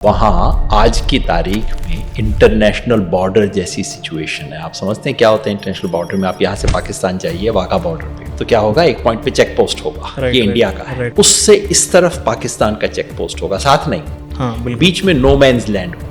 वहाँ आज की तारीख में इंटरनेशनल बॉर्डर जैसी सिचुएशन है। आप समझते हैं क्या होता है इंटरनेशनल बॉर्डर में? आप यहाँ से पाकिस्तान जाइए वाघा बॉर्डर पे, तो क्या होगा, एक पॉइंट पे चेक पोस्ट होगा, ये इंडिया का है, उससे इस तरफ पाकिस्तान का चेक पोस्ट होगा, साथ नहीं, बीच में नो मैन्स लैंड होगा।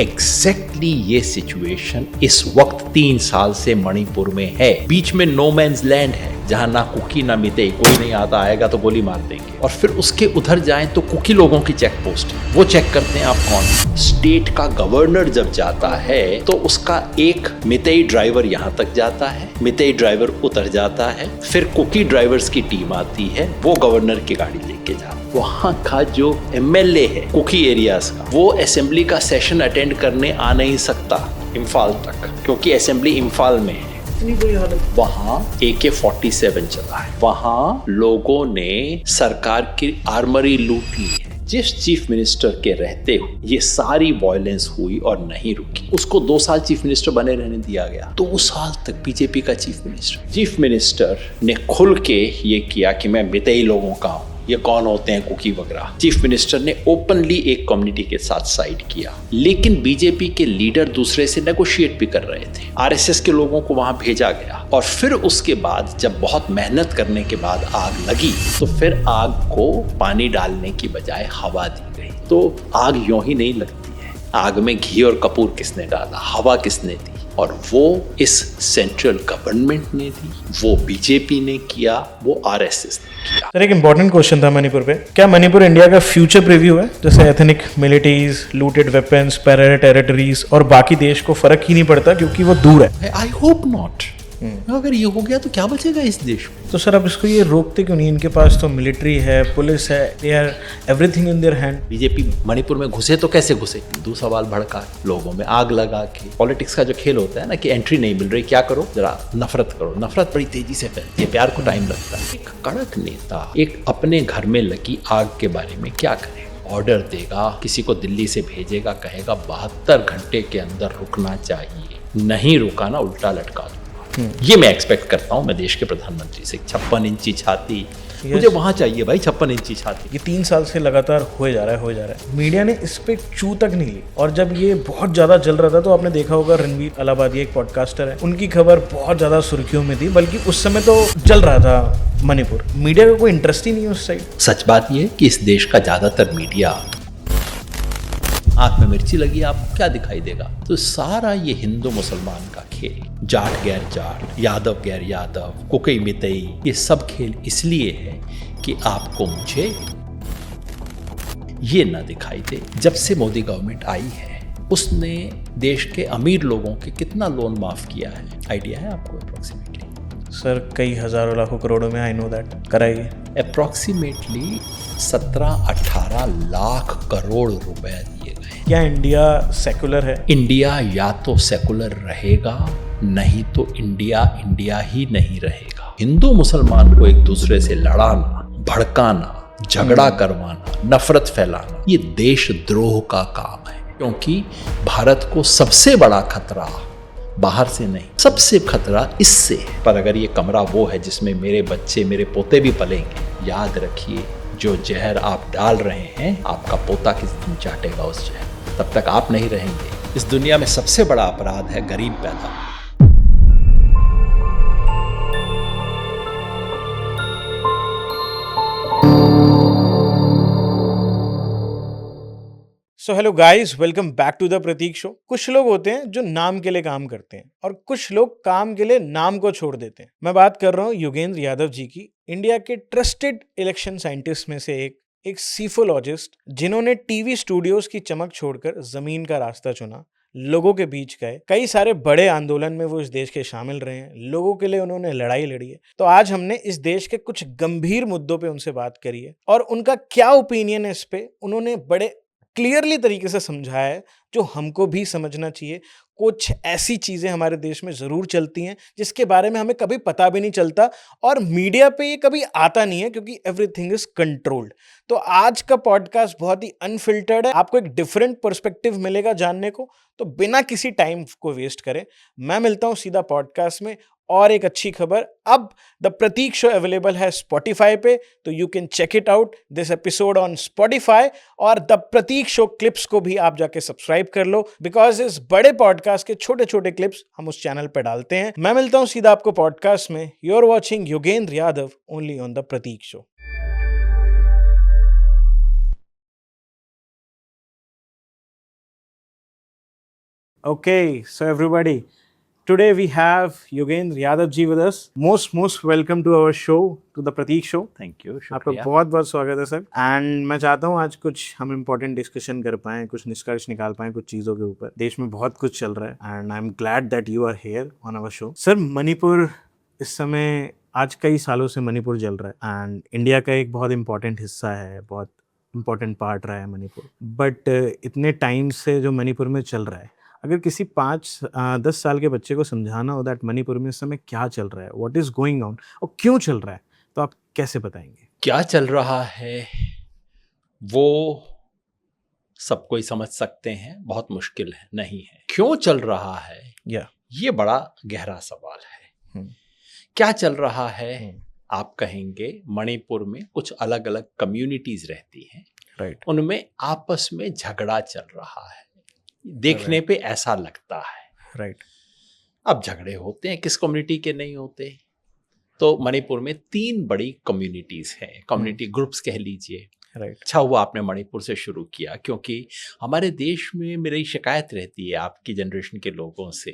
एग्जैक्टली ये सिचुएशन इस वक्त 3 साल से मणिपुर में है। बीच में नो मैन्स लैंड है, जहां ना कुकी ना मिते, कोई नहीं आता, आएगा तो गोली मार देंगे। और फिर उसके उधर जाएं तो कुकी लोगों की चेक पोस्ट है, वो चेक करते हैं आप कौन। स्टेट का गवर्नर जब जाता है तो उसका एक मितेई ड्राइवर यहाँ तक जाता है, मितेई ड्राइवर उतर जाता है, फिर कुकी ड्राइवर्स की टीम आती है, वो गवर्नर की गाड़ी लेके जाता है। वहाँ का जो एमएलए है कुकी एरियाज का, वो असेंबली का सेशन अटेंड करने आ नहीं सकता इम्फाल तक, क्योंकि असेंबली इम्फाल में है। वहाँ AK-47 चला है, वहाँ लोगों ने सरकार की आर्मरी लूट ली है। जिस चीफ मिनिस्टर के रहते हुए ये सारी वायलेंस हुई और नहीं रुकी, उसको 2 साल चीफ मिनिस्टर बने रहने दिया गया। 2 साल तक बीजेपी का चीफ मिनिस्टर ने खुल के ये किया कि मैं मितेई लोगों का हूँ, ये कौन होते हैं कुकी वगैरह। चीफ मिनिस्टर ने ओपनली एक कम्युनिटी के साथ साइड किया, लेकिन बीजेपी के लीडर दूसरे से नेगोशिएट भी कर रहे थे। आरएसएस के लोगों को वहां भेजा गया और फिर उसके बाद जब बहुत मेहनत करने के बाद आग लगी तो फिर आग को पानी डालने की बजाय हवा दी गई। तो आग यूं ही नहीं लगती है, आग में घी और कपूर किसने डाला, हवा किसने दी, और वो इस सेंट्रल गवर्नमेंट ने दी, वो बीजेपी ने किया, वो आरएसएस ने किया। सर, एक इम्पोर्टेंट क्वेश्चन था मणिपुर पे। क्या मणिपुर इंडिया का फ्यूचर प्रीव्यू है? जैसे ethnic militias, looted weapons, parallel territories और बाकी देश को फर्क ही नहीं पड़ता क्योंकि वो दूर है। I hope not. अगर ये हो गया तो क्या बचेगा इस देश में? तो सर, अब इसको ये रोकते क्यों नहीं? इनके पास तो मिलिट्री है, पुलिस है, they are everything in their hand. BJP Manipur में घुसे तो कैसे घुसे? हिंदू सवाल भड़का, लोगों में आग लगा के। पॉलिटिक्स का जो खेल होता है ना कि एंट्री नहीं मिल रही, क्या करो, जरा नफरत करो। नफरत बड़ी तेजी से फैलती है, प्यार को टाइम लगता है। एक कड़क नेता एक अपने घर में लगी आग के बारे में क्या करे? ऑर्डर देगा, किसी को दिल्ली से भेजेगा, कहेगा 72 घंटे के अंदर रुकना चाहिए, नहीं रुका ना उल्टा लटका दो। ये मैं एक्सपेक्ट करता हूँ मैं देश के प्रधानमंत्री से। 56 इंची छाती मुझे वहां चाहिए भाई, 56 इंची छाती। ये 3 साल से लगातार हो जा रहा है। मीडिया ने इस पे चू तक नहीं ली। और जब ये बहुत ज्यादा जल रहा था तो आपने देखा होगा, रणवीर अलाहाबादी एक पॉडकास्टर है, उनकी खबर बहुत ज्यादा सुर्खियों में थी, बल्कि उस समय तो जल रहा था मणिपुर। मीडिया का कोई इंटरेस्ट ही नहीं है उस साइड। सच बात ये कि इस देश का ज्यादातर मीडिया, आंख में मिर्ची लगी आपको क्या दिखाई देगा? तो सारा ये हिंदू मुसलमान का खेल, जाट गैर जाट, यादव गैर यादव, कुकी मितेई, ये सब खेल इसलिए है कि आपको मुझे ये ना दिखाई दे। जब से मोदी गवर्नमेंट आई है उसने देश के अमीर लोगों के कितना लोन माफ किया है, आइडिया है आपको अप्रोक्सीमेटली? सर, कई हजारों लाखों करोड़ों में, आई नो दैट, कराइए। अप्रोक्सीमेटली 17-18 लाख करोड़ रुपए दिए गए। क्या इंडिया सेकुलर है? इंडिया या तो सेकुलर रहेगा, नहीं तो इंडिया ही नहीं रहेगा। हिंदू मुसलमान को एक दूसरे से लड़ाना, भड़काना, झगड़ा करवाना, नफरत फैलाना, ये देशद्रोह का काम है। क्योंकि भारत को सबसे बड़ा खतरा बाहर से नहीं, सबसे खतरा इससे है। पर अगर ये कमरा वो है जिसमें मेरे बच्चे, मेरे पोते भी पलेंगे, याद रखिए जो जहर आप डाल रहे हैं आपका पोता किस दिन चाटेगा उस जहर। तब तक आप नहीं रहेंगे। इस दुनिया में सबसे बड़ा अपराध है गरीब पैदा। So hello guys, welcome back to the Prateek show. कुछ लोग होते हैं जो नाम के लिए काम करते हैं और कुछ लोग काम के लिए नाम को छोड़ देते हैं। मैं बात कर रहा हूँ योगेंद्र यादव जी की, इंडिया के ट्रस्टेड इलेक्शन साइंटिस्ट में से एक सीफोलॉजिस्ट, जिन्होंने टीवी स्टूडियोज की चमक छोड़कर जमीन का रास्ता चुना, लोगों के बीच गए, कई सारे बड़े आंदोलन में वो इस देश के शामिल रहे हैं, लोगों के लिए उन्होंने लड़ाई लड़ी है। तो आज हमने इस देश के कुछ गंभीर मुद्दों पे उनसे बात करी है और उनका क्या ओपिनियन है इस पे उन्होंने बड़े क्लियरली तरीके से समझाया है, जो हमको भी समझना चाहिए। कुछ ऐसी चीजें हमारे देश में जरूर चलती हैं जिसके बारे में हमें कभी पता भी नहीं चलता और मीडिया पे ये कभी आता नहीं है, क्योंकि एवरीथिंग इज कंट्रोल्ड। तो आज का पॉडकास्ट बहुत ही अनफिल्टर्ड है, आपको एक डिफरेंट पर्सपेक्टिव मिलेगा जानने को। तो बिना किसी टाइम को वेस्ट करें मैं मिलता हूं सीधा पॉडकास्ट में, और एक अच्छी खबर, अब द प्रतीक शो अवेलेबल है स्पॉटिफाई पे, तो you can check it out this episode on Spotify. और द प्रतीक शो क्लिप्स को भी आप जाके सब्सक्राइब कर लो, बिकॉज इस बड़े पॉडकास्ट के छोटे छोटे क्लिप्स हम उस चैनल पे डालते हैं। मैं मिलता हूं सीधा आपको पॉडकास्ट में। You are watching Yogendra Yadav only on the Prateek show. Okay, so everybody, today we have Yogendra Yadav ji with us. Most welcome to our show, to the Pratik Show. Thank you, आपका शुक्रिया। बहुत बहुत स्वागत है सर। एंड मैं चाहता हूँ आज कुछ हम इम्पोर्टेंट डिस्कशन कर पाएँ, कुछ निष्कर्ष निकाल पाएँ कुछ चीज़ों के ऊपर। देश में बहुत कुछ चल रहा है and I am glad that you are here on our show. Sir, Manipur इस समय आज कई सालों से मणिपुर जल रहा है एंड इंडिया का एक बहुत इंपॉर्टेंट हिस्सा है, बहुत इंपॉर्टेंट पार्ट रहा है मणिपुर। बट इतने टाइम से जो मणिपुर में चल रहा है, अगर किसी 5-10 साल के बच्चे को समझाना हो दैट मणिपुर में इस समय क्या चल रहा है, व्हाट इज गोइंग ऑन और क्यों चल रहा है, तो आप कैसे बताएंगे? क्या चल रहा है वो सब कोई समझ सकते हैं, बहुत मुश्किल है नहीं है। क्यों चल रहा है ये बड़ा गहरा सवाल है। क्या चल रहा है, आप कहेंगे मणिपुर में कुछ अलग अलग कम्युनिटीज रहती हैं, राइट, उनमें आपस में झगड़ा चल रहा है, देखने पे ऐसा लगता है। राइट। अब झगड़े होते हैं, किस कम्युनिटी के नहीं होते। तो मणिपुर में 3 बड़ी कम्युनिटीज हैं, कम्युनिटी ग्रुप्स कह लीजिए। राइट। अच्छा हुआ आपने मणिपुर से शुरू किया, क्योंकि हमारे देश में मेरी शिकायत रहती है आपकी जनरेशन के लोगों से,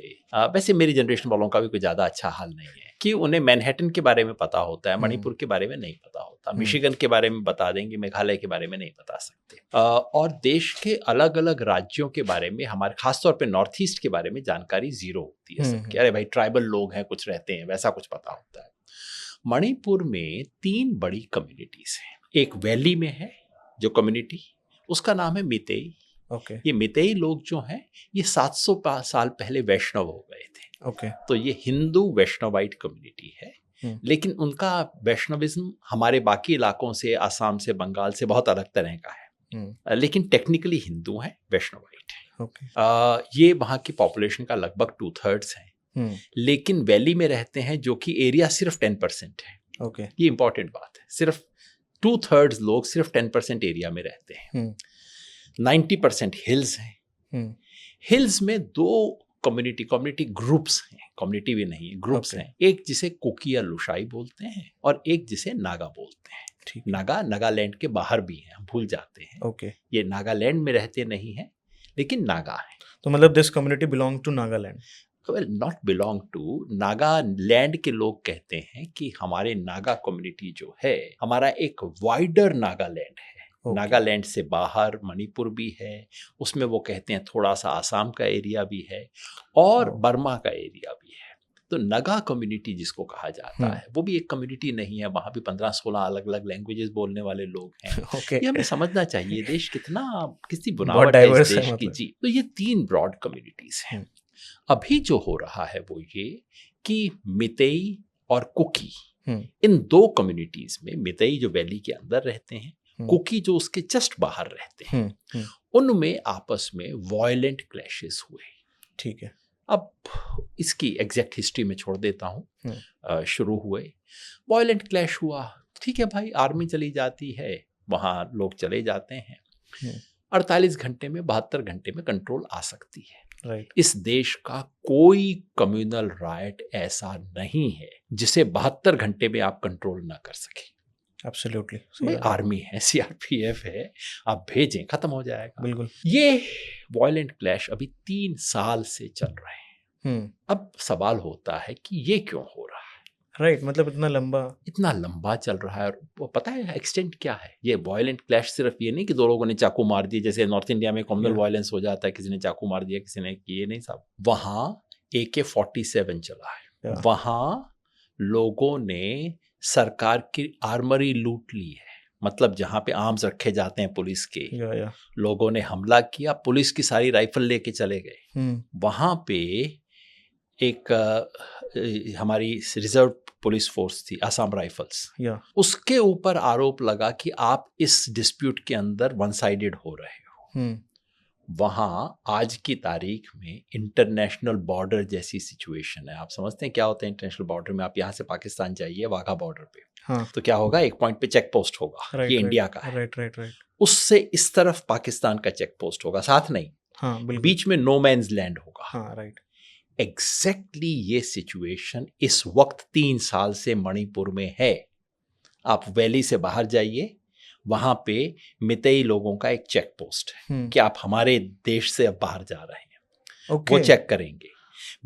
वैसे मेरी जनरेशन वालों का भी कोई ज़्यादा अच्छा हाल नहीं है, कि उन्हें मैनहट्टन के बारे में पता होता है, मणिपुर के बारे में नहीं पता होता। मिशिगन के बारे में बता देंगे, मेघालय के बारे में नहीं बता सकते। और देश के अलग अलग राज्यों के बारे में, हमारे खासतौर पर नॉर्थ ईस्ट के बारे में जानकारी जीरो होती है सबकी। अरे भाई ट्राइबल लोग हैं, कुछ रहते हैं, वैसा कुछ पता होता है। मणिपुर में 3 बड़ी कम्युनिटीज हैं। एक वैली में है जो कम्युनिटी, उसका नाम है मितेई। ओके। ये मितेई लोग जो हैं, ये 700 साल पहले वैष्णव हो गए थे। ओके। तो ये हिंदू वैष्णवाइट कम्युनिटी है, लेकिन उनका वैष्णविज्म हमारे बाकी इलाकों से, आसाम से, बंगाल से बहुत अलग तरह का है। लेकिन टेक्निकली हिंदू हैं, वैष्णवाइट है। ओके। ये वहाँ की पॉपुलेशन का लगभग 2/3 है, लेकिन वैली में रहते हैं, जो कि एरिया सिर्फ 10% है। ओके। ये इंपॉर्टेंट बात है, सिर्फ 2/3 लोग सिर्फ 10% एरिया में रहते हैं। 90% हिल्स हैं। हिल्स में 2 कम्युनिटी ग्रुप्स हैं, कम्युनिटी भी नहीं, ग्रुप्स हैं। एक जिसे कुकी या लुशाई बोलते हैं और एक जिसे नागा बोलते हैं। ठीक। नागालैंड के बाहर भी हैं, हम भूल जाते हैं। ओके। ये नागालैंड में रहते नहीं हैं, लेकिन नागा है। तो मतलब this community belong to Nagaland? Well, not belong to Nagaland के लोग कहते हैं कि हमारे नागा कम्युनिटी जो है, हमारा एक वाइडर नागालैंड है। नागालैंड से बाहर मणिपुर भी है, उसमें वो कहते हैं थोड़ा सा आसाम का एरिया भी है और बर्मा का एरिया भी है। तो नागा कम्युनिटी जिसको कहा जाता है, वो भी एक कम्युनिटी नहीं है, वहाँ भी 15-16 अलग अलग लैंग्वेजेस बोलने वाले लोग हैं। ये हमें समझना चाहिए, देश कितनी बुनावट है इस देश की। जी, तो ये 3 ब्रॉड कम्युनिटीज हैं। अभी जो हो रहा है वो ये कि मितेई और कुकी, इन 2 कम्युनिटीज में, मितेई जो वैली के अंदर रहते हैं, कुकी जो उसके जस्ट बाहर रहते हैं, उनमें आपस में वायलेंट क्लैशेस हुए। ठीक है। अब इसकी एग्जैक्ट हिस्ट्री में छोड़ देता हूँ। शुरू हुए, वायलेंट क्लैश हुआ, ठीक है भाई, आर्मी चली जाती है, वहाँ लोग चले जाते हैं। 48 घंटे में, 72 घंटे में कंट्रोल आ सकती है। राइट। इस देश का कोई कम्युनल राइट ऐसा नहीं है जिसे 72 घंटे में आप कंट्रोल ना कर सके। एब्सोल्युटली। आर्मी है, सीआरपीएफ है, आप भेजें, खत्म हो जाएगा। बिल्कुल। ये वायलेंट क्लैश अभी 3 साल से चल रहे हैं। अब सवाल होता है कि ये क्यों हो रहा है? राइट, मतलब इतना लंबा चल रहा है। और पता है एक्सटेंट क्या है? ये वायलेंट क्लैश सिर्फ ये नहीं कि 2 लोगों ने चाकू मार दिए, जैसे नॉर्थ इंडिया में कम्युनल वायलेंस हो जाता है, किसी ने चाकू मार दिया, किसी ने किए, नहीं साहब। वहाँ AK-47 चला है, वहाँ लोगों ने सरकार की आर्मरी लूट ली है, मतलब जहाँ पे आर्म्स रखे जाते हैं पुलिस के, लोगों ने हमला किया, पुलिस की सारी राइफल लेके चले गए। वहाँ पे एक हमारी रिजर्व पुलिस फोर्स थी, आसाम राइफल्स, उसके ऊपर आरोप लगा कि आप इस डिस्प्यूट के अंदर वन साइडेड हो रहे हो। वहाँ आज की तारीख में इंटरनेशनल बॉर्डर जैसी सिचुएशन है। आप समझते हैं क्या होता है इंटरनेशनल बॉर्डर में? आप यहाँ से पाकिस्तान जाइए वाघा बॉर्डर पे, हाँ, तो क्या होगा, एक पॉइंट पे चेक पोस्ट होगा, ये इंडिया का है। राइट। उससे इस तरफ पाकिस्तान का चेक पोस्ट होगा, साथ नहीं, हाँ, बिल्कुल। बीच में नो मैन्स लैंड होगा। हाँ, राइट। एग्जैक्टली ये सिचुएशन इस वक्त 3 साल से मणिपुर में है। आप वैली से बाहर जाइए, वहां पे मितेई लोगों का एक चेक पोस्ट है कि आप हमारे देश से अब बाहर जा रहे हैं, वो चेक करेंगे।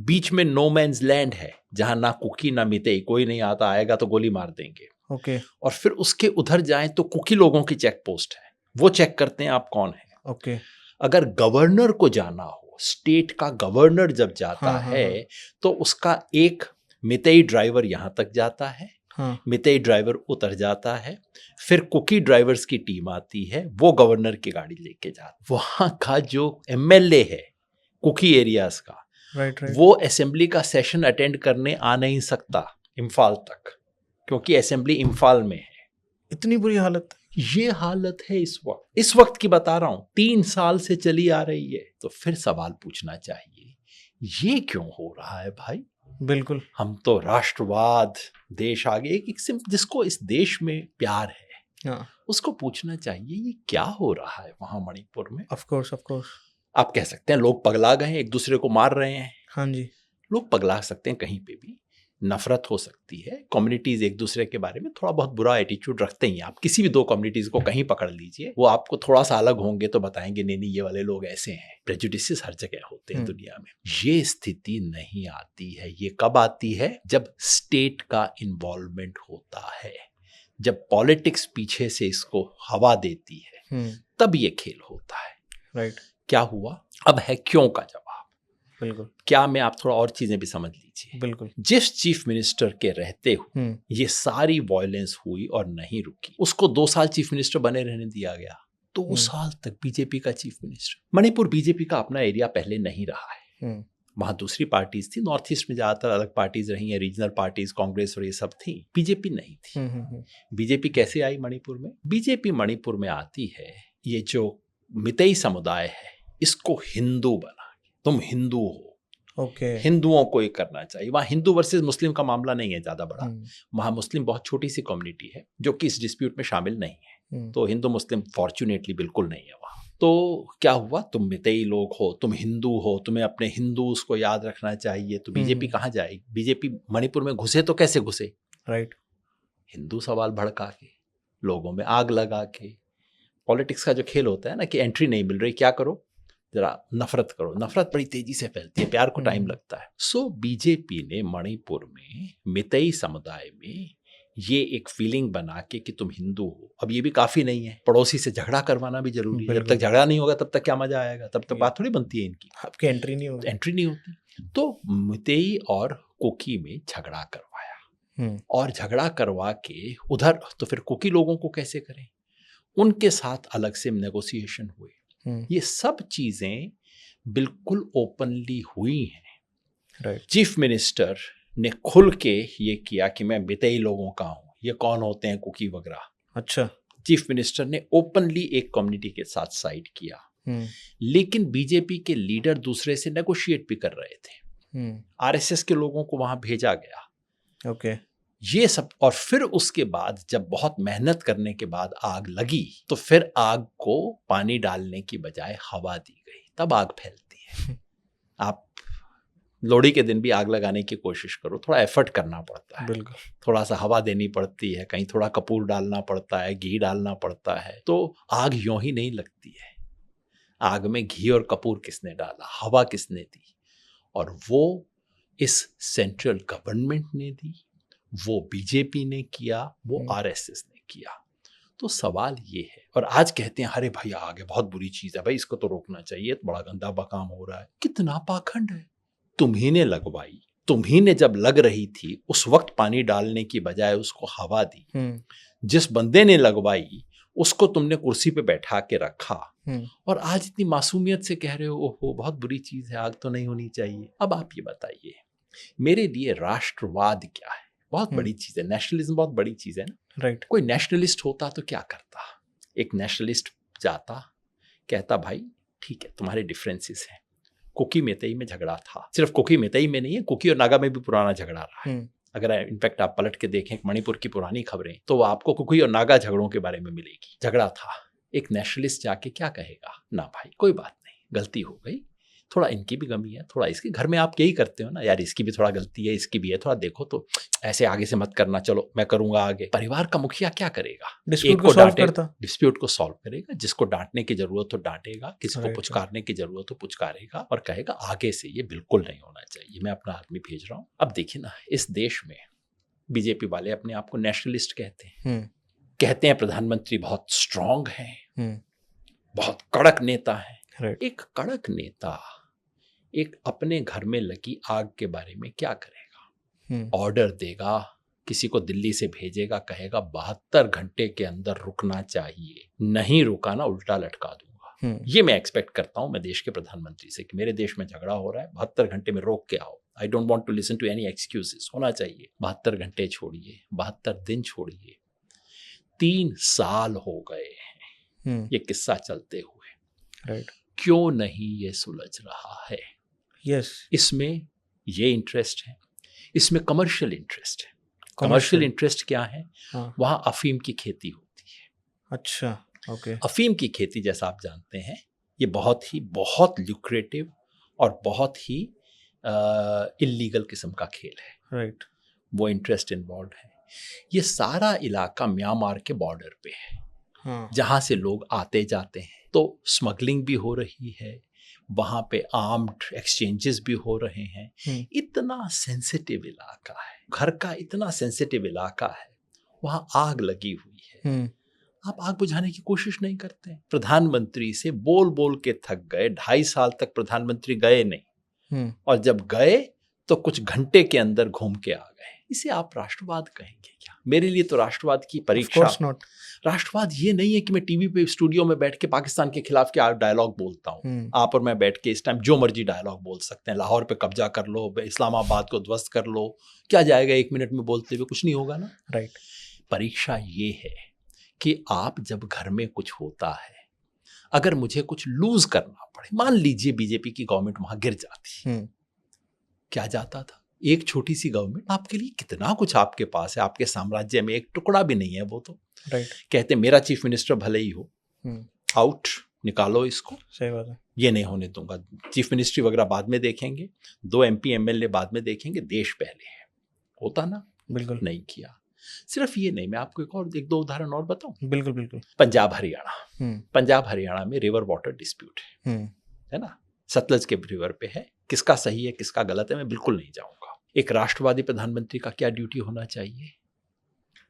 बीच में नो मैन्स लैंड है जहां ना कुकी ना मितेई, कोई नहीं आता, आएगा तो गोली मार देंगे। ओके। और फिर उसके उधर जाएं तो कुकी लोगों की चेक पोस्ट है, वो चेक करते हैं आप कौन है। ओके। अगर गवर्नर को जाना हो, स्टेट का गवर्नर जब जाता है तो उसका एक मितेई ड्राइवर यहां तक जाता है, मितेई ड्राइवर उतर जाता है, फिर कुकी ड्राइवर्स की टीम आती है, वो गवर्नर की गाड़ी लेके जाती। वहां का जो एमएलए है कुकी एरियाज का, राइट। वो असेंबली का सेशन अटेंड करने आ नहीं सकता इम्फाल तक, क्योंकि असेंबली इम्फाल में है। इतनी बुरी हालत? ये हालत है इस वक्त की बता रहा हूं, 3 साल से चली आ रही है। तो फिर सवाल पूछना चाहिए, ये क्यों हो रहा है भाई? बिल्कुल। हम तो राष्ट्रवाद, देश आगे, जिसको इस देश में प्यार है, उसको पूछना चाहिए ये क्या हो रहा है वहां मणिपुर में। Of course. आप कह सकते हैं लोग पगला गए हैं, एक दूसरे को मार रहे हैं। हाँ जी, लोग पगला सकते हैं, कहीं पे भी नफरत हो सकती है। कम्युनिटीज एक दूसरे के बारे में थोड़ा बहुत बुरा एटीट्यूड रखते ही हैं। आप किसी भी 2 कम्युनिटीज को कहीं पकड़ लीजिए, वो आपको थोड़ा सा अलग होंगे तो बताएंगे नहीं ये वाले लोग ऐसे हैं। प्रेजुडिसेस हर जगह होते हैं दुनिया में। ये स्थिति नहीं आती है। ये कब आती है? जब स्टेट का इन्वॉल्वमेंट होता है, जब पॉलिटिक्स पीछे से इसको हवा देती है, तब ये खेल होता है। राइट। क्या हुआ? अब है क्यों का जवाब। बिल्कुल। क्या मैं आप थोड़ा और चीजें भी समझ लीजिए। बिल्कुल। जिस चीफ मिनिस्टर के रहते हुए ये सारी वायलेंस हुई और नहीं रुकी, उसको 2 साल चीफ मिनिस्टर बने रहने दिया गया। 2 साल तक बीजेपी का चीफ मिनिस्टर। मणिपुर बीजेपी का अपना एरिया पहले नहीं रहा है। वहां दूसरी पार्टीज थी, नॉर्थ ईस्ट में ज्यादातर अलग पार्टीज रही हैं, रीजनल पार्टीज, कांग्रेस और ये सब थी, बीजेपी नहीं थी। बीजेपी कैसे आई मणिपुर में? बीजेपी मणिपुर में आती है, ये जो मितेई समुदाय है इसको हिंदू बना, तुम हिंदू हो, हिंदुओं को ये करना चाहिए। वहाँ हिंदू वर्सेस मुस्लिम का मामला नहीं है ज़्यादा बड़ा, वहाँ मुस्लिम बहुत छोटी सी कम्युनिटी है जो कि इस डिस्प्यूट में शामिल नहीं है। तो हिंदू मुस्लिम फॉर्चुनेटली बिल्कुल नहीं है वहाँ। तो क्या हुआ, तुम मितेई लोग हो, तुम हिंदू हो, तुम्हें अपने हिंदूज को याद रखना चाहिए। तो बीजेपी कहाँ जाएगी? बीजेपी मणिपुर में घुसे तो कैसे घुसे? राइट। हिंदू सवाल भड़का के, लोगों में आग लगा के। पॉलिटिक्स का जो खेल होता है ना कि एंट्री नहीं मिल रही, क्या करो, जरा नफरत करो। नफरत बड़ी तेजी से फैलती है, प्यार को टाइम लगता है। सो बीजेपी ने मणिपुर में मितेई समुदाय में ये एक फीलिंग बना के कि तुम हिंदू हो। अब ये भी काफी नहीं है, पड़ोसी से झगड़ा करवाना भी जरूरी है। जब तक झगड़ा नहीं होगा तब तक क्या मजा आएगा, तब तक बात थोड़ी बनती है इनकी, आपकी एंट्री नहीं होती। तो मितेई और कुकी में झगड़ा करवाया, और झगड़ा करवा के उधर तो फिर कुकी लोगों को कैसे करें, उनके साथ अलग से नेगोशिएशन हुए। ये सब चीजें बिल्कुल ओपनली हुई हैं। चीफ मिनिस्टर ने खुल के ये किया कि मैं मितेई लोगों का हूं, ये कौन होते हैं कुकी वगैरह। अच्छा, चीफ मिनिस्टर ने ओपनली एक कम्युनिटी के साथ साइड किया। लेकिन बीजेपी के लीडर दूसरे से नेगोशिएट भी कर रहे थे। आरएसएस के लोगों को वहां भेजा गया। ओके, ये सब। और फिर उसके बाद जब बहुत मेहनत करने के बाद आग लगी, तो फिर आग को पानी डालने की बजाय हवा दी गई, तब आग फैलती है। आप लोहड़ी के दिन भी आग लगाने की कोशिश करो, थोड़ा एफर्ट करना पड़ता है, बिल्कुल, थोड़ा सा हवा देनी पड़ती है, कहीं थोड़ा कपूर डालना पड़ता है, घी डालना पड़ता है। तो आग यूं ही नहीं लगती है। आग में घी और कपूर किसने डाला, हवा किसने दी? और वो इस सेंट्रल गवर्नमेंट ने दी, वो बीजेपी ने किया, वो आरएसएस ने किया। तो सवाल ये है, और आज कहते हैं अरे भाई आगे बहुत बुरी चीज है भाई, इसको तो रोकना चाहिए, तो बड़ा गंदा काम हो रहा है। कितना पाखंड है। तुम्ही ने लगवाई, तुम्ही ने जब लग रही थी उस वक्त पानी डालने की बजाय उसको हवा दी। जिस बंदे ने लगवाई उसको तुमने कुर्सी पे बैठा के रखा, और आज इतनी मासूमियत से कह रहे हो ओहो बहुत बुरी चीज है, आग तो नहीं होनी चाहिए। अब आप ये बताइए, मेरे लिए राष्ट्रवाद क्या है? बहुत बड़ी चीज है, नेशनलिज्म बहुत बड़ी चीज है ना। राइट। कोई नेशनलिस्ट होता तो क्या करता? एक नेशनलिस्ट जाता, कहता भाई ठीक है, तुम्हारे डिफरेंसेस हैं। कुकी मेतई में झगड़ा था, सिर्फ कुकी मेतई में नहीं है, कुकी और नागा में भी पुराना झगड़ा रहा है। अगर इनफैक्ट आप पलट के देखें मणिपुर की पुरानी खबरें तो आपको कुकी और नागा झगड़ों के बारे में मिलेगी। झगड़ा था, एक नेशनलिस्ट जाके क्या कहेगा, ना भाई कोई बात नहीं, गलती हो गई, थोड़ा इनकी भी कमी है, थोड़ा इसके, घर में आप यही करते हो ना यार, इसकी भी थोड़ा गलती है, इसकी भी है, थोड़ा देखो तो, ऐसे आगे से मत करना, चलो मैं करूंगा आगे। परिवार का मुखिया क्या करेगा, डिस्प्यूट को सॉल्व करता, डिस्प्यूट को सॉल्व करेगा, जिसको डांटने की जरूरत हो डांटेगा, किसी को पुचकारने की जरूरत हो पुचकारेगा और कहेगा आगे से ये बिल्कुल नहीं होना चाहिए, मैं अपना आदमी भेज रहा हूँ। अब देखिए ना, इस देश में बीजेपी वाले अपने आप को नेशनलिस्ट कहते हैं प्रधानमंत्री बहुत स्ट्रांग हैं, बहुत कड़क नेता है। एक कड़क नेता एक अपने घर में लगी आग के बारे में क्या करेगा, ऑर्डर देगा, किसी को दिल्ली से भेजेगा, कहेगा 72 घंटे के अंदर रुकना चाहिए, नहीं रुका ना उल्टा लटका दूंगा। ये मैं एक्सपेक्ट करता हूं मैं देश के प्रधानमंत्री से कि मेरे देश में झगड़ा हो रहा है, 72 घंटे में रोक के आओ। I don't want to listen to any excuses, होना चाहिए। 72 घंटे छोड़िए, 72 दिन छोड़िए, 3 साल हो गए हैं ये किस्सा चलते हुए, क्यों नहीं ये सुलझ रहा है? इसमें ये इंटरेस्ट है, इसमें कमर्शियल इंटरेस्ट है। कमर्शियल इंटरेस्ट क्या है? वहां अफीम की खेती होती है। अच्छा, ओके। अफीम की खेती जैसा आप जानते हैं ये बहुत ल्यूक्रेटिव और बहुत ही इल्लीगल किस्म का खेल है। राइट। वो इंटरेस्ट इन्वॉल्व है। ये सारा इलाका म्यांमार के बॉर्डर पे है, जहां से लोग आते जाते हैं, तो स्मगलिंग भी हो रही है, वहां पे आर्म्ड एक्सचेंजेस भी हो रहे हैं। इतना सेंसिटिव इलाका है, घर का इतना सेंसिटिव इलाका है, वहां आग लगी हुई है, आप आग बुझाने की कोशिश नहीं करते। प्रधानमंत्री से बोल बोल के थक गए, 2.5 साल तक प्रधानमंत्री गए नहीं, और जब गए तो कुछ घंटे के अंदर घूम के आ गए। इसे आप राष्ट्रवाद कहेंगे क्या? मेरे लिए तो राष्ट्रवाद की परीक्षा, राष्ट्रवाद ये नहीं है कि मैं टीवी पे स्टूडियो में बैठ के पाकिस्तान के खिलाफ क्या डायलॉग बोलता हूँ। आप और मैं बैठ के इस टाइम जो मर्जी डायलॉग बोल सकते हैं, लाहौर पे कब्जा कर लो, इस्लामाबाद को ध्वस्त कर लो, क्या जाएगा 1 मिनट में बोलते हुए, कुछ नहीं होगा ना। राइट। परीक्षा ये है कि आप जब घर में कुछ होता है, अगर मुझे कुछ लूज करना पड़े, मान लीजिए बीजेपी की गवर्नमेंट वहां गिर जाती, क्या जाता था? एक छोटी सी गवर्नमेंट, आपके लिए कितना कुछ आपके पास है, आपके साम्राज्य में एक टुकड़ा भी नहीं है वो तो। राइट। कहते मेरा चीफ मिनिस्टर भले ही हो, आउट, निकालो इसको। सही बात है। ये नहीं होने दूंगा। चीफ मिनिस्ट्री वगैरह बाद में देखेंगे, 2 MP MLA बाद में देखेंगे, देश पहले है। होता ना? बिल्कुल नहीं किया। सिर्फ ये नहीं, मैं आपको एक दो उदाहरण और बताऊं। बिल्कुल बिल्कुल। पंजाब हरियाणा में रिवर वाटर डिस्प्यूट है ना, सतलज के रिवर पे है। किसका सही है किसका गलत है मैं बिल्कुल नहीं जाऊंगा। एक राष्ट्रवादी प्रधानमंत्री का क्या ड्यूटी होना चाहिए?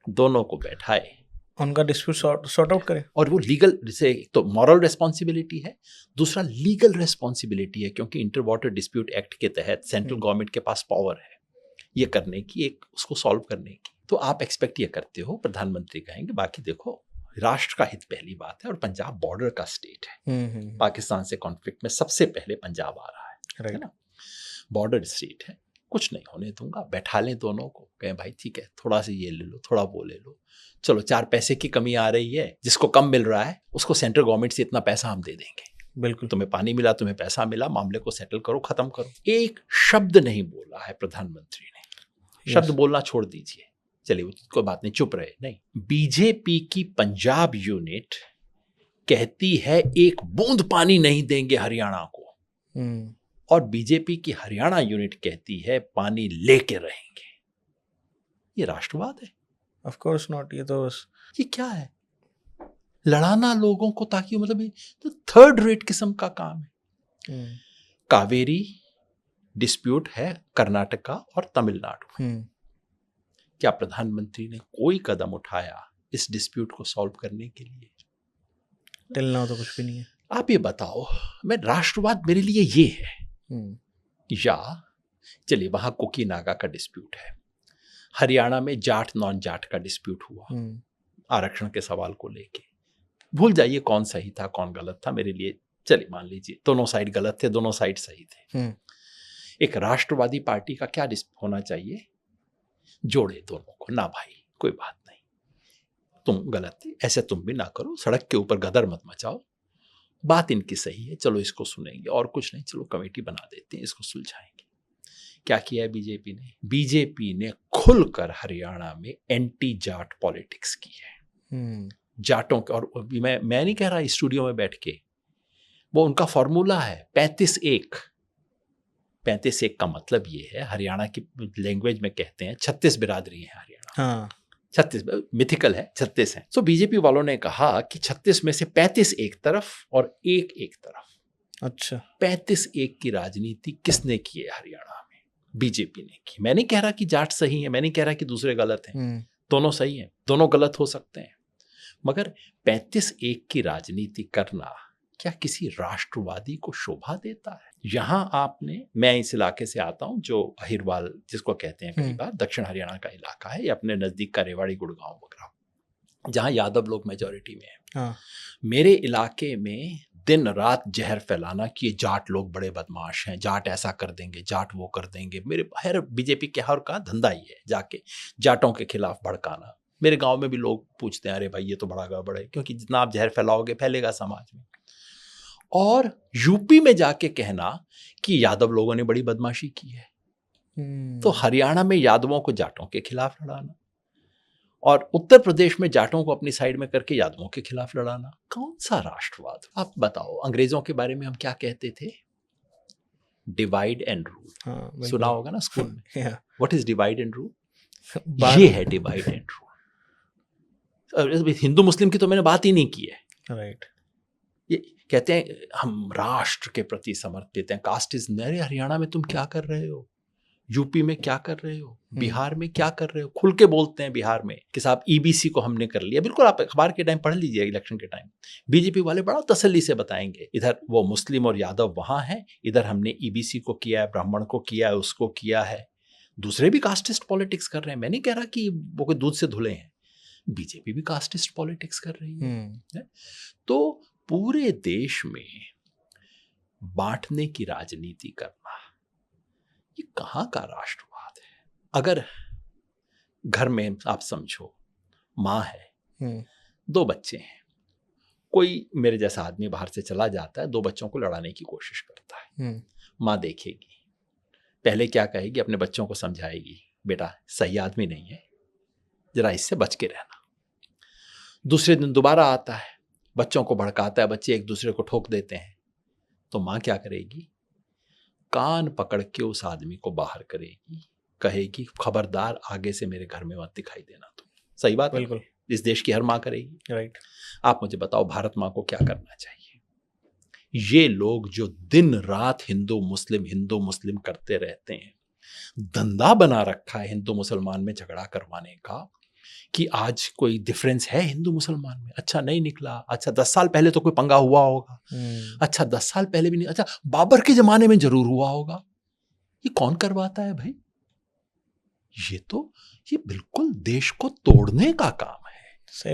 दोनों को बैठाए, उनका डिस्प्यूट सॉर्ट आउट करें, और वो लीगल, जैसे तो मॉरल रिस्पॉन्सिबिलिटी है, दूसरा लीगल रिस्पॉन्सिबिलिटी है, क्योंकि इंटर वाटर डिस्प्यूट एक्ट के तहत सेंट्रल गवर्नमेंट के पास पावर है ये करने की, एक उसको सॉल्व करने की। तो आप एक्सपेक्ट ये करते हो प्रधानमंत्री कहेंगे, बाकी देखो राष्ट्र का हित पहली बात है, और पंजाब बॉर्डर का स्टेट है, पाकिस्तान से कॉन्फ्लिक्ट में सबसे पहले पंजाब आ रहा है ना, बॉर्डर स्टेट है, कुछ नहीं होने दूंगा। बैठा लें दोनों को, कहें भाई ठीक है, थोड़ा सा ये ले लो, थोड़ा वो ले लो, चलो 4 पैसे की कमी आ रही है, जिसको कम मिल रहा है उसको सेंट्रल गवर्नमेंट से इतना पैसा हम दे देंगे। बिल्कुल, तुम्हें पानी मिला, तुम्हें पैसा मिला, मामले को सेटल करो, खत्म करो। एक शब्द नहीं बोला है प्रधानमंत्री ने, शब्द बोलना छोड़ दीजिए, चलिए कोई बात नहीं, चुप रहे नहीं। बीजेपी की पंजाब यूनिट कहती है 1 बूंद पानी नहीं देंगे हरियाणा को, और बीजेपी की हरियाणा यूनिट कहती है पानी लेके रहेंगे। ये राष्ट्रवाद है? Of course not. ये तो बस, ये क्या है? लड़ाना लोगों को ताकि, मतलब ये तो 3rd रेट किस्म का काम है। कावेरी डिस्प्यूट है कर्नाटका और तमिलनाडु में, क्या प्रधानमंत्री ने कोई कदम उठाया इस डिस्प्यूट को सॉल्व करने के लिए? टिल नाउ तो कुछ भी नहीं है। आप ये बताओ, मैं राष्ट्रवाद मेरे लिए ये है, या चलिए वहां कुकी नागा का डिस्प्यूट है, हरियाणा में जाट नॉन जाट का डिस्प्यूट हुआ आरक्षण के सवाल को लेके, भूल जाइए कौन सही था कौन गलत था, मेरे लिए चलिए मान लीजिए दोनों साइड गलत थे, दोनों साइड सही थे। एक राष्ट्रवादी पार्टी का क्या होना चाहिए? जोड़े दोनों को, ना भाई कोई बात नहीं, तुम गलत थे, ऐसे तुम भी ना करो, सड़क के ऊपर गदर मत मचाओ, बात इनकी सही है, चलो इसको सुनेंगे, और कुछ नहीं, चलो कमेटी बना देते हैं, इसको सुलझाएंगे। क्या किया है बीजेपी ने? बीजेपी ने खुलकर हरियाणा में एंटी जाट पॉलिटिक्स की है। जाटों के, और मैं नहीं कह रहा स्टूडियो में बैठ के, वो उनका फॉर्मूला है 35-1। 35-1 का मतलब ये है, हरियाणा की लैंग्वेज में कहते हैं 36 बिरादरी है हरियाणा। हाँ 36 मिथिकल है, 36 है। तो बीजेपी वालों ने कहा कि 36 में से 35 एक तरफ और एक तरफ। अच्छा, 35-1 की राजनीति किसने की है हरियाणा में? बीजेपी ने की। मैं नहीं कह रहा कि जाट सही है, मैं नहीं कह रहा कि दूसरे गलत हैं, दोनों सही हैं, दोनों गलत हो सकते हैं, मगर 35-1 की राजनीति करना क्या किसी राष्ट्रवादी को शोभा देता है? यहां आपने, मैं इस इलाके से आता हूं जो अहिरवाल जिसको कहते हैं कई बार, दक्षिण हरियाणा का इलाका है, ये अपने नजदीक का रेवाड़ी, गुड़गांव वगैरह, जहां यादव लोग मेजोरिटी में है। हाँ मेरे इलाके में दिन रात जहर फैलाना कि ये जाट लोग बड़े बदमाश हैं, जाट ऐसा कर देंगे, जाट वो कर देंगे। मेरे हर बीजेपी के हर का धंधा ही है जाके जाटों के खिलाफ भड़काना। मेरे गांव में भी लोग पूछते हैं, अरे भाई ये तो बड़ा गड़बड़ है, क्योंकि जितना आप जहर फैलाओगे फैलेगा समाज में। और यूपी में जाके कहना कि यादव लोगों ने बड़ी बदमाशी की है। तो हरियाणा में यादवों को जाटों के खिलाफ लड़ाना, और उत्तर प्रदेश में जाटों को अपनी साइड में करके यादवों के खिलाफ लड़ाना, कौन सा राष्ट्रवाद? आप बताओ, अंग्रेजों के बारे में हम क्या कहते थे? Divide and rule. हाँ, सुना होगा ना स्कूल में। yeah. What is divide and rule? बात- ये है डिवाइड एंड रूल। हिंदू मुस्लिम की तो मैंने बात ही नहीं की है। राइट, ये कहते हैं हम राष्ट्र के प्रति समर्पित हैं, कास्ट इज, अरे हरियाणा में तुम क्या कर रहे हो, यूपी में क्या कर रहे हो, बिहार में क्या कर रहे हो? खुल के बोलते हैं बिहार में कि साहब ईबीसी को हमने कर लिया। बिल्कुल, आप अखबार के टाइम पढ़ लीजिए, इलेक्शन के टाइम बीजेपी वाले बड़ा तसल्ली से बताएंगे, इधर वो मुस्लिम और यादव वहां हैं, इधर हमने ईबीसी को किया है, ब्राह्मण को किया है, उसको किया है। दूसरे भी कास्टिस्ट पॉलिटिक्स कर रहे हैं, मैं नहीं कह रहा कि वो कोई दूध से धुले हैं, बीजेपी भी कास्टिस्ट पॉलिटिक्स कर रही है। तो पूरे देश में बांटने की राजनीति करना, ये कहाँ का राष्ट्रवाद है? अगर घर में आप समझो माँ है, 2 बच्चे हैं, कोई मेरे जैसा आदमी बाहर से चला जाता है, 2 बच्चों को लड़ाने की कोशिश करता है, माँ देखेगी, पहले क्या कहेगी, अपने बच्चों को समझाएगी, बेटा सही आदमी नहीं है, जरा इससे बच के रहना। दूसरे दिन दोबारा आता है, बच्चों को भड़काता है, बच्चे एक दूसरे को ठोक देते हैं, तो माँ क्या करेगी? कान पकड़ के उस आदमी को बाहर करेगी, कहेगी खबरदार आगे से मेरे घर में मत दिखाई देना तुम। सही बात है, बिल्कुल, इस देश की हर माँ करेगी। राइट। आप मुझे बताओ, भारत माँ को क्या करना चाहिए? ये लोग जो दिन रात हिंदू मुस्लिम करते रहते हैं, धंधा बना रखा है हिंदू मुसलमान में झगड़ा करवाने का, कि आज कोई डिफरेंस है हिंदू मुसलमान में? अच्छा नहीं निकला, अच्छा 10 साल पहले तो कोई पंगा हुआ होगा, अच्छा 10 साल पहले भी नहीं, अच्छा बाबर के जमाने में जरूर हुआ होगा। ये कौन करवाता है भाई? ये बिल्कुल देश को तोड़ने का काम है।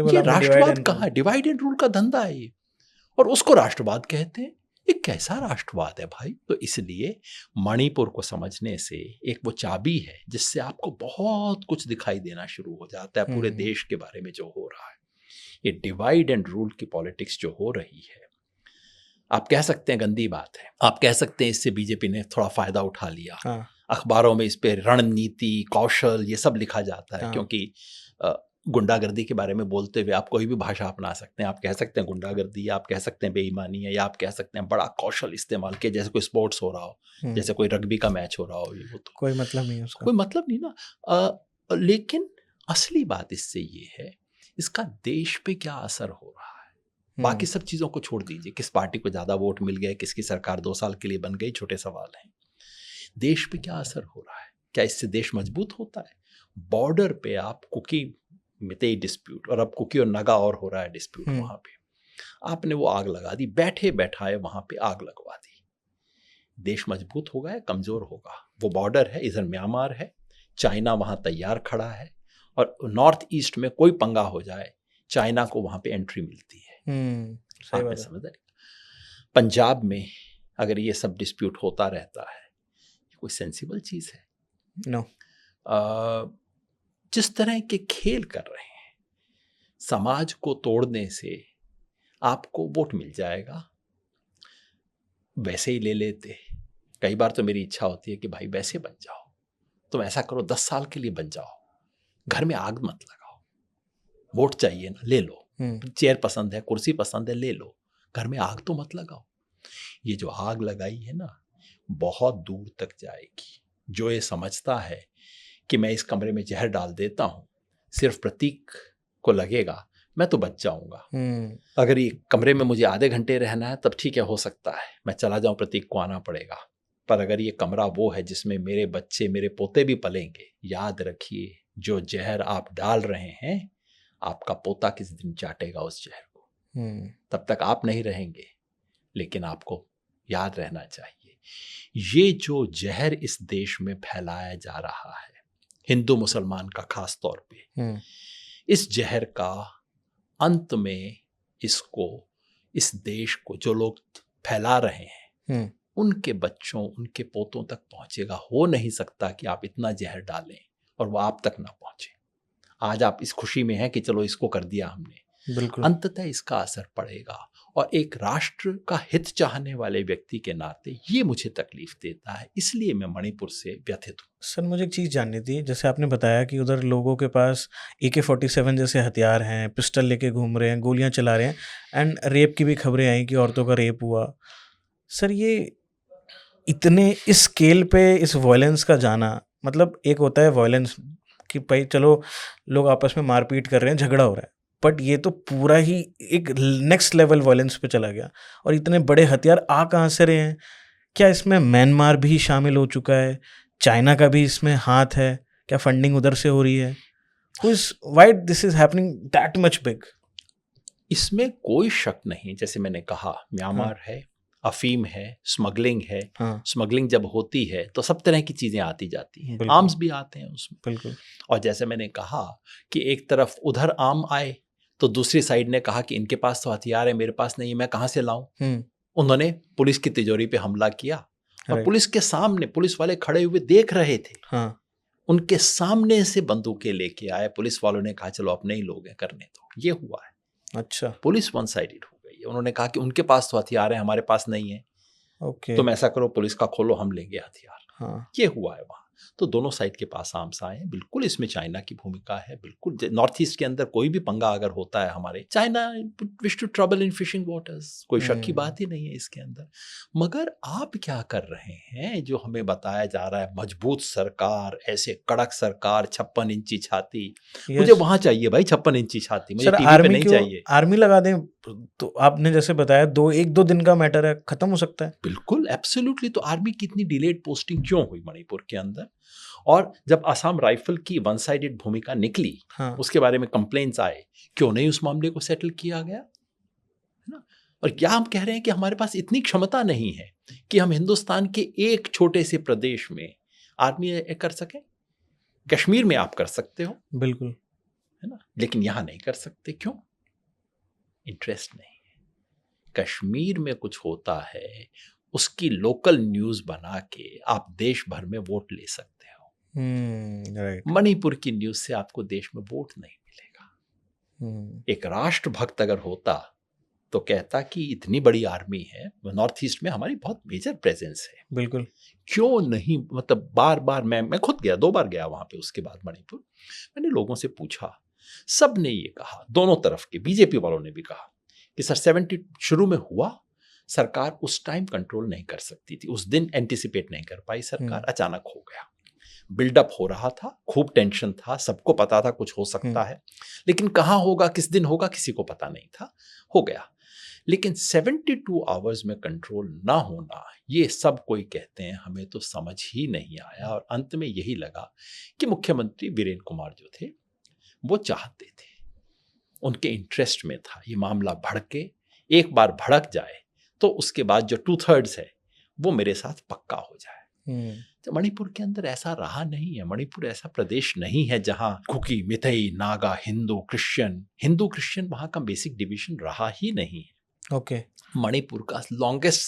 ये राष्ट्रवाद कहाँ? डिवाइड एंड रूल का धंधा है ये, और उसको राष्ट्रवाद कहते हैं। ये कैसा राष्ट्रवाद है भाई? तो इसलिए मणिपुर को समझने से एक वो चाबी है जिससे आपको बहुत कुछ दिखाई देना शुरू हो जाता है पूरे देश के बारे में जो हो रहा है। ये डिवाइड एंड रूल की पॉलिटिक्स जो हो रही है, आप कह सकते हैं गंदी बात है, आप कह सकते हैं इससे बीजेपी ने थोड़ा फायदा उठा लिया। हाँ। अखबारों में इस पे रणनीति, कौशल, ये सब लिखा जाता है। हाँ। क्योंकि गुंडागर्दी के बारे में बोलते हुए आप कोई भी भाषा अपना सकते हैं। आप कह सकते हैं गुंडागर्दी, आप कह सकते हैं बेईमानी है, या आप कह सकते हैं बड़ा कौशल इस्तेमाल किया, जैसे कोई स्पोर्ट्स हो रहा हो, जैसे कोई रग्बी का मैच हो रहा हो। ये तो कोई मतलब नहीं है उसका, कोई मतलब नहीं ना। लेकिन असली बात इससे ये है, इसका देश पे क्या असर हो रहा है। बाकी सब चीज़ों को छोड़ दीजिए, किस पार्टी को ज़्यादा वोट मिल गए, किसकी सरकार 2 साल के लिए बन गई, छोटे सवाल हैं। देश पे क्या असर हो रहा है? क्या इससे देश मजबूत होता है? बॉर्डर पे आप कुकी मितेई डिस्प्यूट, और अब कुकी और नगा और हो रहा है डिस्प्यूट, वहां पे आपने वो आग लगा दी, बैठे बैठाए वहां पे आग लगवा दी। देश मजबूत होगा या कमजोर होगा? वो बॉर्डर है, इधर म्यांमार है, चाइना वहां तैयार खड़ा है, और नॉर्थ ईस्ट में कोई पंगा हो जाए, चाइना को वहां पे एंट्री मिलती है। आपने समझ रहे? पंजाब में अगर ये सब डिस्प्यूट होता रहता है, कोई सेंसिबल चीज है? नो। जिस तरह के खेल कर रहे हैं, समाज को तोड़ने से आपको वोट मिल जाएगा, वैसे ही ले लेते। कई बार तो मेरी इच्छा होती है कि भाई वैसे बन जाओ, तुम ऐसा करो 10 साल के लिए बन जाओ, घर में आग मत लगाओ, वोट चाहिए ना, ले लो, चेयर पसंद है, कुर्सी पसंद है, ले लो, घर में आग तो मत लगाओ। ये जो आग लगाई है ना, बहुत दूर तक जाएगी। जो ये समझता है कि मैं इस कमरे में जहर डाल देता हूं, सिर्फ प्रतीक को लगेगा मैं तो बच जाऊंगा, अगर ये कमरे में मुझे आधे घंटे रहना है तब ठीक है, हो सकता है मैं चला जाऊं, प्रतीक को आना पड़ेगा, पर अगर ये कमरा वो है जिसमें मेरे बच्चे, मेरे पोते भी पलेंगे, याद रखिए जो जहर आप डाल रहे हैं, आपका पोता किस दिन चाटेगा उस जहर को। तब तक आप नहीं रहेंगे, लेकिन आपको याद रहना चाहिए, ये जो जहर इस देश में फैलाया जा रहा है, हिंदू मुसलमान का खास तौर पे, इस जहर का अंत में इसको, इस देश को जो लोग फैला रहे हैं, उनके बच्चों, उनके पोतों तक पहुंचेगा। हो नहीं सकता कि आप इतना जहर डालें और वो आप तक ना पहुंचे। आज आप इस खुशी में हैं कि चलो इसको कर दिया हमने, बिल्कुल, अंततः इसका असर पड़ेगा, और एक राष्ट्र का हित चाहने वाले व्यक्ति के नाते ये मुझे तकलीफ देता है, इसलिए मैं मणिपुर से व्यथित हूँ। सर मुझे एक चीज़ जाननी थी, जैसे आपने बताया कि उधर लोगों के पास AK-47 जैसे हथियार हैं, पिस्टल लेके घूम रहे हैं, गोलियां चला रहे हैं, एंड रेप की भी खबरें आई कि औरतों का रेप हुआ। सर ये इतने इस स्केल पे इस वायलेंस का जाना, मतलब एक होता है वायलेंस कि भाई चलो लोग आपस में मारपीट कर रहे हैं, झगड़ा हो रहा है, बट ये तो पूरा ही एक नेक्स्ट लेवल वायलेंस पे चला गया, और इतने बड़े हथियार आ कहाँ से रहे हैं? क्या इसमें म्यांमार भी शामिल हो चुका है? चाइना का भी इसमें हाथ है? क्या फंडिंग उधर से हो रही है? Why this is happening that much big? इसमें कोई शक नहीं, जैसे मैंने कहा, म्यांमार है, अफीम है, स्मगलिंग है। स्मगलिंग जब होती है तो सब तरह की चीजें आती जाती हैं, आर्म्स भी आते हैं उसमें। बिल्कुल। और जैसे मैंने कहा कि एक तरफ उधर आम आए तो दूसरी साइड ने कहा कि इनके पास तो हथियार है, मेरे पास नहीं है, मैं कहाँ से लाऊं। उन्होंने पुलिस की तिजोरी पे हमला किया, और पुलिस के सामने पुलिस वाले खड़े हुए देख रहे थे, उनके सामने से बंदूकें लेके आए। पुलिस वालों ने कहा चलो अपने ही लोग हैं, करने दो। ये हुआ है। अच्छा, पुलिस वन साइडेड हो गई है। उन्होंने कहा कि उनके पास तो हथियार है, हमारे पास नहीं है, तुम ऐसा करो पुलिस का खोलो, हम लेंगे हथियार। ये हुआ है वहां। तो दोनों साइड के पास आर्म्स आए हैं। बिल्कुल इसमें चाइना की भूमिका है। बिल्कुल नॉर्थ ईस्ट के अंदर कोई भी पंगा अगर होता है हमारे, China wish to trouble in fishing waters, कोई शक की बात ही नहीं है इसके अंदर। मगर आप क्या कर रहे हैं जो हमें बताया जा रहा है, मजबूत सरकार, ऐसे कड़क सरकार, 56 इंची छाती। मुझे वहां चाहिए भाई 56 इंची छाती, मुझे टीवी पे नहीं चाहिए। आर्मी लगा दें तो आपने जैसे बताया 1-2 दिन का मैटर है, खत्म हो सकता है। बिल्कुल, एब्सोल्युटली। तो आर्मी की इतनी डिलेड पोस्टिंग क्यों हुई मणिपुर के अंदर? और जब असम राइफल की वन साइडेड भूमिका निकली, उसके बारे में कंप्लेंट्स आए, क्यों नहीं उस मामले को सेटल किया गया, है ना? और क्या हम कह रहे हैं कि हमारे पास इतनी क्षमता नहीं है कि हम हिंदुस्तान के एक छोटे से प्रदेश में आर्मी कर सकें? कश्मीर में आप कर सकते हो, बिल्कुल, है ना, लेकिन यहां नहीं कर सकते। क्यों? इंटरेस्ट नहीं है। कश्मीर में कुछ होता है, उसकी लोकल न्यूज बना के आप देश भर में वोट ले सकते हो। राइट। मणिपुर की न्यूज से आपको देश में वोट नहीं मिलेगा। एक राष्ट्रभक्त अगर होता तो कहता कि इतनी बड़ी आर्मी है, नॉर्थ ईस्ट में हमारी बहुत मेजर प्रेजेंस है। बिल्कुल। क्यों नहीं? मतलब बार बार मैं खुद गया, 2 बार गया वहां पे। उसके बाद मणिपुर मैंने लोगों से पूछा, सब ने ये कहा, दोनों तरफ के बीजेपी वालों ने भी कहा कि सर 70 शुरू में हुआ, सरकार उस टाइम कंट्रोल नहीं कर सकती थी, उस दिन एंटिसिपेट नहीं कर पाई सरकार, अचानक हो गया। बिल्डअप हो रहा था, खूब टेंशन था, सबको पता था कुछ हो सकता है, लेकिन कहाँ होगा, किस दिन होगा, किसी को पता नहीं था, हो गया। लेकिन 72 आवर्स में कंट्रोल ना होना, ये सब कोई कहते हैं, हमें तो समझ ही नहीं आया। और अंत में यही लगा कि मुख्यमंत्री वीरेंद्र कुमार जो थे वो चाहते थे, उनके इंटरेस्ट में था ये मामला भड़के, एक बार भड़क जाए तो उसके बाद जो 2/3 है वो मेरे साथ पक्का हो जाए। तो मणिपुर के अंदर ऐसा रहा नहीं है। मणिपुर ऐसा प्रदेश नहीं है जहां कुकी, मिथई, नागा, हिंदू क्रिश्चियन वहां का बेसिक डिवीजन रहा ही नहीं है। ओके। मणिपुर का लॉन्गेस्ट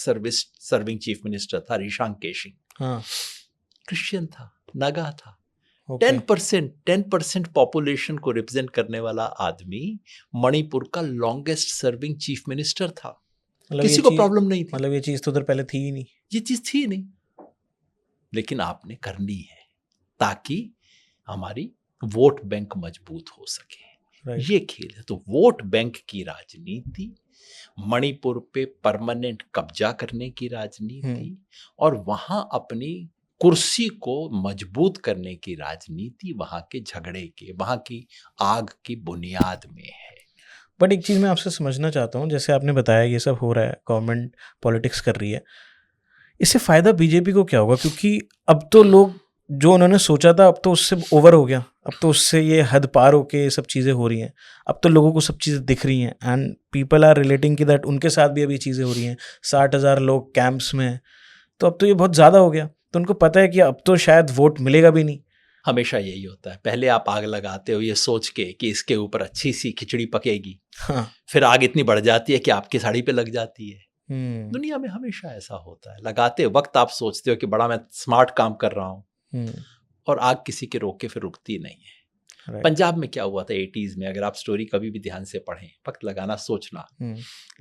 सर्विंग चीफ मिनिस्टर था ऋषांक केशिंग, क्रिश्चियन था, नागा था। 10% पॉपुलेशन को रिप्रेजेंट करने वाला आदमी मणिपुर का लॉन्गेस्ट सर्विंग चीफ मिनिस्टर था। मतलब किसी ये को चीज प्रॉब्लम नहीं थी, मतलब ये चीज तो उधर पहले थी ही नहीं। ये चीज थी नहीं, लेकिन आपने करनी है ताकि हमारी वोट बैंक मजबूत हो सके। राइट। ये खेल है। तो वोट बैंक की राजनीति, मणिपुर पे परमानेंट कब्जा करने की राजनीति और वहां अपनी कुर्सी को मजबूत करने की राजनीति वहां के झगड़े के, वहां की आग की बुनियाद में है। बट एक चीज़ मैं आपसे समझना चाहता हूँ, जैसे आपने बताया ये सब हो रहा है, गवर्नमेंट पॉलिटिक्स कर रही है, इससे फ़ायदा बीजेपी को क्या होगा? क्योंकि अब तो लोग जो उन्होंने सोचा था अब तो उससे ओवर हो गया, अब तो उससे ये हद पार होके ये सब चीज़ें हो रही हैं। अब तो लोगों को सब चीज़ें दिख रही हैं एंड पीपल आर रिलेटिंग कि दैट उनके साथ भी अभी चीज़ें हो रही हैं। 60,000 लोग कैंप्स में हैं, तो अब तो ये बहुत ज़्यादा हो गया। तो उनको पता है कि अब तो शायद वोट मिलेगा भी नहीं। हमेशा यही होता है, पहले आप आग लगाते हो ये सोच के कि इसके ऊपर अच्छी सी खिचड़ी पकेगी, हाँ। फिर आग इतनी बढ़ जाती है कि आपकी साड़ी पे लग जाती है। हम्म। दुनिया में हमेशा ऐसा होता है, लगाते वक्त आप सोचते हो कि बड़ा मैं स्मार्ट काम कर रहा हूँ और आग किसी के रोक के फिर रुकती नहीं है। राइट। पंजाब में क्या हुआ था 80s में, अगर आप स्टोरी कभी भी ध्यान से पढ़ें, वक्त लगाना सोचना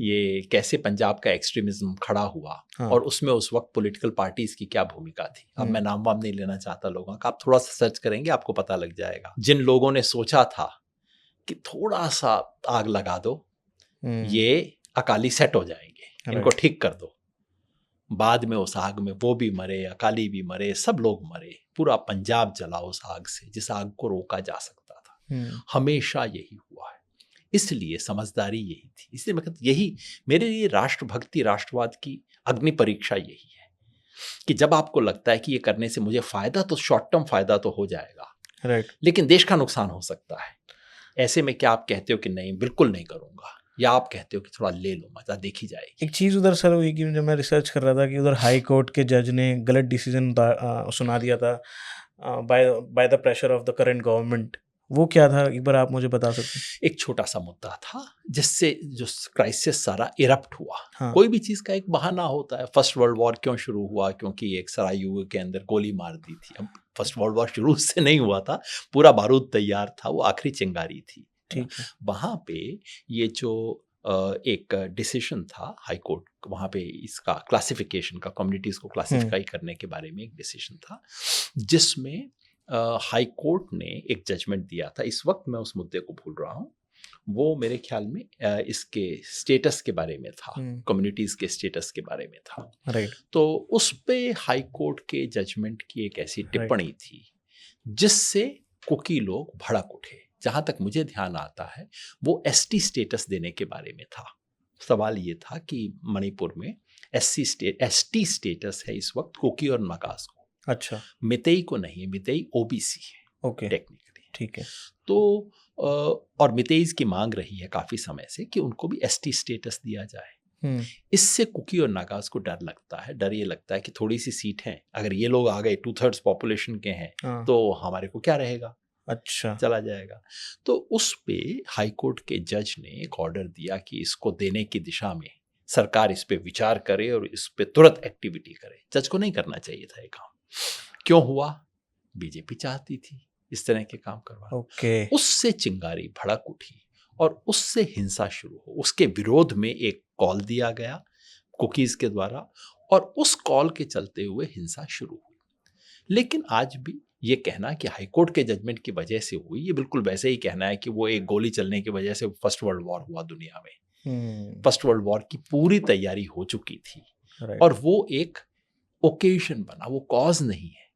ये कैसे पंजाब का एक्सट्रीमिज्म खड़ा हुआ हाँ। और उसमें उस वक्त पॉलिटिकल पार्टीज की क्या भूमिका थी। अब मैं नाम वाम नहीं लेना चाहता लोगों का, आप थोड़ा सा सर्च करेंगे आपको पता लग जाएगा। जिन लोगों ने सोचा था कि थोड़ा सा आग लगा दो, ये अकाली सेट हो जाएंगे, इनको ठीक कर दो, बाद में उस आग में वो भी मरे, अकाली भी मरे, सब लोग मरे, पूरा पंजाब जला उस आग से जिस आग को रोका जा सकता था। हमेशा यही हुआ है, इसलिए समझदारी यही थी। इसलिए मैं कहता यही मेरे लिए राष्ट्रभक्ति, राष्ट्रवाद की अग्नि परीक्षा यही है कि जब आपको लगता है कि ये करने से मुझे फायदा, तो शॉर्ट टर्म फायदा तो हो जाएगा, राइट, लेकिन देश का नुकसान हो सकता है। ऐसे में क्या आप कहते हो कि नहीं बिल्कुल नहीं करूंगा, या आप कहते हो कि थोड़ा ले लो, मजा देखी जाएगी। एक चीज़ उधर सर हुई कि जब मैं रिसर्च कर रहा था कि उधर हाई कोर्ट के जज ने गलत डिसीजन सुना दिया था by the pressure of the current government. वो क्या था, एक बार आप मुझे बता सकते हैं? एक छोटा सा मुद्दा था जिससे जो क्राइसिस सारा इरप्ट हुआ। हाँ। कोई भी चीज का एक बहाना होता है। फर्स्ट वर्ल्ड वॉर क्यों शुरू हुआ? क्योंकि एक सरायुग के अंदर गोली मार दी थी। अब फर्स्ट वर्ल्ड वॉर शुरू से नहीं हुआ था, पूरा बारूद तैयार था, वो आखिरी चिंगारी थी। ठीक है। वहां पे ये जो एक डिसीजन था हाई कोर्ट, वहां पे इसका क्लासिफिकेशन का, कम्युनिटीज को क्लासिफाई करने के बारे में एक डिसीजन था, जिसमें हाई कोर्ट ने एक जजमेंट दिया था। इस वक्त मैं उस मुद्दे को भूल रहा हूँ, वो मेरे ख्याल में इसके स्टेटस के बारे में था, कम्युनिटीज के स्टेटस के बारे में था। राइट। तो उस पे हाई कोर्ट के जजमेंट की एक ऐसी टिप्पणी थी जिससे कुकी लोग भड़क उठे। जहां तक मुझे ध्यान आता है वो एसटी स्टेटस देने के बारे में था। सवाल ये था कि मणिपुर में एसटी स्टेटस है इस वक्त कुकी और नगास को। अच्छा। मितेई को नहीं है, मितेई ओबीसी है ओके, टेक्निकली। ठीक है। तो और मितेईज की मांग रही है काफी समय से कि उनको भी एसटी स्टेटस दिया जाए। इससे कुकी और नागाज को डर लगता है। डर ये लगता है कि थोड़ी सी सीट है, अगर ये लोग आ गए 2/3 पॉपुलेशन के हैं, तो हमारे को क्या रहेगा, अच्छा, चला जाएगा। तो उस पे हाई कोर्ट के जज ने एक ऑर्डर दिया कि इसको देने की दिशा में सरकार इस पे विचार करे और इस पे तुरंत एक्टिविटी करे। जज को नहीं करना चाहिए था ये काम। क्यों हुआ? बीजेपी चाहती थी इस तरह के काम करवाना। ओके। उससे चिंगारी भड़क उठी और उससे हिंसा शुरू हो। उसके विरोध में एक कॉल दिया गया कुकीज के द्वारा और उस कॉल के चलते हुए हिंसा शुरू हुई। लेकिन आज भी ये कहना कि हाईकोर्ट के जजमेंट की वजह से हुई, ये बिल्कुल वैसे ही कहना है कि वो एक गोली चलने की वजह से फर्स्ट वर्ल्ड वॉर हुआ दुनिया में। फर्स्ट वर्ल्ड वॉर की पूरी तैयारी हो चुकी थी और वो एक ओकेजन बना, वो कॉज नहीं है।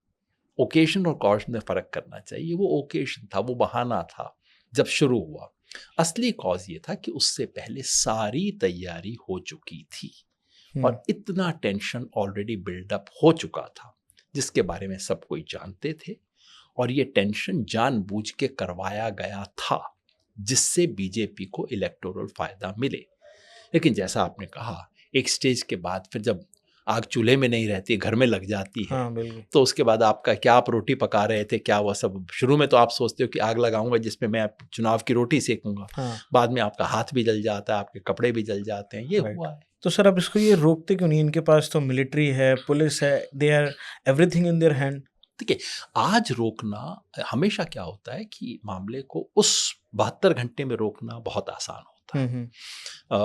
ओकेजन और कॉज में फर्क करना चाहिए। वो ओकेजन था, वो बहाना था जब शुरू हुआ। असली कॉज ये था कि उससे पहले सारी तैयारी हो चुकी थी और इतना टेंशन ऑलरेडी बिल्डअप हो चुका था जिसके बारे में सब कोई जानते थे और ये टेंशन जानबूझ के करवाया गया था जिससे बीजेपी को इलेक्टोरल फायदा मिले। लेकिन जैसा आपने कहा, एक स्टेज के बाद फिर जब आग चूल्हे में नहीं रहती, घर में लग जाती है, हाँ, बिल्कुल। तो उसके बाद आपका क्या, आप रोटी पका रहे थे क्या, वह सब शुरू में तो आप सोचते हो कि आग लगाऊंगा जिसमें मैं चुनाव की रोटी सेकूंगा। हाँ। बाद में आपका हाथ भी जल जाता है, आपके कपड़े भी जल जाते हैं। ये हुआ है। तो सर अब इसको ये रोकते क्यों नहीं? इनके पास तो मिलिट्री है, पुलिस है, they are everything in their hand. देखिए, आज रोकना हमेशा क्या होता है कि मामले को उस 72 घंटे में रोकना बहुत आसान होता है। होता है।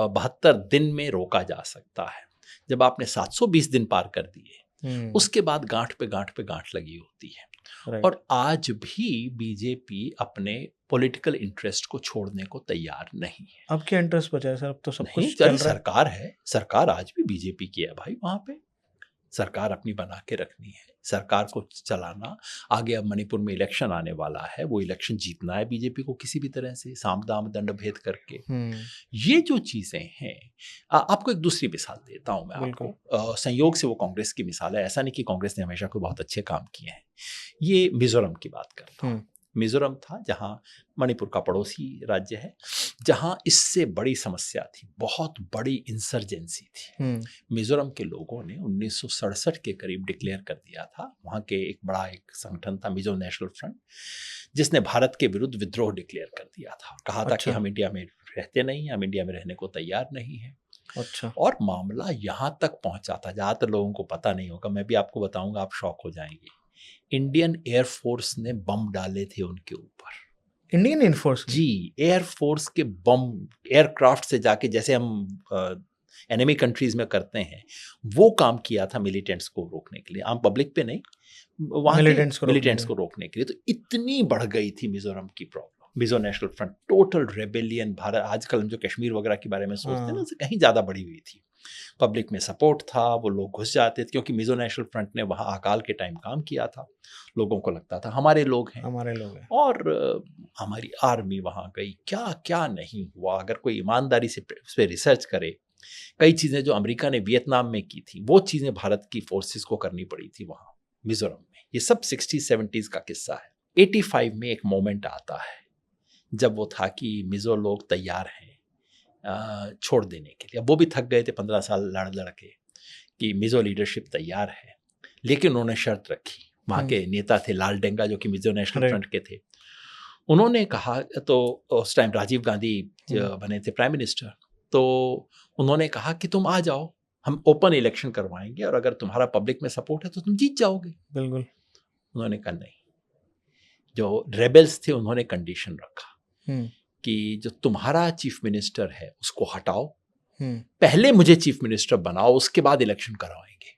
72 दिन में रोका जा सकता है। जब आपने 720 दिन पार कर दिए, उसके बाद गांठ पे गांठ लगी होती है। और आज भी बीजेपी अपने पॉलिटिकल इंटरेस्ट को छोड़ने को तैयार नहीं है। अब क्या इंटरेस्ट बचा है सर? अब तो सब नहीं, कुछ चल रहा है। सरकार है, सरकार आज भी बीजेपी की है भाई। वहां पे सरकार अपनी बना के रखनी है, सरकार को चलाना। आगे अब मणिपुर में इलेक्शन आने वाला है, वो इलेक्शन जीतना है बीजेपी को किसी भी तरह से, साम दाम दंड भेद करके। ये जो चीजें हैं, आपको एक दूसरी मिसाल देता हूं मैं आपको। संयोग से वो कांग्रेस की मिसाल है, ऐसा नहीं कि कांग्रेस ने हमेशा कोई बहुत अच्छे काम किए हैं। ये मिजोरम की बात करता हूँ। मिजोरम था, जहाँ मणिपुर का पड़ोसी राज्य है, जहाँ इससे बड़ी समस्या थी, बहुत बड़ी इंसर्जेंसी थी। मिजोरम के लोगों ने 1967 के करीब डिक्लेयर कर दिया था। वहाँ के एक बड़ा एक संगठन था मिजो नेशनल फ्रंट, जिसने भारत के विरुद्ध विद्रोह डिक्लेयर कर दिया था। कहा था कि हम इंडिया में रहते नहीं हैं, हम इंडिया में रहने को तैयार नहीं हैं। अच्छा। और मामला यहाँ तक पहुँचा था, ज़्यादातर लोगों को पता नहीं होगा, मैं भी आपको बताऊंगा, आप शॉक हो जाएंगे। इंडियन एयरफोर्स ने बम डाले थे उनके ऊपर। Indian air force? जी, एयरफोर्स के बम एयरक्राफ्ट से जाके, जैसे हम एनिमी कंट्रीज में करते हैं, वो काम किया था मिलिटेंट्स को रोकने के लिए, आम पब्लिक पे नहीं, वहाँ मिलिटेंट्स को रोकने के लिए। तो इतनी बढ़ गई थी मिजोरम की problem. Mizo national front, total rebellion. Bharat आजकल हम जो कश्मीर वगैरह के बारे में सोचते हैं ना, उससे कहीं ज़्यादा बढ़ी हुई थी। पब्लिक में सपोर्ट था, वो लोग घुस जाते थे, क्योंकि मिजो नेशनल फ्रंट ने वहाँ अकाल के टाइम काम किया था। लोगों को लगता था हमारे लोग हैं। और हमारी आर्मी वहाँ गई, क्या क्या नहीं हुआ। अगर कोई ईमानदारी से उस पर रिसर्च करे, कई चीज़ें जो अमेरिका ने वियतनाम में की थी, वो चीज़ें भारत की फोर्सेस को करनी पड़ी थी वहाँ मिजोरम में। ये सब 60-70s का किस्सा है। 85 में एक मोमेंट आता है, जब वो था कि मिजो लोग तैयार हैं छोड़ देने के लिए। अब वो भी थक गए थे 15 साल लड़ के कि मिजो लीडरशिप तैयार है, लेकिन उन्होंने शर्त रखी। वहाँ के नेता थे लाल डेंगा, जो कि मिजो नेशनल फ्रंट के थे। उन्होंने कहा, तो उस टाइम राजीव गांधी बने थे प्राइम मिनिस्टर, तो उन्होंने कहा कि तुम आ जाओ, हम ओपन इलेक्शन करवाएंगे, और अगर तुम्हारा पब्लिक में सपोर्ट है तो तुम जीत जाओगे। बिल्कुल। उन्होंने कहा नहीं। जो रेबेल्स थे उन्होंने कंडीशन रखा कि जो तुम्हारा चीफ मिनिस्टर है उसको हटाओ, पहले मुझे चीफ मिनिस्टर बनाओ, उसके बाद इलेक्शन करवाएंगे।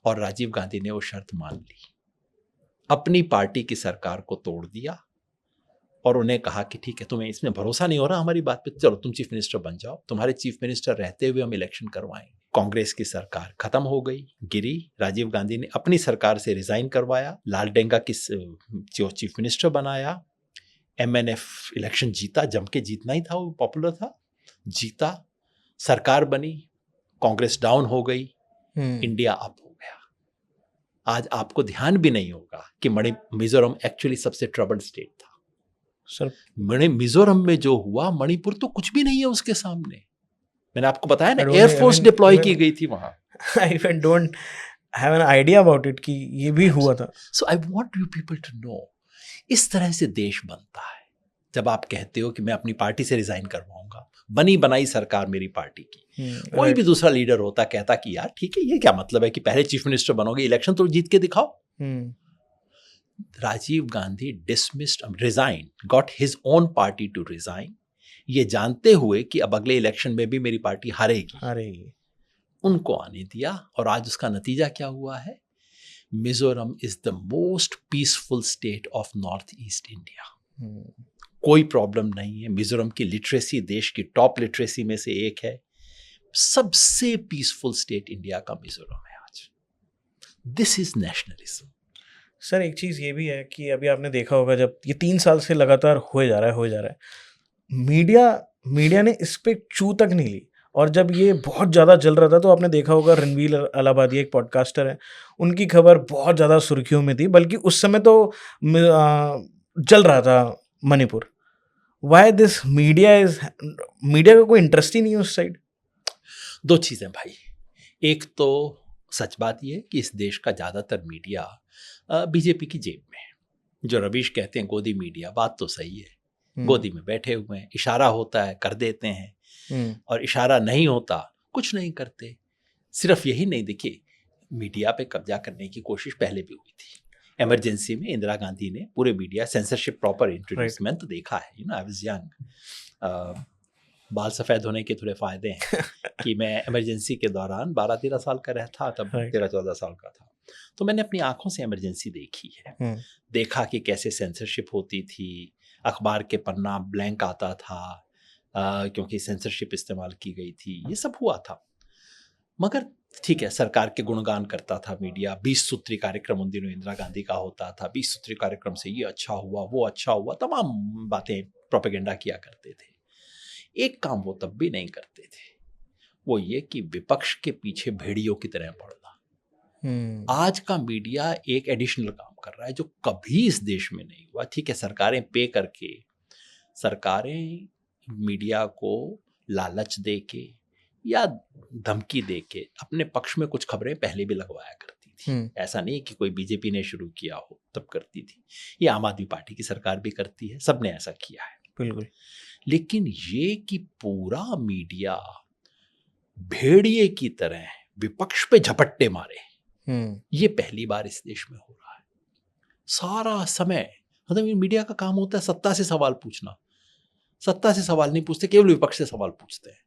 और राजीव गांधी ने वो शर्त मान ली, अपनी पार्टी की सरकार को तोड़ दिया, और उन्हें कहा कि ठीक है, तुम्हें इसमें भरोसा नहीं हो रहा हमारी बात पे, चलो तुम चीफ मिनिस्टर बन जाओ, तुम्हारे चीफ मिनिस्टर रहते हुए हम इलेक्शन करवाएंगे। कांग्रेस की सरकार खत्म हो गई, गिरी। राजीव गांधी ने अपनी सरकार से रिजाइन करवाया, लाल डेंगा की जो चीफ मिनिस्टर बनाया। MNF इलेक्शन जीता, जम के जीतना ही था, वो पॉपुलर था, जीता, सरकार बनी, कांग्रेस डाउन हो गई, इंडिया अप हो गया। आज आपको ध्यान भी नहीं होगा कि मिजोरम एक्चुअली सबसे ट्रबल्ड स्टेट था सर। मिजोरम में जो हुआ, मणिपुर तो कुछ भी नहीं है उसके सामने। मैंने आपको बताया ना, एयरफोर्स डिप्लॉय की गई थी वहां। I even don't have an idea about it कि ये भी हुआ था। So I want you people to know, इस तरह से देश बनता है। जब आप कहते हो कि मैं अपनी पार्टी से रिजाइन करवाऊंगा, बनी बनाई सरकार मेरी पार्टी की, कोई भी दूसरा लीडर होता कहता कि यार ठीक है, ये क्या मतलब है कि पहले चीफ मिनिस्टर बनोगे, इलेक्शन तो जीत के दिखाओ। Rajiv Gandhi dismissed, resign, got his own party to resign, ये जानते हुए कि अब अगले इलेक्शन में भी मेरी पार्टी हारेगी। उनको आने दिया, और आज उसका नतीजा क्या हुआ है? Mizoram is the most peaceful state of north east India. कोई प्रॉब्लम नहीं है। मिजोरम की लिटरेसी देश की टॉप लिटरेसी में से एक है। सबसे पीसफुल स्टेट इंडिया का मिजोरम है आज। This is nationalism. सर एक चीज़ ये भी है कि अभी आपने देखा होगा, जब ये 3 साल से लगातार हो जा रहा है, मीडिया ने इस पे चू तक नहीं ली। और जब ये बहुत ज़्यादा जल रहा था, तो आपने देखा होगा रणवीर अलाहाबादी, एक पॉडकास्टर है, उनकी खबर बहुत ज़्यादा सुर्खियों में थी, बल्कि उस समय तो जल रहा था मणिपुर। वाई दिस मीडिया का कोई इंटरेस्ट ही नहीं है उस साइड? दो चीज़ें भाई, एक तो सच बात ये कि इस देश का ज़्यादातर मीडिया बीजेपी की जेब में है। जो रवीश कहते हैं गोदी मीडिया, बात तो सही है, गोदी में बैठे हुए हैं, इशारा होता है कर देते हैं, और इशारा नहीं होता कुछ नहीं करते। सिर्फ यही नहीं, देखिए मीडिया पे कब्जा करने की कोशिश पहले भी हुई थी। इमरजेंसी में इंदिरा गांधी ने पूरे मीडिया सेंसरशिप प्रॉपर इंट्रोड्यूस, मैंने तो देखा है, आई वाज यंग, बाल सफ़ेद होने के थोड़े फ़ायदे हैं कि मैं इमरजेंसी के दौरान 12-13 साल का रहा था, तब Right. 13-14 साल का था, तो मैंने अपनी आँखों से इमरजेंसी देखी है। देखा कि कैसे सेंसरशिप होती थी, अखबार के पन्ना ब्लैंक आता था क्योंकि सेंसरशिप इस्तेमाल की गई थी, ये सब हुआ था। मगर ठीक है, सरकार के गुणगान करता था मीडिया, 20 सूत्री कार्यक्रम उन दिनों इंदिरा गांधी का होता था, 20 सूत्री कार्यक्रम से ये अच्छा हुआ, वो अच्छा हुआ, तमाम बातें प्रोपेगेंडा किया करते थे। एक काम वो तब भी नहीं करते थे, वो ये कि विपक्ष के पीछे भेड़ियों की तरह पड़ना। आज का मीडिया एक एडिशनल काम कर रहा है जो कभी इस देश में नहीं हुआ। ठीक है, सरकारें पे करके, सरकारें मीडिया को लालच दे के या धमकी दे के अपने पक्ष में कुछ खबरें पहले भी लगवाया करती थी। ऐसा नहीं कि कोई बीजेपी ने शुरू किया हो तब करती थी, ये आम आदमी पार्टी की सरकार भी करती है, सबने ऐसा किया है। बिल्कुल। लेकिन ये कि पूरा मीडिया भेड़िए की तरह विपक्ष पे झपट्टे मारे, ये पहली बार इस देश में हो रहा है। सारा समय मतलब मीडिया का काम होता है सत्ता से सवाल पूछना, सत्ता से सवाल नहीं पूछते, केवल विपक्ष से सवाल पूछते हैं।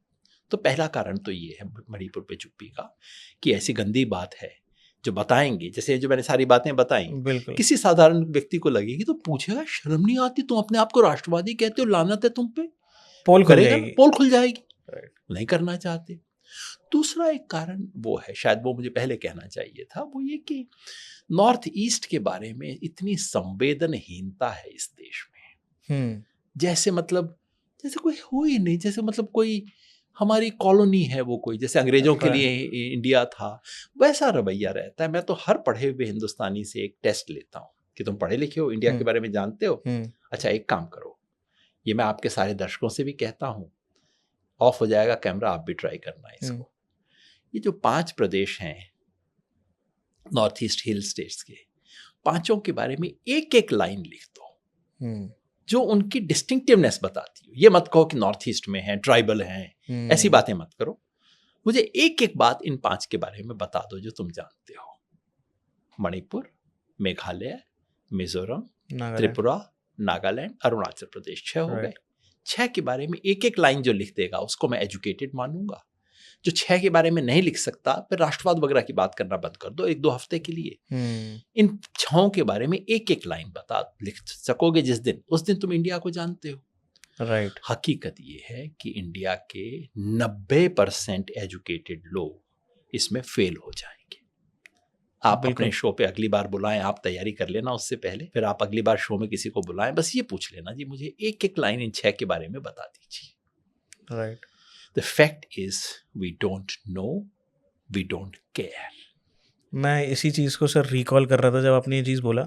तो पहला कारण तो ये है मणिपुर पे चुप्पी का, कि ऐसी गंदी बात है जो बताएंगे, जैसे जो मैंने सारी बातें बताई, किसी साधारण व्यक्ति को लगेगी तो पूछेगा, शर्म नहीं आती, तुम अपने आप को राष्ट्रवादी कहते हो, लानत है तुम पे, पोल खुल जाएगी। नहीं करना चाहते। दूसरा एक कारण वो है, शायद वो मुझे पहले कहना चाहिए था, वो ये कि नॉर्थ ईस्ट के बारे में इतनी संवेदनहीनता है इस देश में। जैसे मतलब जैसे कोई हो ही नहीं, जैसे मतलब कोई हमारी कॉलोनी है वो, कोई जैसे अंग्रेजों के लिए इंडिया था, वैसा रवैया रहता है। मैं तो हर पढ़े हुए हिंदुस्तानी से एक टेस्ट लेता हूँ कि तुम पढ़े लिखे हो, इंडिया के बारे में जानते हो, अच्छा एक काम करो, ये मैं आपके सारे दर्शकों से भी कहता हूँ, ऑफ हो जाएगा कैमरा, आप भी ट्राई करना इसको। ये जो 5 प्रदेश हैं नॉर्थ ईस्ट हिल स्टेट्स के, पांचों के बारे में एक एक लाइन लिख दो जो उनकी डिस्टिंक्टिवनेस बताती हो। ये मत कहो कि नॉर्थ ईस्ट में है, ट्राइबल हैं, ऐसी बातें मत करो। मुझे एक एक बात इन 5 के बारे में बता दो जो तुम जानते हो। मणिपुर, मेघालय, मिजोरम, त्रिपुरा, नागालैंड, अरुणाचल प्रदेश, 6 हो गए। 6 के बारे में एक एक लाइन जो लिख देगा उसको मैं एजुकेटेड मानूंगा। जो 6 के बारे में नहीं लिख सकता, फिर राष्ट्रवाद वगैरह की बात करना बंद कर दो 1-2 हफ्ते के लिए। इन 6 के बारे में एक एक लाइन लिख सकोगे जिस दिन, उस दिन तुम इंडिया को जानते हो। राइट। हकीकत ये है कि इंडिया के 90% एजुकेटेड लोग इसमें फेल हो जाएंगे। आप अपने शो पे अगली बार बुलाएं, आप तैयारी कर लेना उससे पहले, फिर आप अगली बार शो में किसी को बुलाएं, बस ये पूछ लेना, जी मुझे एक एक लाइन इन 6 के बारे में बता दीजिए। Right. The fact is we don't know, we don't care. मैं इसी चीज़ को सर रिकॉल कर रहा था जब आपने ये चीज़ बोला,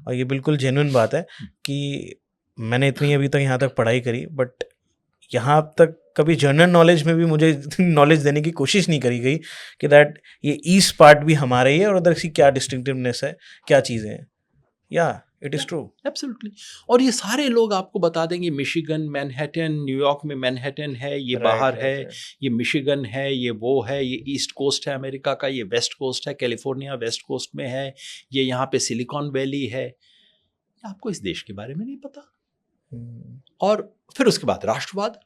और ये बिल्कुल जेन्युइन बात है कि मैंने इतनी अभी तक यहाँ तक पढ़ाई करी, बट यहाँ तक कभी जनरल नॉलेज में भी मुझे नॉलेज देने की कोशिश नहीं करी गई कि दैट ये ईस्ट पार्ट भी हमारा ही है और उधर की क्या डिस्टिंक्टिवनेस है, क्या चीज़ें हैं। या इट इज़ ट्रू, एब्सोल्युटली। और ये सारे लोग आपको बता देंगे मिशिगन, मैनहट्टन, न्यूयॉर्क में मैनहट्टन है, ये बाहर है, ये मिशिगन है, ये वो है, ये ईस्ट कोस्ट है अमेरिका का, ये वेस्ट कोस्ट है, कैलिफोर्निया वेस्ट कोस्ट में है, ये यहाँ पे सिलिकॉन वैली है। आपको इस देश के बारे में नहीं पता। और फिर उसके बाद राष्ट्रवाद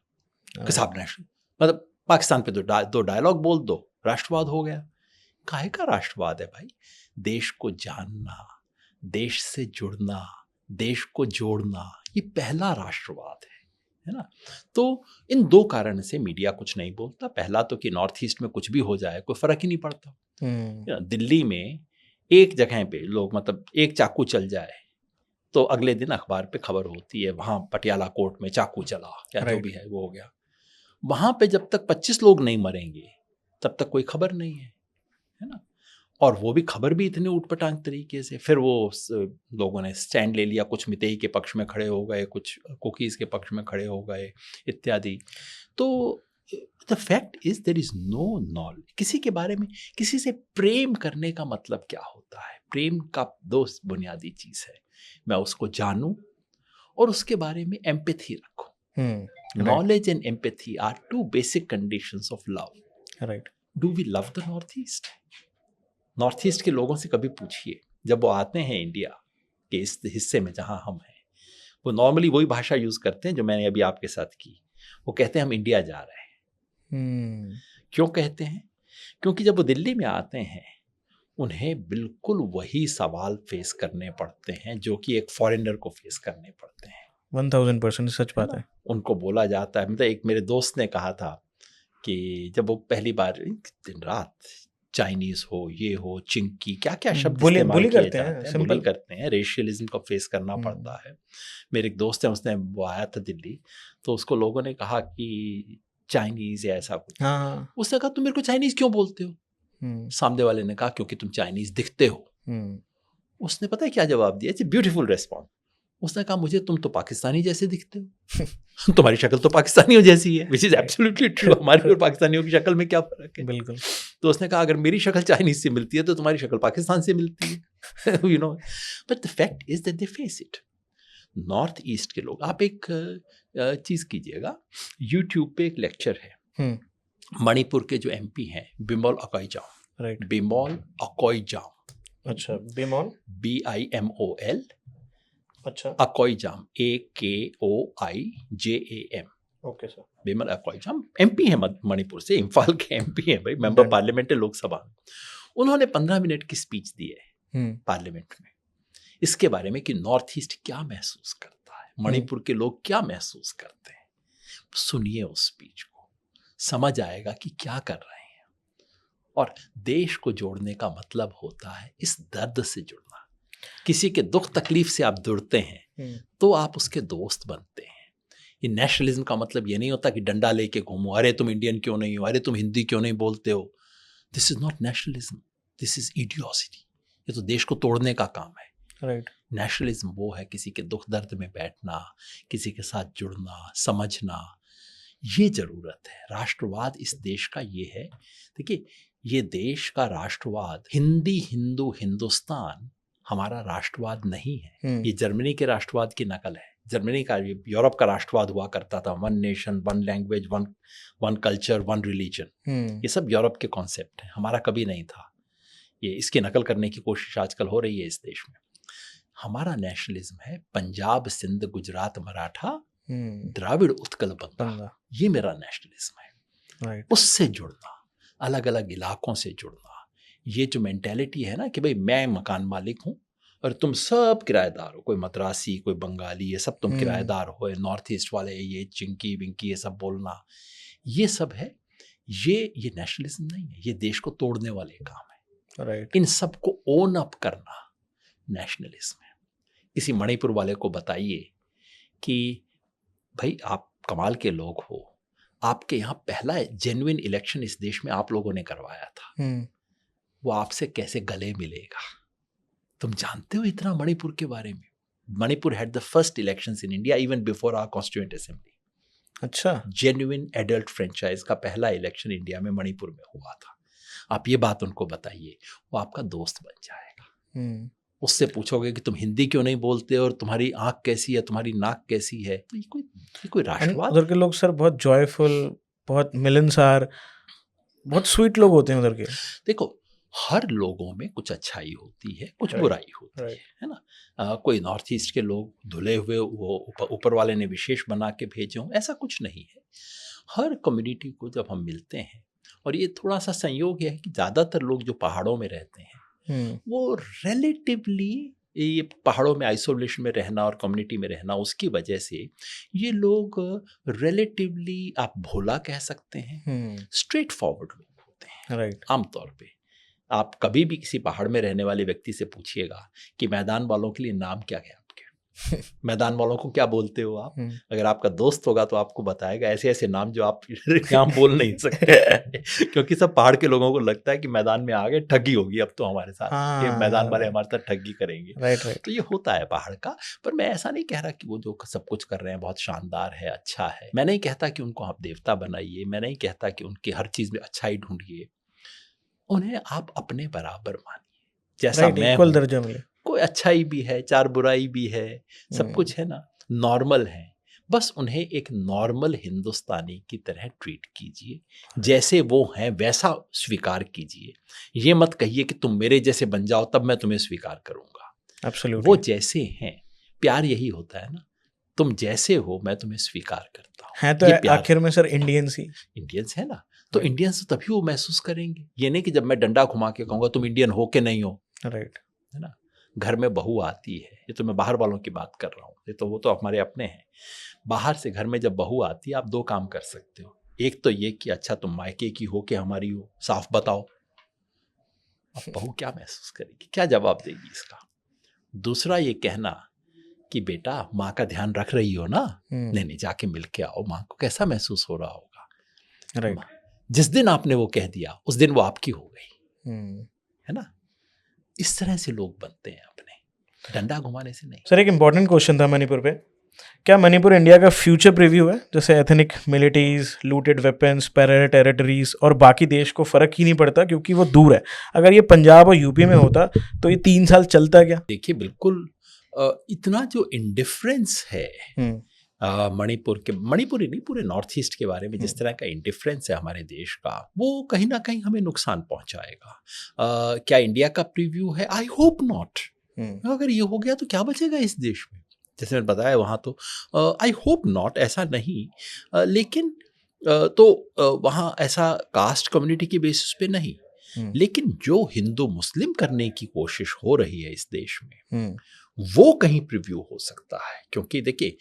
के साथ नेशनल, मतलब पाकिस्तान पे दो डायलॉग बोल दो, राष्ट्रवाद हो गया। काहे का राष्ट्रवाद है भाई? देश को जानना, देश से जुड़ना, देश को जोड़ना, ये पहला राष्ट्रवाद है ना। तो इन 2 कारण से मीडिया कुछ नहीं बोलता। पहला तो कि नॉर्थ ईस्ट में कुछ भी हो जाए कोई फर्क ही नहीं पड़ता। दिल्ली में एक जगह पे लोग, मतलब एक चाकू चल जाए तो अगले दिन अखबार पे खबर होती है, वहां पटियाला कोर्ट में चाकू चला, क्या जो भी है वो हो गया। वहां पे जब तक 25 लोग नहीं मरेंगे तब तक कोई खबर नहीं है ना। और वो भी खबर भी इतने ऊटपटांग तरीके से, फिर वो लोगों ने स्टैंड ले लिया, कुछ मितेई के पक्ष में खड़े हो गए, कुछ कुकीज़ के पक्ष में खड़े हो गए इत्यादि। तो the fact is there is no knowledge. किसी के बारे में, किसी से प्रेम करने का मतलब क्या होता है? प्रेम का 2 बुनियादी चीज़ है, मैं उसको जानूं और उसके बारे में एम्पैथी रखूं। Knowledge and empathy are 2 basic conditions of love. Right. Do we love the north east? North east के लोगों से कभी पूछिए, जब वो आते हैं इंडिया के इस हिस्से में जहां हम हैं, वो नॉर्मली वही भाषा यूज़ करते हैं जो मैंने अभी आपके साथ की। वो कहते हैं हम इंडिया जा रहे हैं। क्यों कहते हैं? क्योंकि जब वो दिल्ली में आते हैं उन्हें बिल्कुल वही सवाल फेस करने पड़ते हैं जो कि एक फॉरेनर को फेस करने पड़ते हैं। 1000% सच बात है। उनको बोला जाता है, मतलब एक मेरे दोस्त ने कहा था कि जब वो पहली बार दिन रात चाइनीज हो, ये हो, चिंकी, क्या क्या शब्द इस्तेमाल किए जाते हैं, बुली करते हैं, रेशियलिज्म को फेस करना पड़ता है। मेरे एक दोस्त है, उसने वो आया था दिल्ली, तो उसको लोगों ने कहा कि चाइनीज या ऐसा कुछ। उसने कहा तुम मेरे को चाइनीज क्यों बोलते हो? सामने वाले ने कहा क्योंकि तुम चाइनीज दिखते हो। उसने पता है क्या जवाब दिया? It's beautiful response. उसने कहा मुझे तुम तो पाकिस्तानी जैसे दिखते हो। तुम्हारी शक्ल तो पाकिस्तानियों जैसी है, विच इज एब्सोल्युटली ट्रू। हमारी और पाकिस्तानियों की शक्ल में क्या फर्क है? बिल्कुल। तो उसने कहा अगर मेरी शक्ल चाइनीज से मिलती है तो तुम्हारी शक्ल पाकिस्तान से मिलती है। You know, but the fact is that they face it. North east के लोग, आप एक चीज कीजिएगा, यूट्यूब पे एक लेक्चर है, मणिपुर के जो एमपी हैं बिमोल अकोइजाम, राइट, बिमोल अकोइजाम। अच्छा, बिमोल, BIMOL, अच्छा, Akoijam, AKOIJAM। Okay sir. Bimal Akoijam MP है मणिपुर से, इम्फाल के एमपी हैं भाई, मेंबर पार्लियामेंट है लोकसभा। उन्होंने 15 मिनट की स्पीच दी है पार्लियामेंट में इसके बारे में कि नॉर्थ ईस्ट क्या महसूस करता है, मणिपुर के लोग क्या महसूस करते हैं। सुनिए उस स्पीच को, समझ आएगा कि क्या कर रहे हैं। और देश को जोड़ने का मतलब होता है इस दर्द से जुड़ना। किसी के दुख तकलीफ से आप जुड़ते हैं तो आप उसके दोस्त बनते हैं। ये नेशनलिज्म का मतलब ये नहीं होता कि डंडा लेके घूमो, अरे तुम इंडियन क्यों नहीं हो, अरे तुम हिंदी क्यों नहीं बोलते हो। This is not nationalism, this is idiocy. ये तो देश को तोड़ने का काम है। राइट। नेशनलिज्म वो है किसी के दुख दर्द में बैठना, किसी के साथ जुड़ना, समझना, ये जरूरत है। राष्ट्रवाद इस देश का ये है। देखिए, ये देश का राष्ट्रवाद, हिंदी, हिंदू, हिंदुस्तान हमारा राष्ट्रवाद नहीं है। ये जर्मनी के राष्ट्रवाद की नकल है। जर्मनी का, यूरोप का राष्ट्रवाद हुआ करता था, one nation, one language, one culture, one religion. ये सब यूरोप के कॉन्सेप्ट हैं, हमारा कभी नहीं था। ये इसकी नकल करने की कोशिश आजकल हो रही है इस देश में। हमारा नेशनलिज्म है पंजाब, सिंध, गुजरात, मराठा, द्राविड़, उत्कल, बंगा। ये मेरा नेशनलिज्म है। राइट। उससे जुड़ना, अलग अलग इलाकों से जुड़ना। ये जो मेंटेलिटी है ना कि भाई मैं मकान मालिक हूँ और तुम सब किराएदार हो, कोई मद्रासी, कोई बंगाली, ये सब तुम किराएदार हो, नॉर्थ ईस्ट वाले ये चिंकी विंकी ये सब बोलना, ये सब है, ये नेशनलिज्म नहीं है, ये देश को तोड़ने वाले काम है। राइट। इन सब को ओन अप करना नेशनलिज्म है। किसी मणिपुर वाले को बताइए कि भाई आप कमाल के लोग हो, आपके यहाँ पहला जेन्युइन इलेक्शन इस देश में आप लोगों ने करवाया था, वो आपसे कैसे गले मिलेगा? तुम जानते हो इतना मणिपुर के बारे में? Manipur had the first elections in India even before our constituent assembly. अच्छा, जेन्युइन एडल्ट फ्रेंचाइज का पहला इलेक्शन इंडिया में मणिपुर में हुआ था। आप ये बात उनको बताइए, वो आपका दोस्त बन जाएगा। उससे पूछोगे कि तुम हिंदी क्यों नहीं बोलते और तुम्हारी आंख कैसी है, तुम्हारी नाक कैसी है, तो ये कोई राष्ट्रवाद? उधर के लोग सर बहुत जॉयफुल, बहुत मिलनसार, बहुत स्वीट लोग होते हैं उधर के। देखो, हर लोगों में कुछ अच्छाई होती है, कुछ बुराई होती है ना। कोई नॉर्थ ईस्ट के लोग धुले हुए वो ऊपर वाले ने विशेष बना के भेजे हों, ऐसा कुछ नहीं है। हर कम्युनिटी को जब हम मिलते हैं, और ये थोड़ा सा संयोग है कि ज़्यादातर लोग जो पहाड़ों में रहते हैं वो रिलेटिवली, ये पहाड़ों में आइसोलेशन में रहना और कम्युनिटी में रहना, उसकी वजह से ये लोग रिलेटिवली आप भोला कह सकते हैं, स्ट्रेट फॉरवर्ड लोग होते हैं। राइट। आमतौर पे आप कभी भी किसी पहाड़ में रहने वाले व्यक्ति से पूछिएगा कि मैदान वालों के लिए नाम क्या है आपके, मैदान वालों को क्या बोलते हो आप, अगर आपका दोस्त होगा तो आपको बताएगा ऐसे ऐसे नाम जो आप यहाँ बोल नहीं सकते। क्योंकि सब पहाड़ के लोगों को लगता है कि मैदान में आ गए ठगी होगी अब तो हमारे साथ, ये मैदान वाले हमारे साथ ठगी करेंगे। राइट। तो ये होता है पहाड़ का। पर मैं ऐसा नहीं कह रहा कि वो जो सब कुछ कर रहे हैं बहुत शानदार है, अच्छा है। मैं नहीं कहता कि उनको आप देवता बनाइए, मैं नहीं कहता कि उनकी हर चीज में अच्छाई ढूंढिए, उन्हें आप अपने बराबर मानिए, जैसा मैं हूं। दर्जा मिले, कोई अच्छाई भी है, चार बुराई भी है, सब कुछ है ना, नॉर्मल है। बस उन्हें एक नॉर्मल हिंदुस्तानी की तरह ट्रीट कीजिए, जैसे वो हैं वैसा स्वीकार कीजिए। ये मत कहिए कि तुम मेरे जैसे बन जाओ तब मैं तुम्हें स्वीकार करूंगा। Absolutely. वो जैसे हैं, प्यार यही होता है ना, तुम जैसे हो मैं तुम्हें स्वीकार करता हूँ। है तो ये प्यार आखिर में सर इंडियंस ही। इंडियंस है ना, तो इंडियंस तभी वो महसूस करेंगे। ये नहीं कि जब मैं डंडा घुमा के कहूँगा तुम इंडियन हो के नहीं हो, राइट। है ना। घर में बहू आती है, ये तो मैं बाहर वालों की बात कर रहा हूँ, ये तो वो तो हमारे अपने हैं। बाहर से घर में जब बहू आती है आप दो काम कर सकते हो, एक तो ये कि अच्छा तुम मायके की हो कि हमारी हो, साफ बताओ। अब बहू क्या महसूस करेगी, क्या जवाब देगी इसका। दूसरा ये कहना कि बेटा माँ का ध्यान रख रही हो ना, नहीं नहीं जाके मिल के आओ, माँ को कैसा महसूस हो रहा होगा। राइट। जिस दिन आपने वो कह दिया उस दिन वो आपकी हो गई, है ना। इस तरह से लोग बनते हैं अपने, डंडा घुमाने से नहीं। सर एक इम्पॉर्टेंट क्वेश्चन था मणिपुर पे, क्या मणिपुर इंडिया का फ्यूचर प्रीव्यू है? जैसे ethnic militias, looted weapons, parallel territories और बाकी देश को फर्क ही नहीं पड़ता क्योंकि वो दूर है। अगर ये पंजाब और यूपी में होता तो ये 3 साल चलता क्या? देखिए बिल्कुल इतना जो इंडिफरेंस है मणिपुर ही नहीं पूरे नॉर्थ ईस्ट के बारे में, जिस तरह का इंडिफरेंस है हमारे देश का, वो कहीं ना कहीं हमें नुकसान पहुंचाएगा। क्या इंडिया का प्रीव्यू है? I hope not. अगर ये हो गया तो क्या बचेगा इस देश में? जैसे मैंने बताया वहाँ तो आई होप नॉट, ऐसा नहीं। लेकिन वहाँ ऐसा कास्ट कम्युनिटी के बेसिस पे नहीं, लेकिन जो हिंदू मुस्लिम करने की कोशिश हो रही है इस देश में, वो कहीं प्रीव्यू हो सकता है। क्योंकि देखिए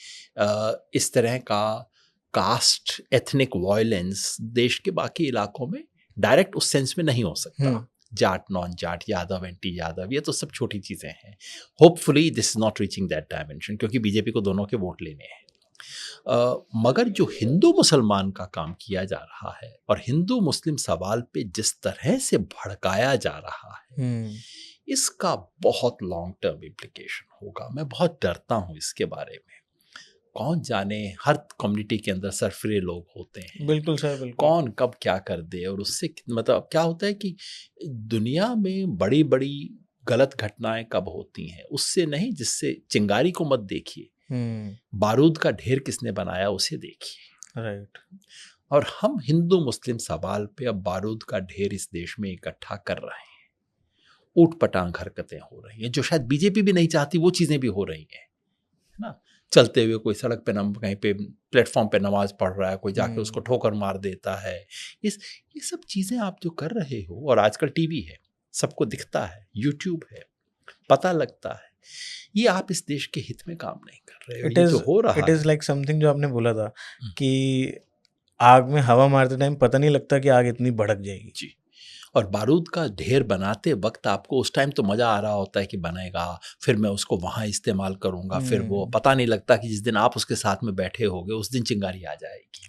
इस तरह का कास्ट एथनिक वायलेंस देश के बाकी इलाकों में डायरेक्ट उस सेंस में नहीं हो सकता। जाट नॉन जाट, यादव एंटी यादव, ये तो सब छोटी चीज़ें हैं। Hopefully this is not reaching that dimension, क्योंकि बीजेपी को दोनों के वोट लेने हैं। मगर जो हिंदू मुसलमान का काम किया जा रहा है और हिंदू मुस्लिम सवाल पे जिस तरह से भड़काया जा रहा है, इसका बहुत लॉन्ग टर्म इम्प्लीकेशन होगा। मैं बहुत डरता हूँ इसके बारे में। कौन जाने, हर कम्युनिटी के अंदर सरफरे लोग होते हैं। बिल्कुल सर, बिल्कुल। कौन कब क्या कर दे, और उससे मतलब क्या होता है कि दुनिया में बड़ी बड़ी गलत घटनाएं कब होती हैं, उससे नहीं जिससे चिंगारी को मत देखिए, बारूद का ढेर किसने बनाया उसे देखिए। राइट। और हम हिंदू मुस्लिम सवाल पे अब बारूद का ढेर इस देश में इकट्ठा कर रहे हैं। ऊटपटांग हरकतें हो रही हैं जो शायद बीजेपी भी नहीं चाहती, वो चीज़ें भी हो रही हैं, है ना। चलते हुए कोई सड़क पे कहीं पे प्लेटफॉर्म पे नमाज पढ़ रहा है, कोई जाके उसको ठोकर मार देता है। ये सब चीज़ें आप जो कर रहे हो, और आजकल टीवी है, सबको दिखता है, यूट्यूब है, पता लगता है, ये आप इस देश के हित में काम नहीं कर रहे हो। ये जो हो रहा है, इट इज़ लाइक समथिंग जो आपने बोला था कि आग में हवा मारते टाइम पता नहीं लगता कि आग इतनी भड़क जाएगी। जी। और बारूद का ढेर बनाते वक्त आपको उस टाइम तो मज़ा आ रहा होता है कि बनेगा, फिर मैं उसको वहाँ इस्तेमाल करूँगा, फिर वो पता नहीं लगता कि जिस दिन आप उसके साथ में बैठे होगे उस दिन चिंगारी आ जाएगी।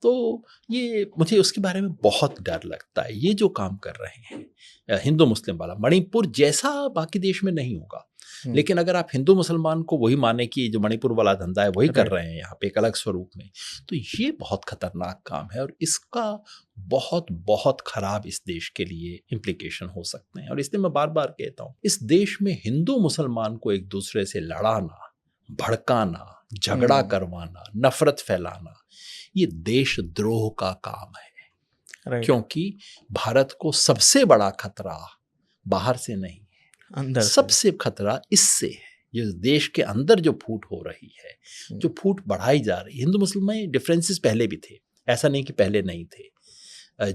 तो ये मुझे उसके बारे में बहुत डर लगता है। ये जो काम कर रहे हैं हिंदू मुस्लिम वाला, मणिपुर जैसा बाकी देश में नहीं होगा, लेकिन अगर आप हिंदू मुसलमान को वही माने कि जो मणिपुर वाला धंधा है वही कर रहे हैं यहाँ पे एक अलग स्वरूप में, तो ये बहुत खतरनाक काम है और इसका बहुत बहुत खराब इस देश के लिए इम्प्लीकेशन हो सकते हैं। और इसलिए मैं बार बार कहता हूँ, इस देश में हिंदू मुसलमान को एक दूसरे से लड़ाना, भड़काना, झगड़ा करवाना, नफरत फैलाना, ये देशद्रोह का काम है। क्योंकि भारत को सबसे बड़ा खतरा बाहर से नहीं, अंदर सबसे खतरा इससे है। ये देश के अंदर जो फूट हो रही है, जो फूट बढ़ाई जा रही है। हिंदू मुस्लिम में डिफरेंसेस पहले भी थे, ऐसा नहीं कि पहले नहीं थे।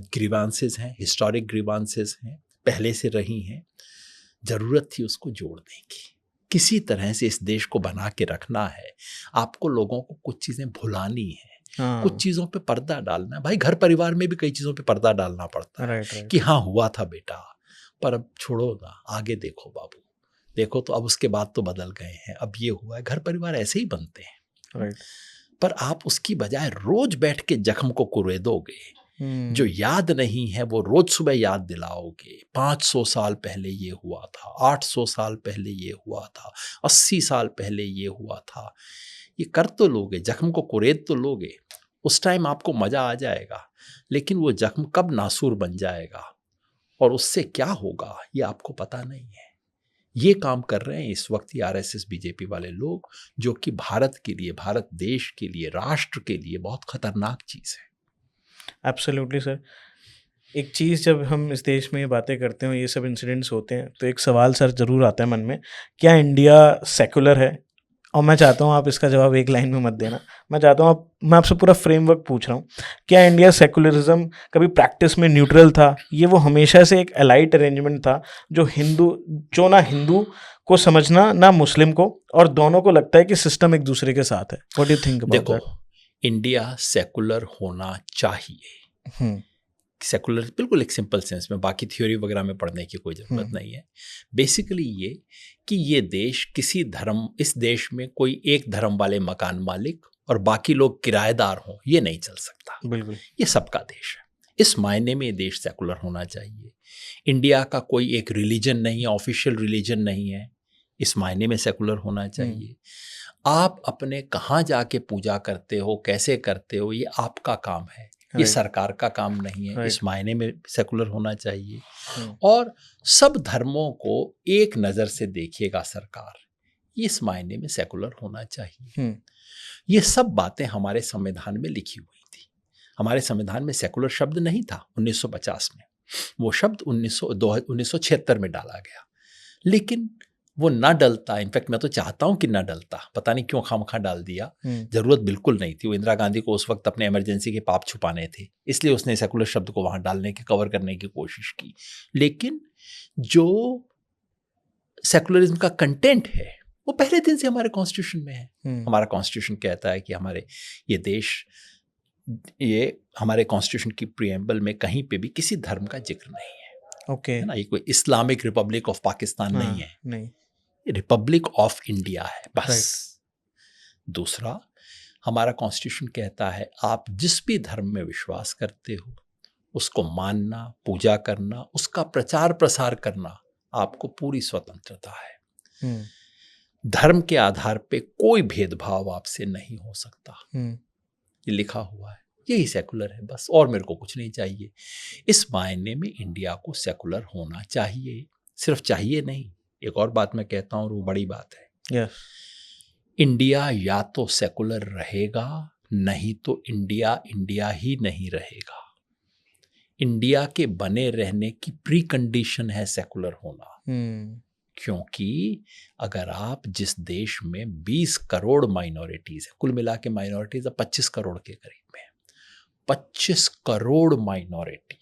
ग्रीवांसेस हैं, हिस्टोरिक ग्रीवांसेस हैं, पहले से रही हैं। ज़रूरत थी उसको जोड़ने की, किसी तरह से इस देश को बना के रखना है। आपको लोगों को कुछ चीज़ें भुलानी है, कुछ चीज़ों पे पर्दा डालना है। भाई घर परिवार में भी कई चीज़ों पे पर्दा डालना पड़ता है कि हाँ हुआ था बेटा, पर अब छोड़ो ना, आगे देखो बाबू, देखो तो अब उसके बाद तो बदल गए हैं, अब ये हुआ है। घर परिवार ऐसे ही बनते हैं। पर आप उसकी बजाय रोज बैठ के जख्म को कुरेदोगे, जो याद नहीं है वो रोज सुबह याद दिलाओगे। 500 साल पहले ये हुआ था, 800 साल पहले ये हुआ था, 80 साल पहले ये हुआ था, ये कर तो लोगे, जख्म को कुरेद तो लोगे। उस टाइम आपको मजा आ जाएगा, लेकिन वो जख्म कब नासूर बन जाएगा और उससे क्या होगा ये आपको पता नहीं है। ये काम कर रहे हैं इस वक्त ये आरएसएस बीजेपी वाले लोग, जो कि भारत के लिए, भारत देश के लिए, राष्ट्र के लिए बहुत खतरनाक चीज़ है। Absolutely sir. एक चीज़ जब हम इस देश में ये बातें करते हैं, ये सब इंसिडेंट्स होते हैं, तो एक सवाल सर ज़रूर आता है मन में, क्या इंडिया सेकुलर है? और मैं चाहता हूँ आप इसका जवाब एक लाइन में मत देना, मैं चाहता हूँ मैं आपसे पूरा फ्रेमवर्क पूछ रहा हूँ। क्या इंडिया सेकुलरिज्म कभी प्रैक्टिस में न्यूट्रल था? ये वो हमेशा से एक एलाइट अरेंजमेंट था जो ना हिंदू को समझना ना मुस्लिम को, और दोनों को लगता है कि सिस्टम एक दूसरे के साथ है? What do you think about देखो, दैट? इंडिया सेकुलर होना चाहिए। सेकुलर बिल्कुल एक सिंपल सेंस में, बाकी थ्योरी वगैरह में पढ़ने की कोई ज़रूरत नहीं है। बेसिकली ये कि ये देश किसी धर्म, इस देश में कोई एक धर्म वाले मकान मालिक और बाकी लोग किराएदार हों, ये नहीं चल सकता। बिल्कुल। ये सबका देश है। इस मायने में ये देश सेकुलर होना चाहिए। इंडिया का कोई एक रिलीजन नहीं है, ऑफिशियल रिलीजन नहीं है, इस मायने में सेकुलर होना चाहिए। आप अपने कहाँ जाके पूजा करते हो, कैसे करते हो, ये आपका काम है, ये सरकार का काम नहीं है, इस मायने में सेकुलर होना चाहिए। और सब धर्मों को एक नज़र से देखिएगा सरकार, इस मायने में सेकुलर होना चाहिए। ये सब बातें हमारे संविधान में लिखी हुई थी। हमारे संविधान में सेकुलर शब्द नहीं था 1950 में, वो शब्द 1976 में डाला गया, लेकिन वो ना डलता। इनफैक्ट मैं तो चाहता हूं कि ना डलता, पता नहीं क्यों खामखा डाल दिया, जरूरत बिल्कुल नहीं थी। वो इंदिरा गांधी को उस वक्त अपने इमरजेंसी के पाप छुपाने थे, इसलिए उसने सेकुलर शब्द को वहां डालने की, कवर करने की कोशिश की। लेकिन जो सेकुलरिज्म का कंटेंट है वो पहले दिन से हमारे कॉन्स्टिट्यूशन में है। हमारा कॉन्स्टिट्यूशन कहता है कि हमारे ये देश, ये हमारे कॉन्स्टिट्यूशन की प्रीएम्बल में कहीं पे भी किसी धर्म का जिक्र नहीं है। ओके, है ना, ये कोई इस्लामिक रिपब्लिक ऑफ पाकिस्तान नहीं है, नहीं, रिपब्लिक ऑफ इंडिया है बस। दूसरा, हमारा कॉन्स्टिट्यूशन कहता है आप जिस भी धर्म में विश्वास करते हो उसको मानना, पूजा करना, उसका प्रचार प्रसार करना, आपको पूरी स्वतंत्रता है। धर्म के आधार पे कोई भेदभाव आपसे नहीं हो सकता, ये लिखा हुआ है। यही सेकुलर है बस, और मेरे को कुछ नहीं चाहिए। इस मायने में इंडिया को सेकुलर होना चाहिए। सिर्फ चाहिए नहीं, एक और बात मैं कहता हूँ और वो बड़ी बात है। इंडिया या तो सेकुलर रहेगा, नहीं तो इंडिया इंडिया ही नहीं रहेगा। इंडिया के बने रहने की प्री कंडीशन है सेकुलर होना। क्योंकि अगर आप जिस देश में 20 करोड़ माइनॉरिटीज है, कुल मिला के माइनॉरिटीज 25 करोड़ के करीब में, 25 करोड़ माइनॉरिटी,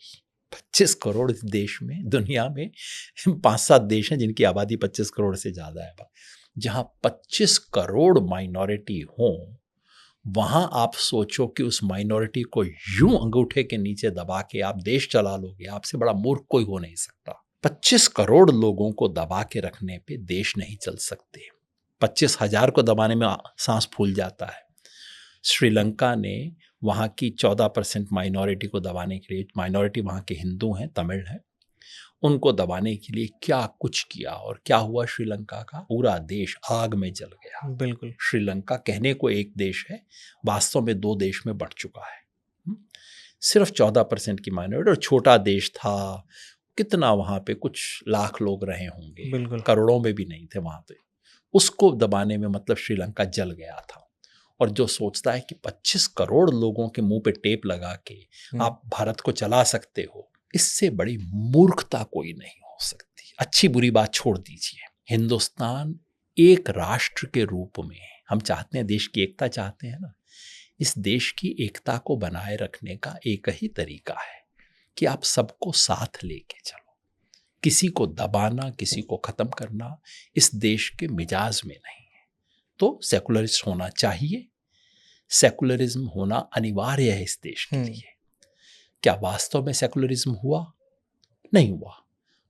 25 करोड़ इस देश में, दुनिया में 5-7 देश हैं जिनकी आबादी 25 करोड़ से ज़्यादा है। जहाँ 25 करोड़ माइनॉरिटी हों, वहाँ आप सोचो कि उस माइनॉरिटी को यूं अंगूठे के नीचे दबा के आप देश चला लोगे, आपसे बड़ा मूर्ख कोई हो नहीं सकता। 25 करोड़ लोगों को दबा के रखने पे देश नहीं चल सकते। 25,000 को दबाने में सांस फूल जाता है। श्रीलंका ने वहाँ की 14% माइनॉरिटी को दबाने के लिए, माइनॉरिटी वहाँ के हिंदू हैं, तमिल हैं, उनको दबाने के लिए क्या कुछ किया, और क्या हुआ श्रीलंका का? पूरा देश आग में जल गया। बिल्कुल। श्रीलंका कहने को एक देश है, वास्तव में 2 देश में बढ़ चुका है। सिर्फ 14% की माइनॉरिटी, और छोटा देश था, कितना वहाँ पे कुछ लाख लोग रहे होंगे, बिल्कुल, करोड़ों में भी नहीं थे वहाँ पे। उसको दबाने में मतलब श्रीलंका जल गया था। और जो सोचता है कि 25 करोड़ लोगों के मुंह पे टेप लगा के आप भारत को चला सकते हो, इससे बड़ी मूर्खता कोई नहीं हो सकती। अच्छी बुरी बात छोड़ दीजिए, हिंदुस्तान एक राष्ट्र के रूप में, हम चाहते हैं, देश की एकता चाहते हैं ना, इस देश की एकता को बनाए रखने का एक ही तरीका है कि आप सबको साथ लेके चलो। किसी को दबाना, किसी को खत्म करना इस देश के मिजाज में नहीं है। तो सेकुलरिस्ट होना चाहिए, सेकुलरिज्म होना अनिवार्य है इस देश के लिए। क्या वास्तव में सेकुलरिज्म हुआ? नहीं हुआ।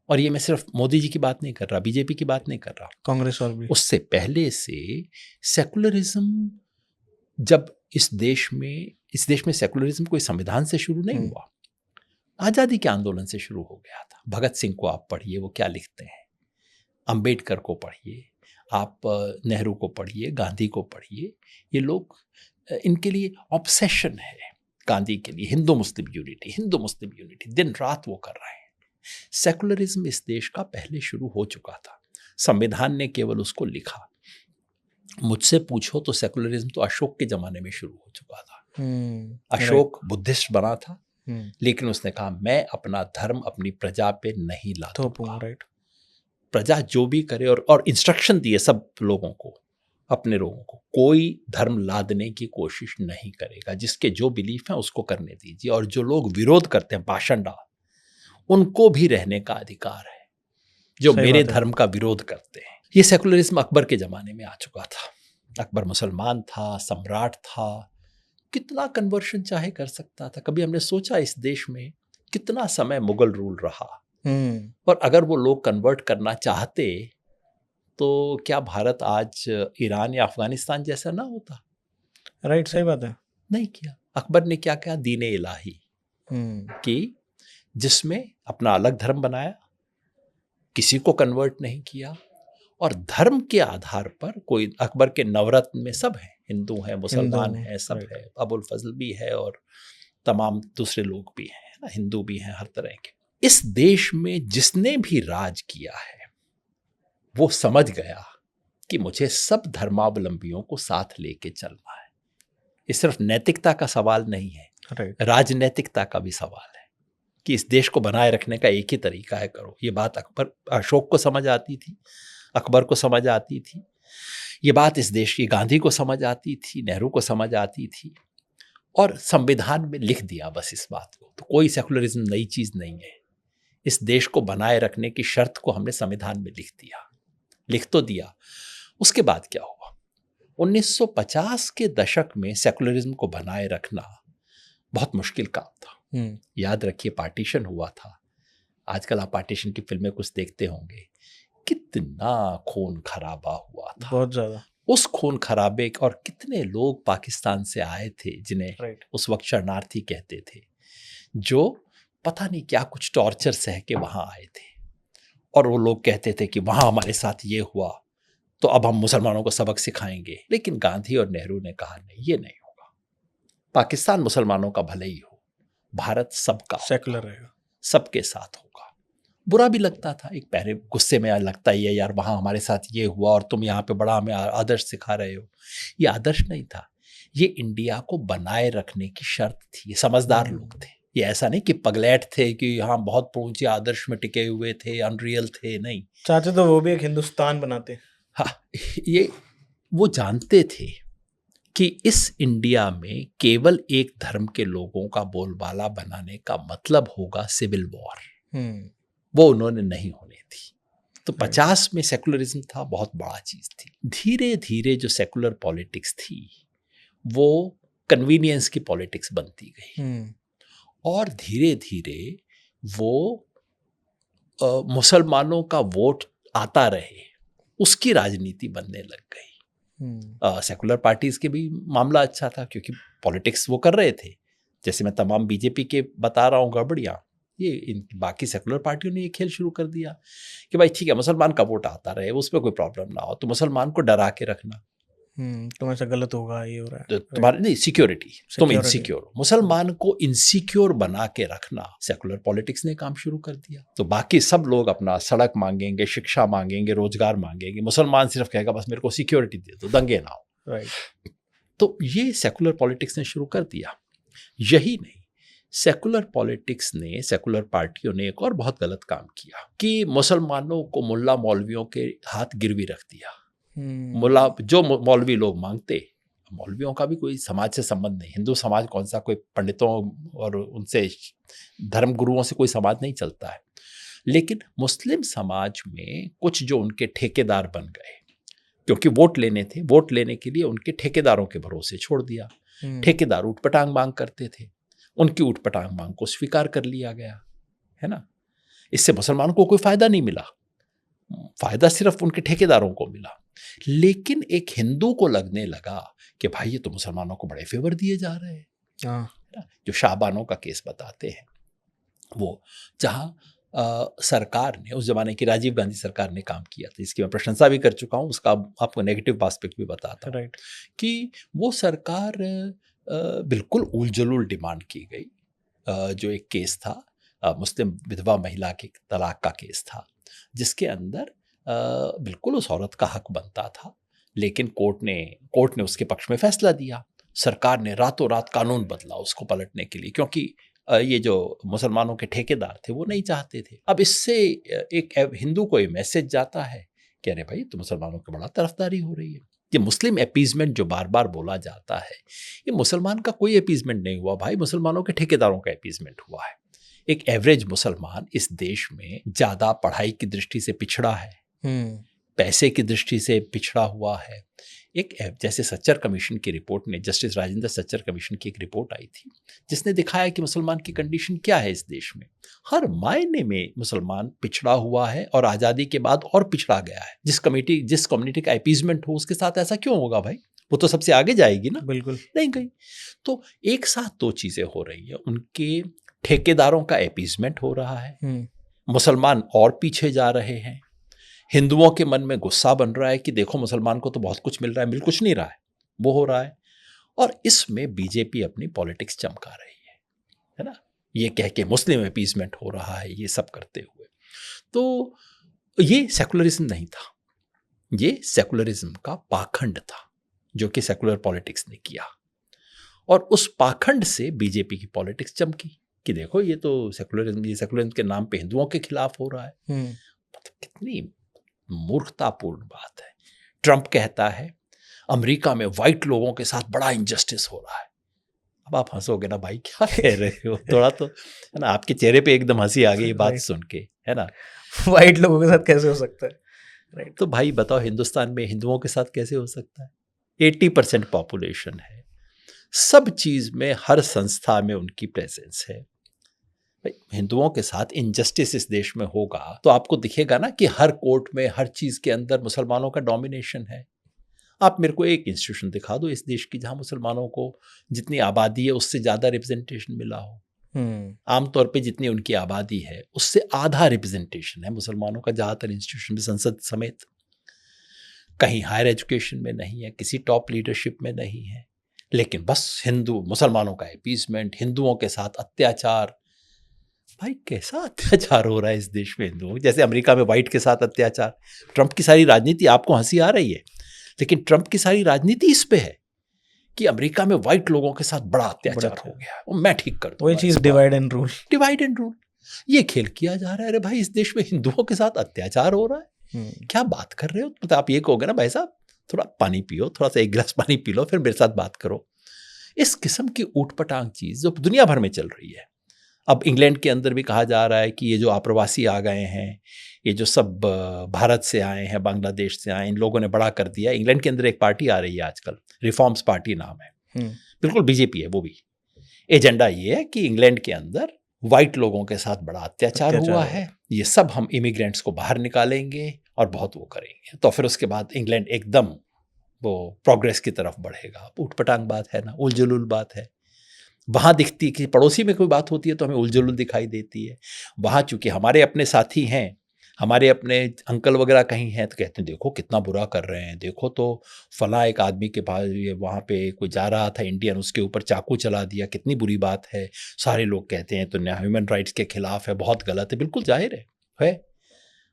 और ये मैं सिर्फ मोदी जी की बात नहीं कर रहा, बीजेपी की बात नहीं कर रहा, कांग्रेस और भी। उससे पहले से सेकुलरिज्म जब इस देश में सेकुलरिज्म कोई संविधान से शुरू नहीं हुआ, आज़ादी के आंदोलन से शुरू हो गया था। भगत सिंह को आप पढ़िए, वो क्या लिखते हैं, अंबेडकर को पढ़िए, आप नेहरू को पढ़िए, गांधी को पढ़िए, ये लोग, इनके लिए ऑब्सेशन है गांधी के लिए हिंदू मुस्लिम यूनिटी, दिन रात वो कर रहे हैं। सेकुलरिज्म इस देश का पहले शुरू हो चुका था, संविधान ने केवल उसको लिखा। मुझसे पूछो तो सेकुलरिज्म तो अशोक के जमाने में शुरू हो चुका था। अशोक बुद्धिस्ट बना था, लेकिन उसने कहा मैं अपना धर्म अपनी प्रजा पे नहीं लाता। प्रजा जो भी करे, और इंस्ट्रक्शन दिए सब लोगों को, अपने लोगों को कोई धर्म लादने की कोशिश नहीं करेगा। जिसके जो बिलीफ है उसको करने दीजिए, और जो लोग विरोध करते हैं पाषंडा, उनको भी रहने का अधिकार है, जो सही मेरे बात है। धर्म का विरोध करते हैं। ये सेकुलरिज्म अकबर के जमाने में आ चुका था। अकबर मुसलमान था, सम्राट था, कितना कन्वर्शन चाहे कर सकता था। कभी हमने सोचा इस देश में कितना समय मुगल रूल रहा, और अगर वो लोग कन्वर्ट करना चाहते तो क्या भारत आज ईरान या अफगानिस्तान जैसा ना होता? राइट, सही बात है। नहीं किया। अकबर ने क्या किया? दीन इलाही कि जिसमें अपना अलग धर्म बनाया, किसी को कन्वर्ट नहीं किया, और धर्म के आधार पर कोई, अकबर के नवरत्न में सब हैं, हिंदू हैं, मुसलमान हैं, सब है, अबुल फजल भी है और तमाम दूसरे लोग भी हैं ना, हिंदू भी हैं, हर तरह के। इस देश में जिसने भी राज किया है वो समझ गया कि मुझे सब धर्मावलंबियों को साथ लेके चलना है। ये सिर्फ नैतिकता का सवाल नहीं है, राजनैतिकता का भी सवाल है कि इस देश को बनाए रखने का एक ही तरीका है, करो। ये बात अशोक को समझ आती थी, अकबर को समझ आती थी, ये बात इस देश की गांधी को समझ आती थी, नेहरू को समझ आती थी, और संविधान में लिख दिया बस इस बात को। तो कोई सेकुलरिज्म नई चीज नहीं है। इस देश को बनाए रखने की शर्त को हमने संविधान में लिख दिया, लिख तो दिया। उसके बाद क्या हुआ? 1950 के दशक में सेकुलरिज्म को बनाए रखना बहुत मुश्किल काम था। याद रखिए, पार्टीशन हुआ था। आजकल आप पार्टीशन की फिल्में कुछ देखते होंगे, कितना खून खराबा हुआ था, बहुत ज्यादा। उस खून खराबे, और कितने लोग पाकिस्तान से आए थे जिन्हें उस वक्त शरणार्थी कहते थे, जो पता नहीं क्या कुछ टॉर्चर सह के वहां आए थे, और वो लोग कहते थे कि वहां हमारे साथ ये हुआ तो अब हम मुसलमानों को सबक सिखाएंगे। लेकिन गांधी और नेहरू ने कहा नहीं, ये नहीं होगा। पाकिस्तान मुसलमानों का भले ही हो, भारत सबका, सेकुलर रहेगा, सबके साथ होगा। बुरा भी लगता था, एक पहले गुस्से में लगता ही है, यार वहां हमारे साथ ये हुआ और तुम यहाँ पे बड़ा हमें आदर्श सिखा रहे हो। ये आदर्श नहीं था, ये इंडिया को बनाए रखने की शर्त थी। ये समझदार लोग थे, ये ऐसा नहीं कि पगलैट थे कि हाँ बहुत ऊंचे आदर्श में टिके हुए थे, अनरियल थे, नहीं। चाहते तो वो भी एक हिंदुस्तान बनाते। हाँ, ये वो जानते थे कि इस इंडिया में केवल एक धर्म के लोगों का बोलबाला बनाने का मतलब होगा सिविल वॉर। वो उन्होंने नहीं होने दी। तो 50 में सेकुलरिज्म था, बहुत बड़ा चीज थी। धीरे धीरे जो सेकुलर पॉलिटिक्स थी वो कन्वीनियंस की पॉलिटिक्स बनती गई, और धीरे धीरे वो मुसलमानों का वोट आता रहे उसकी राजनीति बनने लग गई। सेकुलर पार्टीज के भी मामला अच्छा था, क्योंकि पॉलिटिक्स वो कर रहे थे। जैसे मैं तमाम बीजेपी के बता रहा हूँ गड़बड़ियाँ, ये इन बाकी सेकुलर पार्टियों ने ये खेल शुरू कर दिया कि भाई ठीक है, मुसलमान का वोट आता रहे, उस पर कोई प्रॉब्लम ना हो, तो मुसलमान को डरा के रखना, तुम ऐसा गलत होगा, ये हो रहा है, तुम्हारे नहीं, सिक्योरिटी, तुम इनसिक्योर हो। मुसलमान को इनसिक्योर बना के रखना सेकुलर पॉलिटिक्स ने काम शुरू कर दिया। तो बाकी सब लोग अपना सड़क मांगेंगे, शिक्षा मांगेंगे, रोजगार मांगेंगे, मुसलमान सिर्फ कहेगा बस मेरे को सिक्योरिटी दे दो, दंगे ना हो। तो ये सेकुलर पॉलिटिक्स ने शुरू कर दिया। यही नहीं, सेकुलर पॉलिटिक्स ने, सेकुलर पार्टियों ने एक और बहुत गलत काम किया कि मुसलमानों को मुल्ला मौलवियों के हाथ गिरवी रख दिया। मुल्ला जो मौलवी लोग मांगते, मौलवियों का भी कोई समाज से संबंध नहीं, हिंदू समाज कौन सा, कोई पंडितों और उनसे धर्म गुरुओं से कोई समाज नहीं चलता है। लेकिन मुस्लिम समाज में कुछ जो उनके ठेकेदार बन गए, क्योंकि वोट लेने थे, वोट लेने के लिए उनके ठेकेदारों के भरोसे छोड़ दिया। ठेकेदार ऊटपटांग मांग करते थे, उनकी ऊटपटांग मांग को स्वीकार कर लिया गया, है ना। इससे मुसलमानों को कोई फायदा नहीं मिला, फायदा सिर्फ उनके ठेकेदारों को मिला। लेकिन एक हिंदू को लगने लगा कि भाई ये तो मुसलमानों को बड़े फेवर दिए जा रहे हैं। जो शाहबानों का केस बताते हैं, वो जहां सरकार ने, उस जमाने की राजीव गांधी सरकार ने काम किया था, जिसकी मैं प्रशंसा भी कर चुका हूं, उसका आपको नेगेटिव एस्पेक्ट भी बताता हूं, कि वो सरकार बिल्कुल उल जलूल डिमांड की गई। जो एक केस था, मुस्लिम विधवा महिला के तलाक का केस था, जिसके अंदर बिल्कुल उस औरत का हक बनता था, लेकिन कोर्ट ने उसके पक्ष में फैसला दिया। सरकार ने रातों रात कानून बदला उसको पलटने के लिए, क्योंकि ये जो मुसलमानों के ठेकेदार थे वो नहीं चाहते थे। अब इससे एक हिंदू को ये मैसेज जाता है कि अरे भाई तो मुसलमानों की बड़ा तरफदारी हो रही है, ये मुस्लिम अपीजमेंट जो बार बार बोला जाता है, ये मुसलमान का कोई अपीजमेंट नहीं हुआ भाई, मुसलमानों के ठेकेदारों का अपीजमेंट हुआ है। एक एवरेज मुसलमान इस देश में ज़्यादा पढ़ाई की दृष्टि से पिछड़ा है, पैसे की दृष्टि से पिछड़ा हुआ है। एक जैसे सच्चर कमीशन की रिपोर्ट ने, जस्टिस राजेंद्र सच्चर कमीशन की एक रिपोर्ट आई थी जिसने दिखाया कि मुसलमान की कंडीशन क्या है इस देश में। हर मायने में मुसलमान पिछड़ा हुआ है और आज़ादी के बाद और पिछड़ा गया है। जिस कम्युनिटी का अपीजमेंट हो उसके साथ ऐसा क्यों होगा भाई, वो तो सबसे आगे जाएगी ना, बिल्कुल नहीं गई। तो एक साथ दो चीज़ें हो रही है, उनके ठेकेदारों का अपीजमेंट हो रहा है, मुसलमान और पीछे जा रहे हैं, हिंदुओं के मन में गुस्सा बन रहा है कि देखो मुसलमान को तो बहुत कुछ मिल रहा है, मिल कुछ नहीं रहा है, वो हो रहा है। और इसमें बीजेपी अपनी पॉलिटिक्स चमका रही है ना, ये कह के मुस्लिम अपीजमेंट हो रहा है, ये सब करते हुए। तो ये सेकुलरिज्म नहीं था, ये सेकुलरिज्म का पाखंड था जो कि सेकुलर पॉलिटिक्स ने किया। और उस पाखंड से बीजेपी की पॉलिटिक्स चमकी कि देखो ये तो सेकुलरिज्म के नाम पे हिंदुओं के खिलाफ हो रहा है। मतलब कितनी मूर्खतापूर्ण बात है। ट्रंप कहता है अमेरिका में वाइट लोगों के साथ बड़ा इंजस्टिस हो रहा है। अब आप हंसोगे ना भाई, क्या कह रहे हो, थोड़ा तो है ना, आपके चेहरे पे एकदम हंसी आ गई ये बात सुन के, है ना। वाइट लोगों के साथ कैसे हो सकता है, राइट। तो भाई बताओ हिंदुस्तान में हिंदुओं के साथ कैसे हो सकता है? 80% पॉपुलेशन है, सब चीज में, हर संस्था में उनकी प्रेजेंस है। हिंदुओं के साथ इनजस्टिस इस देश में होगा तो आपको दिखेगा ना कि हर कोर्ट में, हर चीज के अंदर मुसलमानों का डोमिनेशन है। आप मेरे को एक इंस्टीट्यूशन दिखा दो इस देश की जहां मुसलमानों को जितनी आबादी है उससे ज्यादा रिप्रेजेंटेशन मिला हो। आमतौर पे जितनी उनकी आबादी है उससे आधा रिप्रेजेंटेशन है मुसलमानों का ज्यादातर इंस्टीट्यूशन में, संसद समेत। कहीं हायर एजुकेशन में नहीं है, किसी टॉप लीडरशिप में नहीं है, लेकिन बस हिंदू मुसलमानों का अपीसमेंट, हिंदुओं के साथ अत्याचार। भाई कैसा अत्याचार हो रहा है इस देश में हिंदुओं, जैसे अमेरिका में वाइट के साथ अत्याचार। ट्रंप की सारी राजनीति, आपको हंसी आ रही है, लेकिन ट्रंप की सारी राजनीति इस पे है कि अमेरिका में वाइट लोगों के साथ बड़ा अत्याचार हो गया और मैं ठीक कर दूंगा। वही चीज divide and rule, divide and rule, ये खेल किया जा रहा है। अरे भाई इस देश में हिंदुओं के साथ अत्याचार हो रहा है, क्या बात कर रहे हो? मतलब आप ये कहोगे ना भाई साहब थोड़ा पानी पियो, थोड़ा सा एक गिलास पानी पी लो, फिर मेरे साथ बात करो। इस किस्म की ऊटपटांग चीज जो दुनिया भर में चल रही है। अब इंग्लैंड के अंदर भी कहा जा रहा है कि ये जो आप्रवासी आ गए हैं, ये जो सब भारत से आए हैं, बांग्लादेश से आए, इन लोगों ने बड़ा कर दिया। इंग्लैंड के अंदर एक पार्टी आ रही है आजकल, रिफॉर्म्स पार्टी नाम है, बिल्कुल बीजेपी है वो भी। एजेंडा ये है कि इंग्लैंड के अंदर वाइट लोगों के साथ बड़ा अत्याचार हुआ है, ये सब हम इमिग्रेंट्स को बाहर निकालेंगे और बहुत वो करेंगे, तो फिर उसके बाद इंग्लैंड एकदम वो प्रोग्रेस की तरफ बढ़ेगा। ऊटपटांग बात है ना, उलझुल बात है। वहाँ दिखती कि पड़ोसी में कोई बात होती है तो हमें उलझुल दिखाई देती है। वहाँ चूंकि हमारे अपने साथी हैं, हमारे अपने अंकल वगैरह कहीं हैं, तो कहते हैं देखो कितना बुरा कर रहे हैं, देखो तो फला एक आदमी के पास वहाँ पे कोई जा रहा था इंडियन, उसके ऊपर चाकू चला दिया, कितनी बुरी बात है। सारे लोग कहते हैं तो ह्यूमन राइट्स के खिलाफ है, बहुत गलत है। बिल्कुल जाहिर है।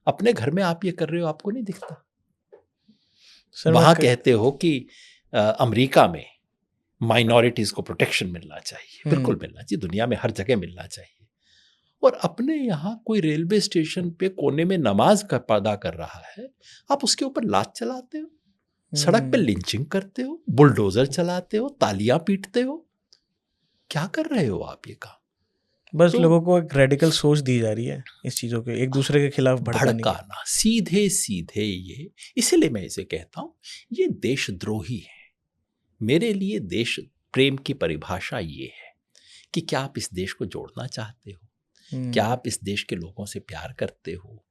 अपने घर में आप ये कर रहे हो, आपको नहीं दिखता? वहाँ कहते हो कि अमेरिका में माइनॉरिटीज को प्रोटेक्शन मिलना चाहिए, बिल्कुल मिलना चाहिए, दुनिया में हर जगह मिलना चाहिए। और अपने यहाँ कोई रेलवे स्टेशन पे कोने में नमाज का अदा कर रहा है, आप उसके ऊपर लात चलाते हो, सड़क पे लिंचिंग करते हो, बुलडोजर चलाते हो, तालियां पीटते हो। क्या कर रहे हो आप ये काम? बस तो लोगों को एक रेडिकल सोच दी जा रही है इस चीजों के, एक दूसरे के खिलाफ भड़काना सीधे सीधे। ये इसीलिए मैं इसे कहता हूँ ये देशद्रोही है। मेरे लिए देश प्रेम की परिभाषा ये है कि क्या आप इस देश को जोड़ना चाहते हो, क्या आप इस देश के लोगों से प्यार करते हो,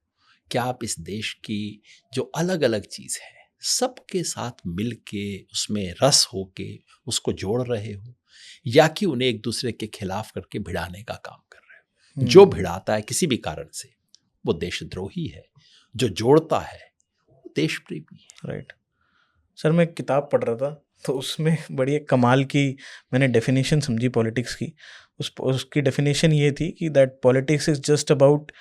क्या आप इस देश की जो अलग अलग चीज़ है सबके साथ मिल के उसमें रस हो के उसको जोड़ रहे हो, या कि उन्हें एक दूसरे के खिलाफ करके भिड़ाने का काम कर रहे हो। जो भिड़ाता है किसी भी कारण से वो देशद्रोही है, जो जोड़ता है वो देश प्रेमी है। राइट सर, मैं एक किताब पढ़ रहा था तो उसमें बड़ी एक कमाल की मैंने डेफिनेशन समझी पॉलिटिक्स की। उसकी डेफिनेशन ये थी कि that politics is just about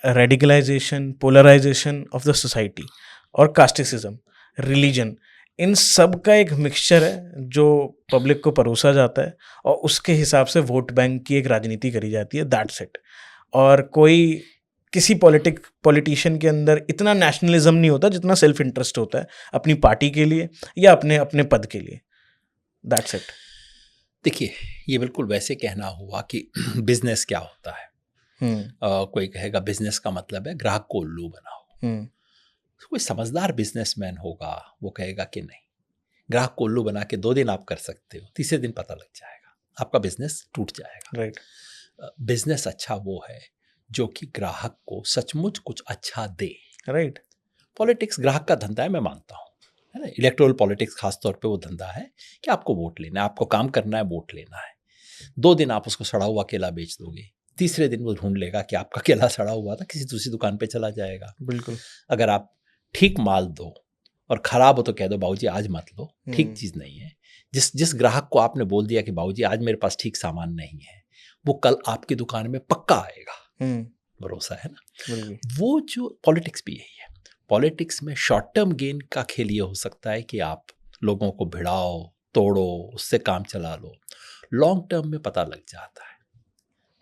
radicalisation, polarisation of the society और कास्टिसिज्म, रिलीजन, इन सब का एक मिक्सचर है जो पब्लिक को परोसा जाता है और उसके हिसाब से वोट बैंक की एक राजनीति करी जाती है, दैट्स इट। और कोई किसी पॉलिटिशियन के अंदर इतना नेशनलिज्म नहीं होता जितना सेल्फ इंटरेस्ट होता है अपनी पार्टी के लिए या अपने अपने पद के लिए। That's it. देखिए, ये बिल्कुल वैसे कहना हुआ कि बिजनेस क्या होता है। कोई कहेगा बिजनेस का मतलब है ग्राहक को उल्लू बनाओ। कोई समझदार बिजनेसमैन होगा वो कहेगा कि नहीं, ग्राहक को उल्लू बना के 2 दिन आप कर सकते हो, तीसरे दिन पता लग जाएगा, आपका बिजनेस टूट जाएगा। राइट। बिजनेस अच्छा वो है जो कि ग्राहक को सचमुच कुछ अच्छा दे। राइट। पॉलिटिक्स ग्राहक का धंधा है, मैं मानता हूँ, है ना। इलेक्टोरल पॉलिटिक्स खासतौर पे वो धंधा है कि आपको वोट लेना है, आपको काम करना है, वोट लेना है। 2 दिन आप उसको सड़ा हुआ केला बेच दोगे, तीसरे दिन वो ढूंढ लेगा कि आपका केला सड़ा हुआ था, किसी दूसरी दुकान पे चला जाएगा। बिल्कुल। अगर आप ठीक माल दो और खराब हो तो कह दो बाबूजी आज मत लो, ठीक चीज़ नहीं है। जिस ग्राहक को आपने बोल दिया कि बाबूजी आज मेरे पास ठीक सामान नहीं है, वो कल आपकी दुकान में पक्का आएगा। भरोसा है ना। वो जो पॉलिटिक्स भी यही है। पॉलिटिक्स में शॉर्ट टर्म गेन का खेल ये हो सकता है कि आप लोगों को भिड़ाओ, तोड़ो, उससे काम चला लो। लॉन्ग टर्म में पता लग जाता है,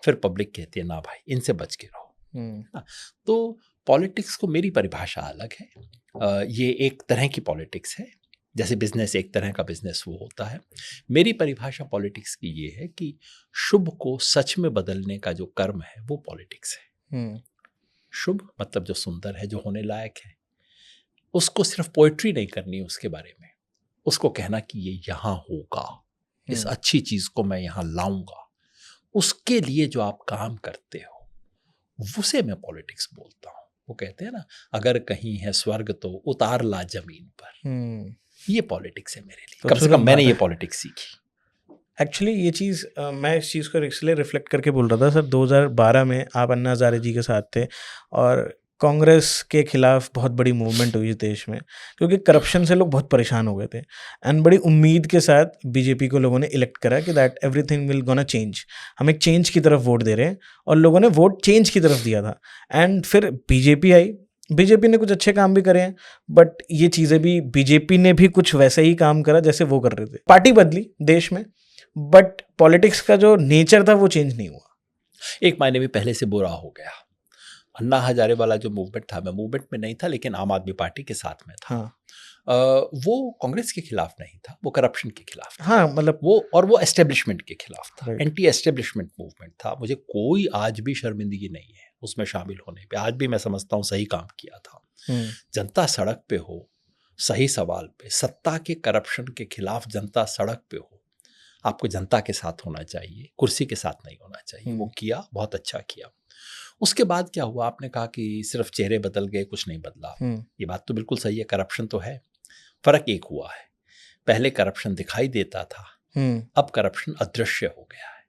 फिर पब्लिक कहती है ना भाई इनसे बच के रहो। तो पॉलिटिक्स को मेरी परिभाषा अलग है। ये एक तरह की पॉलिटिक्स है, जैसे बिजनेस एक तरह का बिजनेस वो होता है। मेरी परिभाषा पॉलिटिक्स की ये है कि शुभ को सच में बदलने का जो कर्म है वो पॉलिटिक्स है। शुभ मतलब जो सुंदर है, जो होने लायक है, उसको सिर्फ पोएट्री नहीं करनी उसके बारे में, उसको कहना कि ये यहाँ होगा, इस अच्छी चीज को मैं यहाँ लाऊंगा, उसके लिए जो आप काम करते हो उसे मैं पॉलिटिक्स बोलता हूँ। वो कहते हैं ना, अगर कहीं है स्वर्ग तो उतार ला जमीन पर। ये पॉलिटिक्स है मेरे लिए, तो कम से कम मैंने ये पॉलिटिक्स सीखी। एक्चुअली ये चीज़ मैं इस चीज़ को इसलिए रिफ्लेक्ट करके बोल रहा था सर। 2012 में आप अन्ना हज़ारे जी के साथ थे और कांग्रेस के खिलाफ बहुत बड़ी मूवमेंट हुई देश में, क्योंकि करप्शन से लोग बहुत परेशान हो गए थे। एंड बड़ी उम्मीद के साथ बीजेपी को लोगों ने इलेक्ट करा कि that everything will gonna change, हम एक चेंज की तरफ वोट दे रहे हैं, और लोगों ने वोट चेंज की तरफ दिया था। एंड फिर बीजेपी आई, बीजेपी ने कुछ अच्छे काम भी करे हैं, बट ये चीज़ें भी, बीजेपी ने भी कुछ वैसे ही काम करा जैसे वो कर रहे थे। पार्टी बदली देश में, बट पॉलिटिक्स का जो नेचर था वो चेंज नहीं हुआ। एक मायने में पहले से बुरा हो गया। अन्ना हजारे वाला जो मूवमेंट था, मैं मूवमेंट में नहीं था लेकिन आम आदमी पार्टी के साथ में था। वो कांग्रेस के खिलाफ नहीं था, वो करप्शन के खिलाफ था। हाँ, मतलब वो एस्टेब्लिशमेंट के खिलाफ था, एंटी एस्टेब्लिशमेंट मूवमेंट था। मुझे कोई आज भी शर्मिंदगी नहीं है उसमें शामिल होने पे। आज भी मैं समझता हूँ सही काम किया था। जनता सड़क पे हो, सही सवाल पे, सत्ता के करप्शन के खिलाफ जनता सड़क पे हो, आपको जनता के साथ होना चाहिए, कुर्सी के साथ नहीं होना चाहिए। वो किया, बहुत अच्छा किया। उसके बाद क्या हुआ, आपने कहा कि सिर्फ चेहरे बदल गए, कुछ नहीं बदला। ये बात तो बिल्कुल सही है, करप्शन तो है। फर्क एक हुआ है, पहले करप्शन दिखाई देता था, अब करप्शन अदृश्य हो गया है।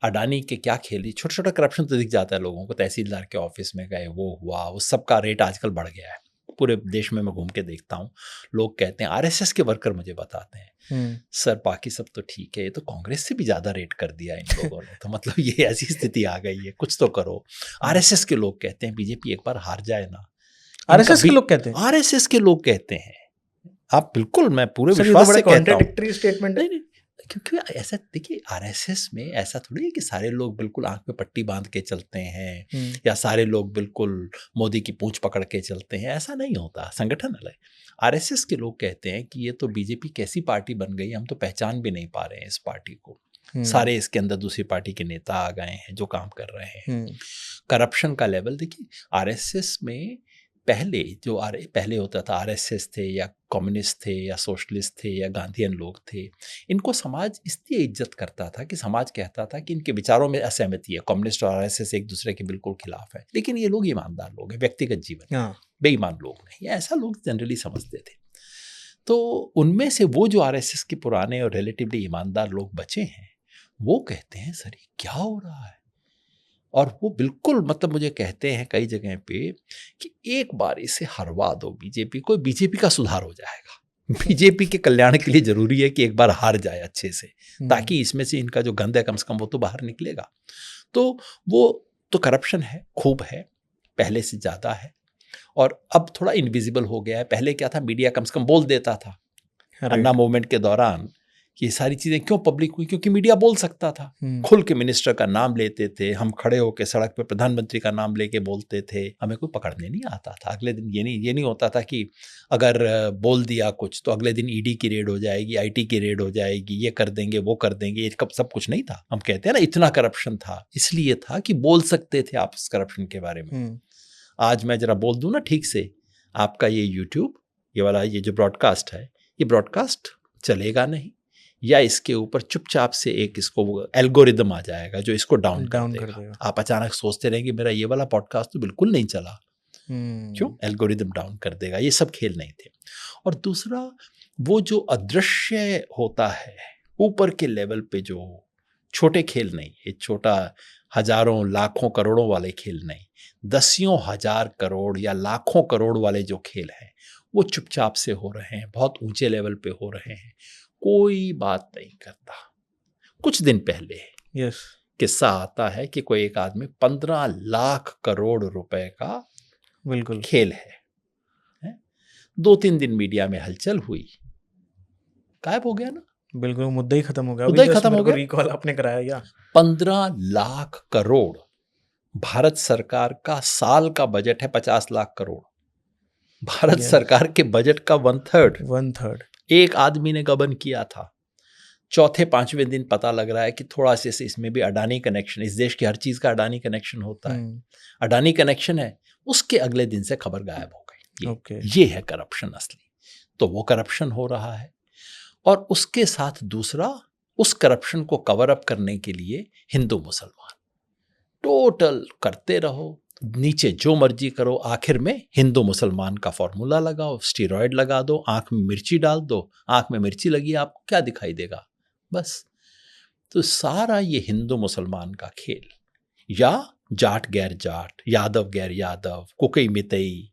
अडानी के क्या खेली, छोटा छोटा करप्शन तो दिख जाता है लोगों को, तहसीलदार के ऑफिस में गए, वो हुआ, उस सब का रेट आजकल बढ़ गया है। पूरे देश में मैं घूम के देखता हूँ, लोग कहते हैं, आरएसएस के वर्कर मुझे बताते हैं, सर बाकी सब तो ठीक है, ये तो कांग्रेस से भी ज्यादा रेट कर दिया इन लोगों ने, तो मतलब ये ऐसी स्थिति आ गई है, कुछ तो करो। आरएसएस के लोग कहते हैं बीजेपी एक बार हार जाए ना। आरएसएस के लोग कहते हैं? आरएसएस के लोग कहते हैं। आप बिल्कुल, मैं पूरे विश्वास से कहता हूं। कॉन्ट्राडिक्टरी स्टेटमेंट है। क्योंकि ऐसा देखिए, आरएसएस में ऐसा थोड़ी है कि सारे लोग बिल्कुल आंख पे पट्टी बांध के चलते हैं या सारे लोग बिल्कुल मोदी की पूंछ पकड़ के चलते हैं, ऐसा नहीं होता। संगठन अलग। आरएसएस के लोग कहते हैं कि ये तो बीजेपी कैसी पार्टी बन गई, हम तो पहचान भी नहीं पा रहे हैं इस पार्टी को। सारे इसके अंदर दूसरी पार्टी के नेता आ गए हैं जो काम कर रहे हैं। करप्शन का लेवल देखिए, आरएसएस में पहले होता था, आरएसएस थे या कम्युनिस्ट थे या सोशलिस्ट थे या गांधीयन लोग थे, इनको समाज इसलिए इज्जत करता था कि समाज कहता था कि इनके विचारों में असहमति है, कम्युनिस्ट और आरएसएस एक दूसरे के बिल्कुल खिलाफ है, लेकिन ये लोग ईमानदार लोग हैं, व्यक्तिगत जीवन बेईमान लोग नहीं, ऐसा लोग जनरली समझते थे। तो उनमें से वो जो आरएसएस के पुराने और रिलेटिवली ईमानदार लोग बचे हैं, वो कहते हैं सर ये क्या हो रहा है, और वो बिल्कुल मतलब मुझे कहते हैं कई जगह पे कि एक बार इसे हरवा दो बीजेपी को, बीजेपी का सुधार हो जाएगा। बीजेपी के कल्याण के लिए जरूरी है कि एक बार हार जाए अच्छे से, ताकि इसमें से इनका जो गंद है कम से कम वो तो बाहर निकलेगा। तो वो तो करप्शन है, खूब है, पहले से ज़्यादा है, और अब थोड़ा इनविजिबल हो गया है। पहले क्या था, मीडिया कम से कम बोल देता था अन्ना मूवमेंट के दौरान कि ये सारी चीज़ें क्यों पब्लिक हुई, क्योंकि मीडिया बोल सकता था, खुल के मिनिस्टर का नाम लेते थे, हम खड़े होकर सड़क पे प्रधानमंत्री का नाम लेके बोलते थे, हमें कोई पकड़ने नहीं आता था। अगले दिन ये नहीं होता था कि अगर बोल दिया कुछ तो अगले दिन ईडी की रेड हो जाएगी, आईटी की रेड हो जाएगी, ये कर देंगे वो कर देंगे, ये कब सब कुछ नहीं था। हम कहते हैं ना इतना करप्शन था, इसलिए था कि बोल सकते थे आप इस करप्शन के बारे में। आज मैं जरा बोल दूं ना ठीक से, आपका ये यूट्यूब ये वाला ये जो ब्रॉडकास्ट है, ये ब्रॉडकास्ट चलेगा नहीं, या इसके ऊपर चुपचाप से एक इसको एल्गोरिदम आ जाएगा जो इसको डाउन कर देगा। आप अचानक सोचते रहेंगे मेरा ये वाला पॉडकास्ट तो बिल्कुल नहीं चला, क्यों? एल्गोरिदम डाउन कर देगा। ये सब खेल नहीं थे। और दूसरा, वो जो अदृश्य होता है ऊपर के लेवल पे, जो छोटे खेल नहीं, ये छोटा हजारों लाखों करोड़ों वाले खेल नहीं, दसियों हजार करोड़ या लाखों करोड़ वाले जो खेल हैं वो चुपचाप से हो रहे हैं, बहुत ऊंचे लेवल पे हो रहे हैं, कोई बात नहीं करता। कुछ दिन पहले किस्सा आता है कि कोई एक आदमी 15 लाख करोड़ रुपए का बिल्कुल खेल है, 2-3 दिन मीडिया में हलचल हुई, गायब हो गया ना, बिल्कुल मुद्दा ही खत्म हो गया। मुद्दा ही खत्म हो गया। रिकॉल आपने कराया या 15 लाख करोड़, भारत सरकार का साल का बजट है 50 लाख करोड़, भारत सरकार के बजट का 1/3 एक आदमी ने गबन किया था। चौथे पांचवें दिन पता लग रहा है कि थोड़ा से इसमें भी अडानी कनेक्शन, इस देश की हर चीज का अडानी कनेक्शन होता है, अडानी कनेक्शन है। उसके अगले दिन से खबर गायब हो गई। ये है करप्शन असली। तो वो करप्शन हो रहा है, और उसके साथ दूसरा, उस करप्शन को कवर अप करने के लिए हिंदू मुसलमान टोटल करते रहो, नीचे जो मर्जी करो, आखिर में हिंदू मुसलमान का फॉर्मूला लगाओ, स्टीरॉयड लगा दो, आंख में मिर्ची डाल दो, आंख में मिर्ची लगी आपको क्या दिखाई देगा, बस। तो सारा ये हिंदू मुसलमान का खेल, या जाट गैर जाट, यादव गैर यादव, कुकई मितई,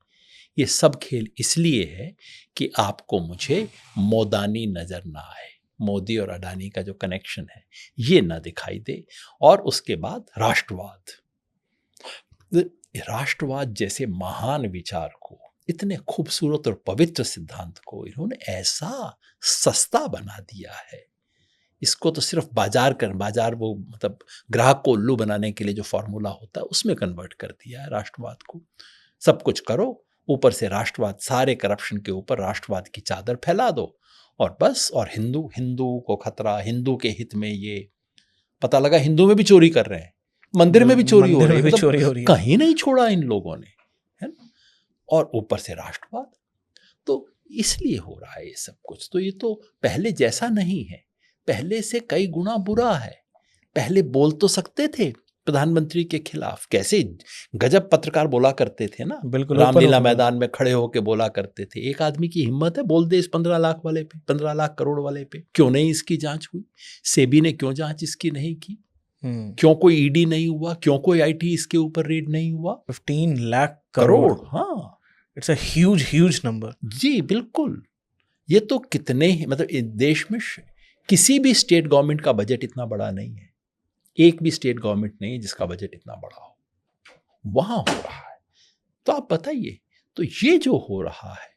ये सब खेल इसलिए है कि आपको मुझे मोदानी नजर ना आए, मोदी और अडानी का जो कनेक्शन है ये ना दिखाई दे। और उसके बाद राष्ट्रवाद जैसे महान विचार को, इतने खूबसूरत और पवित्र सिद्धांत को इन्होंने ऐसा सस्ता बना दिया है। इसको तो सिर्फ बाजार वो मतलब ग्राहक को उल्लू बनाने के लिए जो फॉर्मूला होता है उसमें कन्वर्ट कर दिया है राष्ट्रवाद को। सब कुछ करो, ऊपर से राष्ट्रवाद, सारे करप्शन के ऊपर राष्ट्रवाद की चादर फैला दो, और बस। और हिंदू को खतरा, हिंदू के हित में, ये पता लगा हिंदू में भी चोरी कर रहे हैं, मंदिर में भी चोरी हो रही है, कहीं नहीं छोड़ा इन लोगों ने, है ना। और ऊपर से राष्ट्रवाद, तो इसलिए हो रहा है ये सब कुछ। तो ये तो पहले जैसा नहीं है, पहले से कई गुना बुरा है। पहले बोल तो सकते थे प्रधानमंत्री के खिलाफ, कैसे गजब पत्रकार बोला करते थे ना, बिल्कुल रामलीला मैदान में खड़े होकर बोला करते थे। एक आदमी की हिम्मत है बोल दे इस 15 लाख वाले पे, 15 लाख करोड़ वाले पे, क्यों नहीं इसकी जांच हुई? सेबी ने क्यों जांच इसकी नहीं की? क्यों कोई ईडी नहीं हुआ? क्यों कोई आईटी इसके ऊपर रेड नहीं हुआ? 15 लाख करोड़, हाँ, इट्स अ ह्यूज नंबर। जी बिल्कुल। ये तो कितने, मतलब देश में किसी भी स्टेट गवर्नमेंट का बजट इतना बड़ा नहीं है, एक भी स्टेट गवर्नमेंट नहीं है जिसका बजट इतना बड़ा हो, वहां हो रहा है। तो आप बताइए, तो ये जो हो रहा है,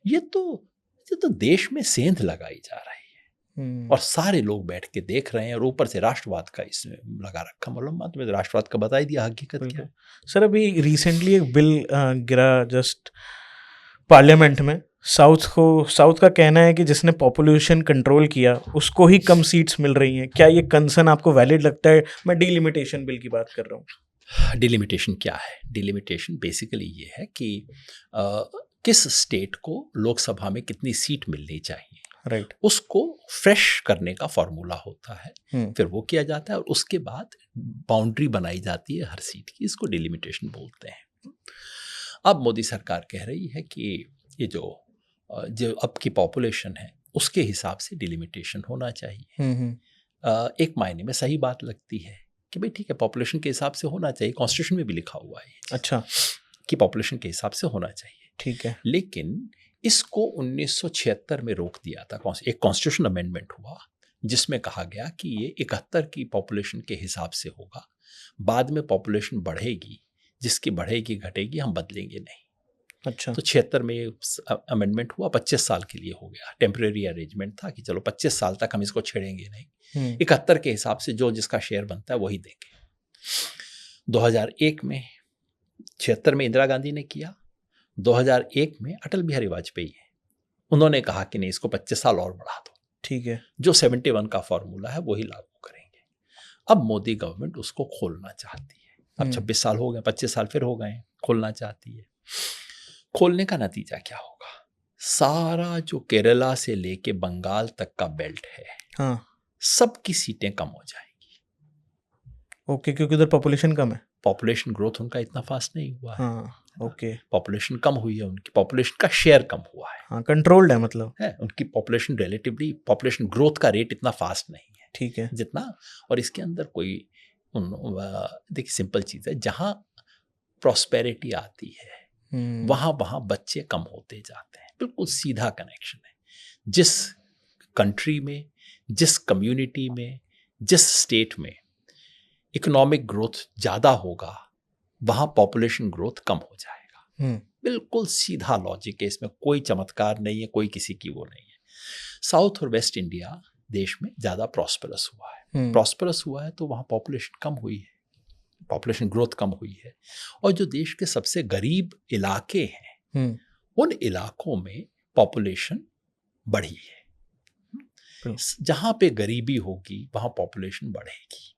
ये तो देश में सेंध लगाई जा रही है, और सारे लोग बैठ के देख रहे हैं, और ऊपर से राष्ट्रवाद का इसमें लगा रखा। मालूम बात, मैं राष्ट्रवाद का बता ही दिया, हकीकत क्या है। सर अभी रिसेंटली एक बिल गिरा जस्ट पार्लियामेंट में, साउथ का कहना है कि जिसने पॉपुलेशन कंट्रोल किया उसको ही कम सीट्स मिल रही हैं। क्या ये कंसर्न आपको वैलिड लगता है? मैं डिलिमिटेशन बिल की बात कर रहा हूँ। डिलिमिटेशन क्या है? डिलिमिटेशन बेसिकली ये है कि किस स्टेट को लोकसभा में कितनी सीट मिलनी चाहिए, राइट, उसको फ्रेश करने का फॉर्मूला होता है। फिर वो किया जाता है, और उसके बाद बाउंड्री बनाई जाती है हर सीट की, इसको डिलिमिटेशन बोलते हैं। अब मोदी सरकार कह रही है कि ये जो अब की पॉपुलेशन है उसके हिसाब से डिलिमिटेशन होना चाहिए। एक मायने में सही बात लगती है कि भाई ठीक है, पॉपुलेशन के हिसाब से होना चाहिए, कॉन्स्टिट्यूशन में भी लिखा हुआ है अच्छा कि पॉपुलेशन के हिसाब से होना चाहिए, ठीक है। लेकिन इसको 1976 में रोक दिया था। एक कॉन्स्टिट्यूशन अमेंडमेंट हुआ जिसमें कहा गया कि ये 71 की पॉपुलेशन के हिसाब से होगा, बाद में पॉपुलेशन बढ़ेगी, जिसकी बढ़ेगी घटेगी हम बदलेंगे नहीं। अच्छा। तो 76 में अमेंडमेंट हुआ, 25 साल के लिए हो गया। टेम्परेरी अरेंजमेंट था कि चलो 25 साल तक हम इसको छेड़ेंगे नहीं। 71 के हिसाब से जो जिसका शेयर बनता है वही देंगे। 2001 में 76 में इंदिरा गांधी ने किया, 2001 में अटल बिहारी वाजपेयी है, उन्होंने कहा कि नहीं इसको 25 साल और बढ़ा दो। ठीक है। जो 71 का फॉर्मूला है वही लागू करेंगे। अब मोदी गवर्नमेंट उसको खोलना चाहती है। अब 26 साल हो गए, 25 साल फिर हो गए, खोलना चाहती है। खोलने का नतीजा क्या होगा? सारा जो केरला से लेके बंगाल तक का बेल्ट है, हाँ, सबकी सीटें कम हो जाएंगी। ओके, क्योंकि उधर पॉपुलेशन कम है। पॉपुलेशन ग्रोथ उनका इतना फास्ट नहीं हुआ है। हाँ, ओके। पॉपुलेशन कम हुई है, उनकी पॉपुलेशन का शेयर कम हुआ है। हाँ, कंट्रोल्ड है मतलब। है, उनकी पॉपुलेशन रिलेटिवली पॉपुलेशन ग्रोथ का रेट इतना फास्ट नहीं है। ठीक है। जितना, और इसके अंदर कोई देखिए सिंपल चीज़ है, जहाँ प्रॉस्पेरिटी आती है वहाँ वहाँ बच्चे कम होते जाते हैं। बिल्कुल सीधा कनेक्शन है। जिस कंट्री में, जिस कम्युनिटी में, जिस स्टेट में इकोनॉमिक ग्रोथ ज़्यादा होगा वहाँ पॉपुलेशन ग्रोथ कम हो जाएगा। बिल्कुल सीधा लॉजिक है, इसमें कोई चमत्कार नहीं है, कोई किसी की वो नहीं है। साउथ और वेस्ट इंडिया देश में ज़्यादा प्रॉस्परस हुआ है। प्रॉस्परस हुआ है तो वहाँ पॉपुलेशन कम हुई है, पॉपुलेशन ग्रोथ कम हुई है। और जो देश के सबसे गरीब इलाके हैं उन इलाकों में पॉपुलेशन बढ़ी है। जहाँ पे गरीबी होगी वहाँ पॉपुलेशन बढ़ेगी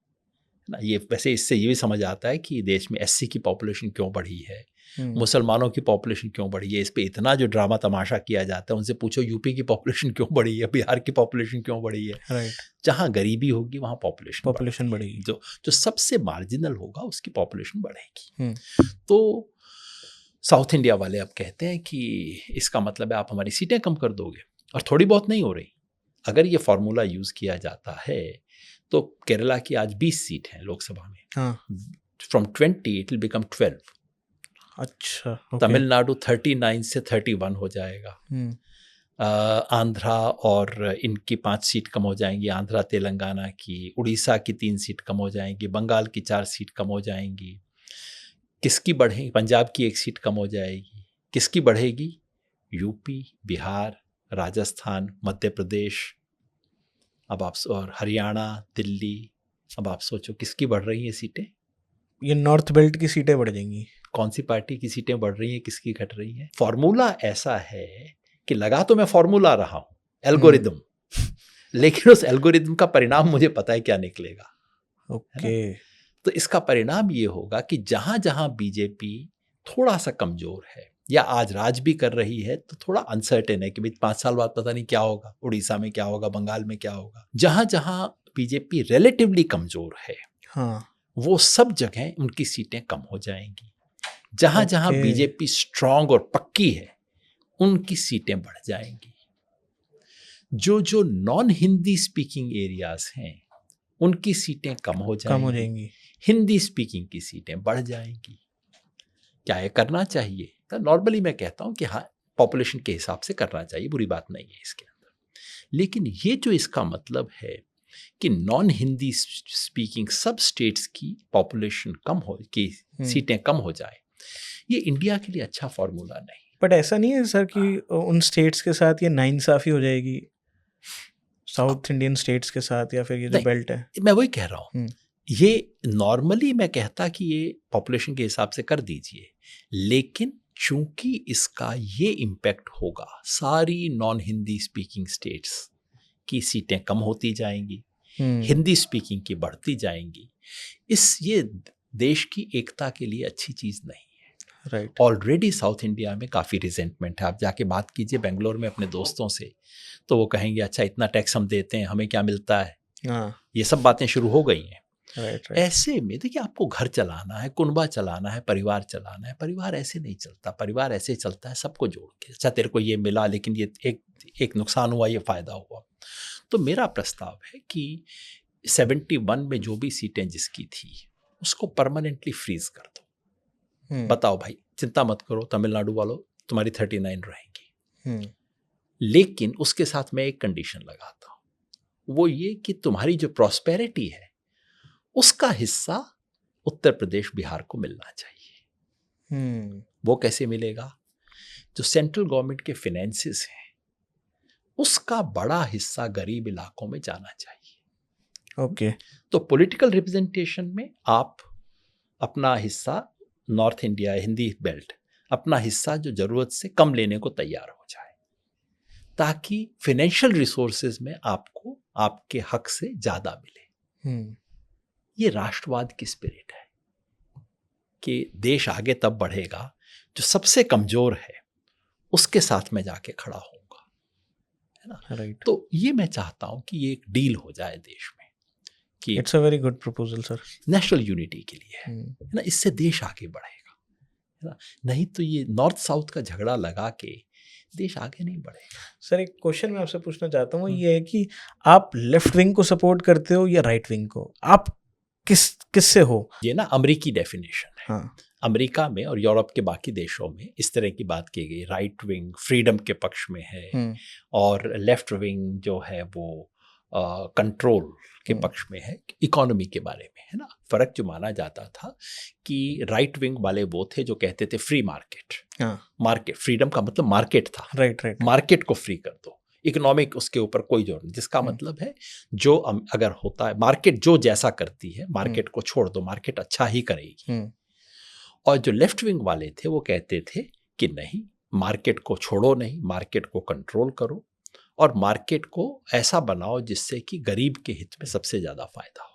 ना। ये वैसे इससे ये भी समझ आता है कि देश में एससी की पॉपुलेशन क्यों बढ़ी है, मुसलमानों की पॉपुलेशन क्यों बढ़ी है। इस पे इतना जो ड्रामा तमाशा किया जाता है, उनसे पूछो यूपी की पॉपुलेशन क्यों बढ़ी है, बिहार की पॉपुलेशन क्यों बढ़ी है। राइट। जहाँ गरीबी होगी वहाँ पॉपुलेशन बढ़ेगी। जो सबसे मार्जिनल होगा उसकी पॉपुलेशन बढ़ेगी। तो साउथ इंडिया वाले अब कहते हैं कि इसका मतलब है आप हमारी सीटें कम कर दोगे, और थोड़ी बहुत नहीं हो रही। अगर ये फॉर्मूला यूज किया जाता है तो केरला की आज 20 सीट हैं लोकसभा में। From 20 it will become 12। अच्छा, okay. तमिलनाडु 39 से 31 हो जाएगा। आंध्रा और इनकी 5 सीट कम हो जाएंगी, आंध्रा तेलंगाना की। उड़ीसा की 3 सीट कम हो जाएंगी, बंगाल की 4 सीट कम हो जाएंगी। किसकी बढ़ेगी? पंजाब की 1 सीट कम हो जाएगी। किसकी बढ़ेगी? यूपी, बिहार, राजस्थान, मध्य प्रदेश, अब आप और हरियाणा, दिल्ली। अब आप सोचो किसकी बढ़ रही हैं सीटें? ये नॉर्थ बेल्ट की सीटें बढ़ जाएंगी। कौन सी पार्टी की सीटें बढ़ रही हैं, किसकी घट रही हैं? फॉर्मूला ऐसा है कि लगा तो मैं फॉर्मूला रहा हूं, एल्गोरिदम, लेकिन उस एल्गोरिदम का परिणाम मुझे पता है क्या निकलेगा। ओके। तो इसका परिणाम ये होगा कि जहां जहां बीजेपी थोड़ा सा कमजोर है या आज राज भी कर रही है तो थोड़ा अनसर्टेन है कि भाई 5 साल बाद पता नहीं क्या होगा, उड़ीसा में क्या होगा, बंगाल में क्या होगा। जहां जहां बीजेपी रिलेटिवली कमजोर है, हाँ, वो सब जगह उनकी सीटें कम हो जाएंगी। जहां जहां बीजेपी स्ट्रांग और पक्की है उनकी सीटें बढ़ जाएंगी। जो नॉन हिंदी स्पीकिंग एरियाज हैं उनकी सीटें कम हो जाएंगी। हिंदी स्पीकिंग की सीटें बढ़ जाएंगी। क्या ये करना चाहिए? तो नॉर्मली मैं कहता हूं कि हाँ, पॉपुलेशन के हिसाब से करना चाहिए, बुरी बात नहीं है इसके अंदर। लेकिन ये जो इसका मतलब है कि नॉन हिंदी स्पीकिंग सब स्टेट्स की पॉपुलेशन कम हो, की सीटें कम हो जाए, ये इंडिया के लिए अच्छा फॉर्मूला नहीं। बट ऐसा नहीं है सर कि उन स्टेट्स के साथ ये नाइंसाफी हो जाएगी, साउथ इंडियन स्टेट्स के साथ, या फिर ये जो बेल्ट है? मैं वही कह रहा हूँ, ये नॉर्मली मैं कहता कि ये पॉपुलेशन के हिसाब से कर दीजिए, लेकिन चूंकि इसका ये इम्पैक्ट होगा, सारी नॉन हिंदी स्पीकिंग स्टेट्स की सीटें कम होती जाएंगी, हिंदी स्पीकिंग की बढ़ती जाएंगी। ये देश की एकता के लिए अच्छी चीज़ नहीं है। राइट। ऑलरेडी साउथ इंडिया में काफ़ी रिजेंटमेंट है। आप जाके बात कीजिए बेंगलोर में अपने दोस्तों से, तो वो कहेंगे अच्छा इतना टैक्स हम देते हैं, हमें क्या मिलता है। ये सब बातें शुरू हो गई हैं। राइट। ऐसे में देखिए, आपको घर चलाना है, कुनबा चलाना है, परिवार चलाना है। परिवार ऐसे नहीं चलता, परिवार ऐसे चलता है सबको जोड़ के। अच्छा तेरे को ये मिला, लेकिन ये एक नुकसान हुआ, ये फ़ायदा हुआ। तो मेरा प्रस्ताव है कि 71 में जो भी सीटें जिसकी थी उसको परमानेंटली फ्रीज कर दो। बताओ भाई, चिंता मत करो तमिलनाडु वालों, तुम्हारी 39 रहेंगी। लेकिन उसके साथ मैं एक कंडीशन लगाता हूँ, वो ये कि तुम्हारी जो प्रॉस्पेरिटी है उसका हिस्सा उत्तर प्रदेश, बिहार को मिलना चाहिए। वो कैसे मिलेगा? जो सेंट्रल गवर्नमेंट के फिनेंसेस हैं उसका बड़ा हिस्सा गरीब इलाकों में जाना चाहिए। ओके। तो पॉलिटिकल रिप्रेजेंटेशन में आप अपना हिस्सा, नॉर्थ इंडिया, हिंदी बेल्ट, अपना हिस्सा जो जरूरत से कम लेने को तैयार हो जाए, ताकि फाइनेंशियल रिसोर्सेज में आपको आपके हक से ज्यादा मिले। ये राष्ट्रवाद की स्पिरिट है कि देश आगे तब बढ़ेगा जो सबसे कमजोर है उसके साथ में जाके खड़ा होऊंगा, है ना। राइट। तो ये मैं चाहता हूं कि ये एक डील हो जाए देश में कि it's a very good proposal sir, national unity के लिए, है ना। इससे देश आगे बढ़ेगा, है ना। नहीं तो ये नॉर्थ साउथ का झगड़ा लगा के देश आगे नहीं बढ़ेगा। सर एक क्वेश्चन मैं आपसे पूछना चाहता हूँ, ये है कि आप लेफ्ट विंग को सपोर्ट करते हो या राइट विंग को? आप किससे हो? ये ना अमेरिकी डेफिनेशन है। हाँ। अमेरिका में और यूरोप के बाकी देशों में इस तरह की बात की गई, राइट विंग फ्रीडम के पक्ष में है और लेफ्ट विंग जो है वो कंट्रोल के पक्ष में है, इकोनॉमी के बारे में, है ना। फर्क जो माना जाता था कि राइट विंग वाले वो थे जो कहते थे फ्री मार्केट। मार्केट, फ्रीडम का मतलब मार्केट था। राइट। मार्केट को फ्री कर दो, इकोनॉमिक उसके ऊपर कोई जोर नहीं, जिसका मतलब है जो अगर होता है मार्केट जो जैसा करती है, मार्केट को छोड़ दो, मार्केट अच्छा ही करेगी। और जो लेफ्ट विंग वाले थे वो कहते थे कि नहीं, मार्केट को छोड़ो नहीं, मार्केट को कंट्रोल करो और मार्केट को ऐसा बनाओ जिससे कि गरीब के हित में सबसे ज्यादा फायदा हो।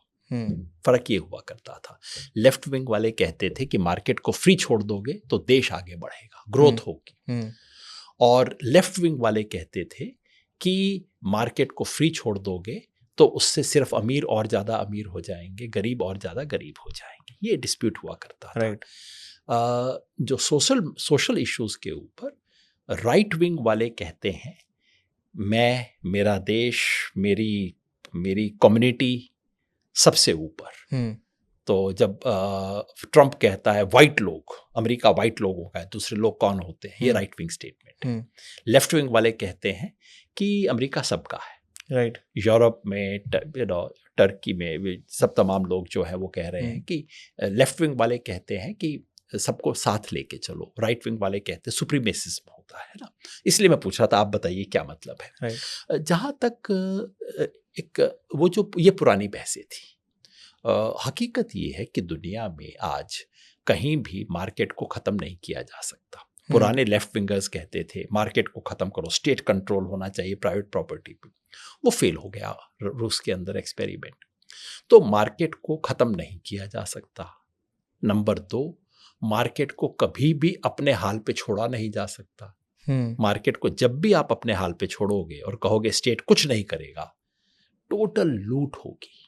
फर्क ये हुआ करता था। लेफ्ट विंग वाले कहते थे कि मार्केट को फ्री छोड़ दोगे तो देश आगे बढ़ेगा, ग्रोथ होगी। और लेफ्ट विंग वाले कहते थे कि मार्केट को फ्री छोड़ दोगे तो उससे सिर्फ अमीर और ज्यादा अमीर हो जाएंगे, गरीब और ज्यादा गरीब हो जाएंगे। ये डिस्प्यूट हुआ करता था। जो सोशल इश्यूज के ऊपर राइट विंग वाले कहते हैं मैं, मेरा देश, मेरी कम्युनिटी सबसे ऊपर। तो जब ट्रंप कहता है वाइट लोग, अमेरिका वाइट लोगों का है, दूसरे लोग कौन होते हैं, ये राइट विंग स्टेटमेंट है। लेफ्ट विंग वाले कहते हैं कि अमेरिका सबका है। राइट। यूरोप में, टर्की में सब तमाम लोग जो है वो कह रहे हैं कि लेफ्ट विंग वाले कहते हैं कि सबको साथ लेके चलो, राइट विंग वाले कहते हैं सुप्रीमेसिज्म होता है ना। इसलिए मैं पूछ रहा था, आप बताइए क्या मतलब है। जहाँ तक एक वो जो ये पुरानी बहसें थी, हकीकत ये है कि दुनिया में आज कहीं भी मार्केट को ख़त्म नहीं किया जा सकता। पुराने लेफ्ट विंगर्स कहते थे मार्केट को ख़त्म करो, स्टेट कंट्रोल होना चाहिए प्राइवेट प्रॉपर्टी पे। वो फेल हो गया रूस के अंदर एक्सपेरिमेंट। तो मार्केट को ख़त्म नहीं किया जा सकता। नंबर 2, मार्केट को कभी भी अपने हाल पे छोड़ा नहीं जा सकता। मार्केट को जब भी आप अपने हाल पे छोड़ोगे और कहोगे स्टेट कुछ नहीं करेगा, टोटल लूट होगी।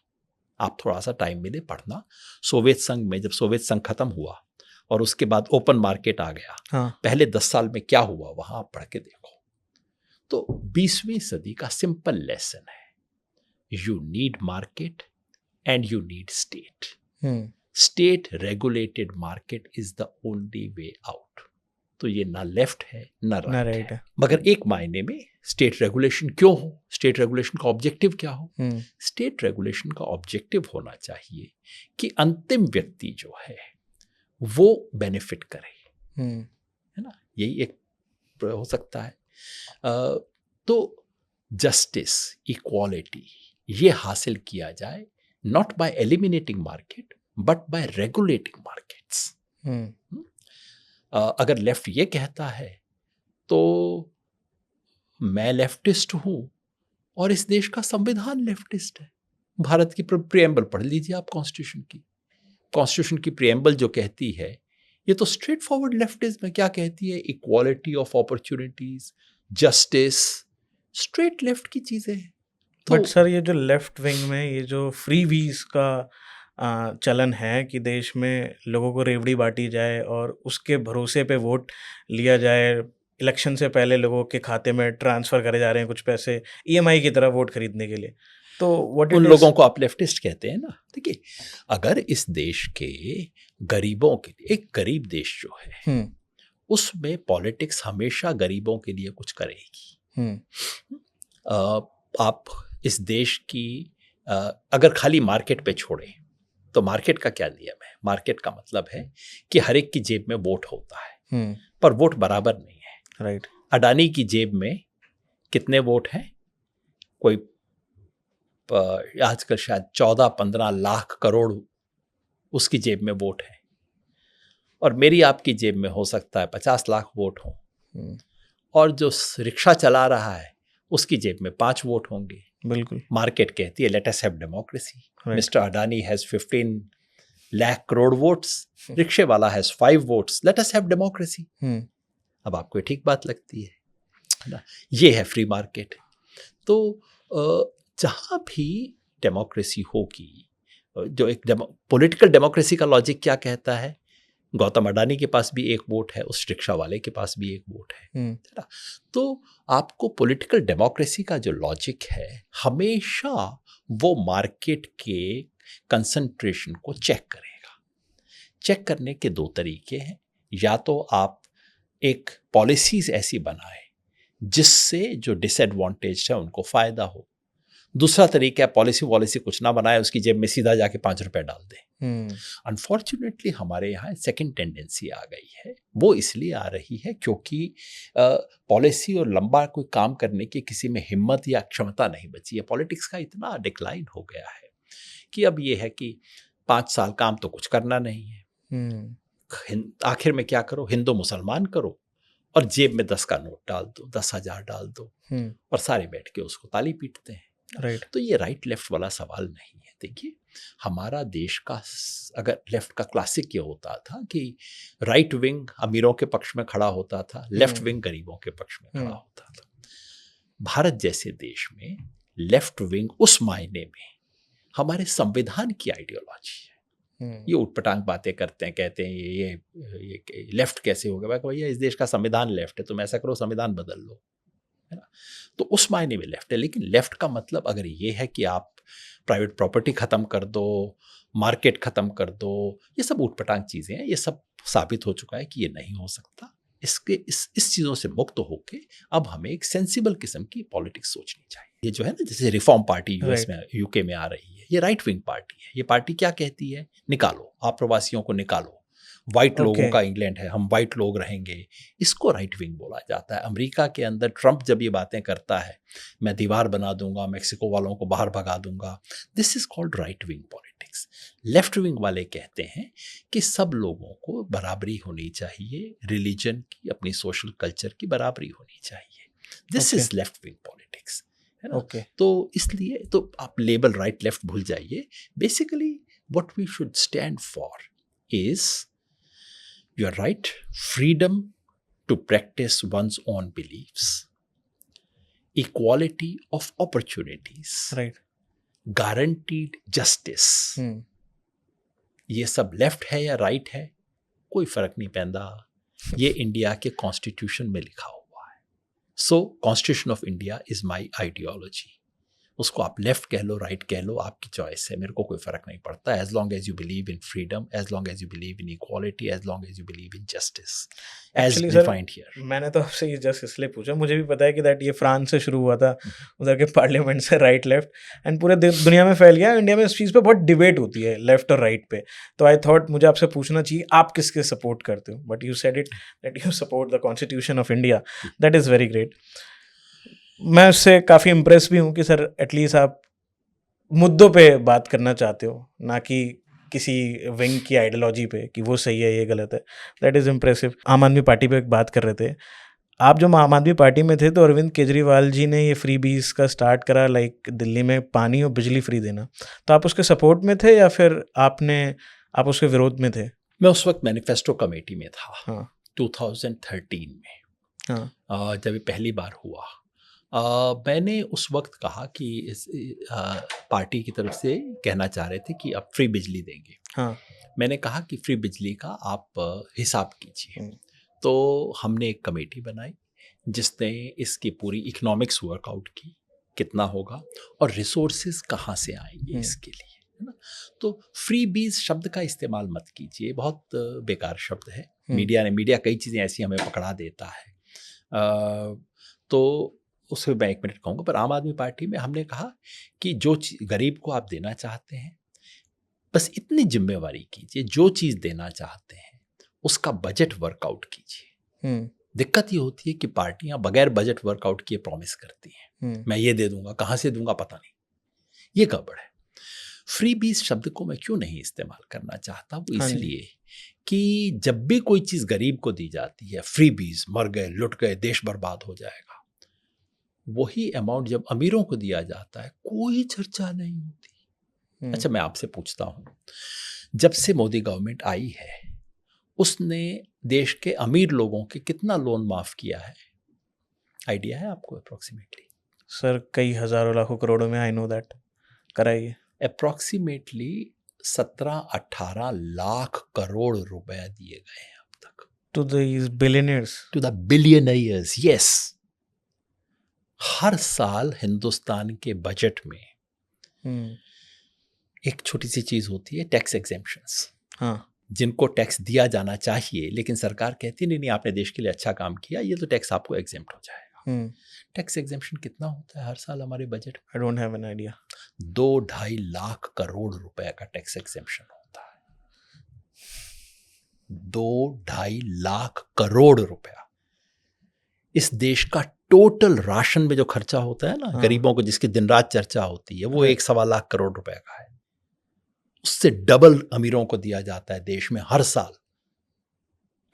आप थोड़ा सा टाइम मिले पढ़ना, सोवियत संघ में जब सोवियत संघ खत्म हुआ और उसके बाद ओपन मार्केट आ गया, पहले 10 साल में क्या हुआ वहां आप पढ़ के देखो। तो 20वीं सदी का सिंपल लेसन है, you need market and you need state. State regulated market is the only way out. तो ये ना लेफ्ट है ना राइट है। मगर एक मायने में स्टेट रेगुलेशन क्यों हो, स्टेट रेगुलेशन का ऑब्जेक्टिव क्या हो? स्टेट रेगुलेशन का ऑब्जेक्टिव होना चाहिए कि अंतिम व्यक्ति जो है वो बेनिफिट करे, है ना। यही एक हो सकता है। तो जस्टिस, इक्वालिटी ये हासिल किया जाए not bye eliminating market but by regulating markets. अगर लेफ्ट ये कहता है तो मैं लेफ्टिस्ट हूं और इस देश का संविधान लेफ्टिस्ट है। भारत की प्रिएम्बल पढ़ लीजिए आप कॉन्स्टिट्यूशन की प्रिएम्बल जो कहती है, ये तो स्ट्रेट फॉरवर्ड लेफ्टिज्म है। क्या कहती है? Equality of opportunities, justice, straight left की चीजें हैं। बट सर ये जो लेफ्ट विंग में ये जो फ्री वीज का चलन है कि देश में लोगों को रेवड़ी बांटी जाए और उसके भरोसे पे वोट लिया जाए, इलेक्शन से पहले लोगों के खाते में ट्रांसफ़र करे जा रहे हैं कुछ पैसे ईएमआई की तरह वोट खरीदने के लिए, तो उन लोगों को आप लेफ्टिस्ट कहते हैं ना। देखिए, अगर इस देश के गरीबों के लिए, एक गरीब देश जो है उसमें पॉलिटिक्स हमेशा गरीबों के लिए कुछ करेगी। आप इस देश की अगर खाली मार्केट पे छोड़ें तो मार्केट का क्या नियम है? मार्केट का मतलब है कि हर एक की जेब में वोट होता है, पर वोट बराबर नहीं है। राइट। अडानी की जेब में कितने वोट हैं? कोई आजकल शायद 14-15 लाख करोड़ उसकी जेब में वोट है, और मेरी आपकी जेब में हो सकता है 50 लाख वोट हो, और जो रिक्शा चला रहा है उसकी जेब में 5 वोट होंगे। बिल्कुल। मार्केट कहती है let us have democracy. Right. Mister Adani has 15 lakh crore votes, रिक्शे वाला has 5 votes, let us have democracy. अब आपको ये ठीक बात लगती है ना? ये है फ्री मार्केट। तो जहाँ भी डेमोक्रेसी होगी, जो एक पॉलिटिकल डेमोक्रेसी का लॉजिक क्या कहता है, गौतम अडानी के पास भी एक वोट है, उस रिक्शा वाले के पास भी एक वोट है ना? तो आपको पॉलिटिकल डेमोक्रेसी का जो लॉजिक है, हमेशा वो मार्केट के कंसंट्रेशन को चेक करेगा। चेक करने के 2 तरीके हैं। या तो आप एक पॉलिसीज ऐसी बनाए जिससे जो डिसएडवांटेज है उनको फायदा हो। दूसरा तरीका है पॉलिसी कुछ ना बनाए, उसकी जेब में सीधा जाके 5 रुपए डाल दें। अनफॉर्चुनेटली हमारे यहाँ सेकंड टेंडेंसी आ गई है। वो इसलिए आ रही है क्योंकि पॉलिसी और लंबा कोई काम करने की किसी में हिम्मत या क्षमता नहीं बची है। पॉलिटिक्स का इतना डिक्लाइन हो गया है कि अब ये है कि 5 साल काम तो कुछ करना नहीं है। आखिर में क्या करो, हिंदू मुसलमान करो और जेब में 10 का नोट डाल दो, 10,000 डाल दो, और सारे बैठ के उसको ताली पीटते हैं। राइट। तो ये राइट लेफ्ट वाला सवाल नहीं है। देखिए, हमारा देश का अगर लेफ्ट का क्लासिक ये होता था कि राइट विंग अमीरों के पक्ष में खड़ा होता था, लेफ्ट विंग गरीबों के पक्ष में खड़ा होता था। भारत जैसे देश में लेफ्ट विंग उस मायने में हमारे संविधान की आइडियोलॉजी है। ये उटपटांग बातें करते हैं, कहते हैं ये लेफ्ट कैसे हो गया। भैया इस देश का संविधान लेफ्ट है, तुम ऐसा करो संविधान बदल लो, है ना? तो उस मायने में लेफ्ट है। लेकिन लेफ्ट का मतलब अगर ये है कि आप प्राइवेट प्रॉपर्टी खत्म कर दो, मार्केट खत्म कर दो, ये सब उटपटांग चीजें हैं। ये सब साबित हो चुका है कि ये नहीं हो सकता। इस चीजों से मुक्त होके अब हमें एक सेंसिबल किस्म की पॉलिटिक्स सोचनी चाहिए। ये जो है ना, जैसे रिफॉर्म पार्टी यूएस में, यूके में आ रही है, ये राइट विंग पार्टी है। ये पार्टी क्या कहती है, निकालो, आप प्रवासियों को निकालो, वाइट लोगों का इंग्लैंड है, हम वाइट लोग रहेंगे। इसको राइट विंग बोला जाता है। अमेरिका के अंदर ट्रंप जब ये बातें करता है, मैं दीवार बना दूंगा, मैक्सिको वालों को बाहर भगा दूंगा, this is called right wing politics. Left wing वाले कहते हैं कि सब लोगों को बराबरी होनी चाहिए, रिलीजन की, अपनी सोशल कल्चर की बराबरी होनी चाहिए। This is left wing politics, है ना? तो इसलिए तो आप लेबल राइट लेफ्ट भूल जाइए। Basically what we should stand for is your right, freedom to practice one's own beliefs, equality of opportunities, right, guaranteed justice. ये सब लेफ्ट है या राइट है, कोई फर्क नहीं पैदा। ये इंडिया के कॉन्स्टिट्यूशन में लिखा हुआ है। So constitution of India is my ideology. उसको आप लेफ्ट कह लो, राइट कह लो, आपकी चॉइस है, मेरे को कोई फर्क नहीं पड़ता। As long as you believe in freedom, as long as you believe in equality, as long as you believe in justice as defined here. मैंने तो आपसे ये जस्ट इसलिए पूछा, मुझे भी पता है कि दैट ये फ्रांस से शुरू हुआ था, उधर के पार्लियामेंट से राइट लेफ्ट, एंड पूरे दुनिया में फैल गया। इंडिया में इस चीज़ पे बहुत डिबेट होती है लेफ्ट और राइट पे। तो आई थॉट मुझे आपसे पूछना चाहिए आप किसके सपोर्ट करते हो, but you said it that you support the constitution of India. That is very great. मैं उससे काफ़ी इम्प्रेस भी हूँ कि सर एटलीस्ट आप मुद्दों पे बात करना चाहते हो, ना कि किसी विंग की आइडियोलॉजी पे कि वो सही है ये गलत है। That is impressive. आम आदमी पार्टी पे एक बात कर रहे थे आप, जब आम आदमी पार्टी में थे तो अरविंद केजरीवाल जी ने ये फ्री बीज का स्टार्ट करा, लाइक दिल्ली में पानी और बिजली फ्री देना। तो आप उसके सपोर्ट में थे या फिर आप उसके विरोध में थे? मैं उस वक्त मैनिफेस्टो कमेटी में था। हाँ। 2013 में, हाँ। जब ये पहली बार हुआ, मैंने उस वक्त कहा कि इस पार्टी की तरफ से कहना चाह रहे थे कि आप फ्री बिजली देंगे। हाँ। मैंने कहा कि फ्री बिजली का आप हिसाब कीजिए। तो हमने एक कमेटी बनाई जिसने इसकी पूरी इकोनॉमिक्स वर्कआउट की, कितना होगा और रिसोर्सेज कहाँ से आएंगे इसके लिए, है ना? तो फ्री बीज शब्द का इस्तेमाल मत कीजिए, बहुत बेकार शब्द है। मीडिया कई चीज़ें ऐसी हमें पकड़ा देता है। तो उस पर मैं 1 मिनट कहूँगा। पर आम आदमी पार्टी में हमने कहा कि जो गरीब को आप देना चाहते हैं, बस इतनी जिम्मेवारी कीजिए, जो चीज़ देना चाहते हैं उसका बजट वर्कआउट कीजिए। दिक्कत ये होती है कि पार्टियां बगैर बजट वर्कआउट किए प्रॉमिस करती हैं, मैं ये दे दूंगा, कहां से दूंगा पता नहीं, ये गड़बड़ है। फ्री बीज शब्द को मैं क्यों नहीं इस्तेमाल करना चाहता, वो हाँ जी। इसलिए कि जब भी कोई चीज गरीब को दी जाती है, फ्री बीज, मर गए, लुट गए, देश बर्बाद हो जाएगा, वही अमाउंट जब अमीरों को दिया जाता है कोई चर्चा नहीं होती। अच्छा, मैं आपसे पूछता हूं, जब से मोदी गवर्नमेंट आई है उसने देश के अमीर लोगों के कितना लोन माफ किया है, आइडिया है आपको अप्रोक्सीमेटली? सर कई हजारों लाखों करोड़ों में, आई नो दैट, कराइए। अप्रोक्सीमेटली 17-18 लाख करोड़ रुपए दिए गए हैं अब तक to the billionaires, to the billionaires. Yes, हर साल हिंदुस्तान के बजट में एक छोटी सी चीज होती है, टैक्स एग्जेम्पशंस। हाँ, जिनको टैक्स दिया जाना चाहिए लेकिन सरकार कहती नहीं, आपने देश के लिए अच्छा काम किया, ये तो टैक्स आपको एग्जेम्प्ट हो जाएगा। टैक्स एग्जेम्पशन कितना होता है हर साल हमारे बजट में? I don't have an idea. 2-2.5 lakh crore रुपए का टैक्स एग्जेम्पशन होता है। 2-2.5 लाख करोड़ रुपया। इस देश का टोटल राशन में जो खर्चा होता है ना, गरीबों को जिसकी दिन रात चर्चा होती है, वो 1-1.25 लाख करोड़ रुपए का है। उससे डबल अमीरों को दिया जाता है देश में हर साल।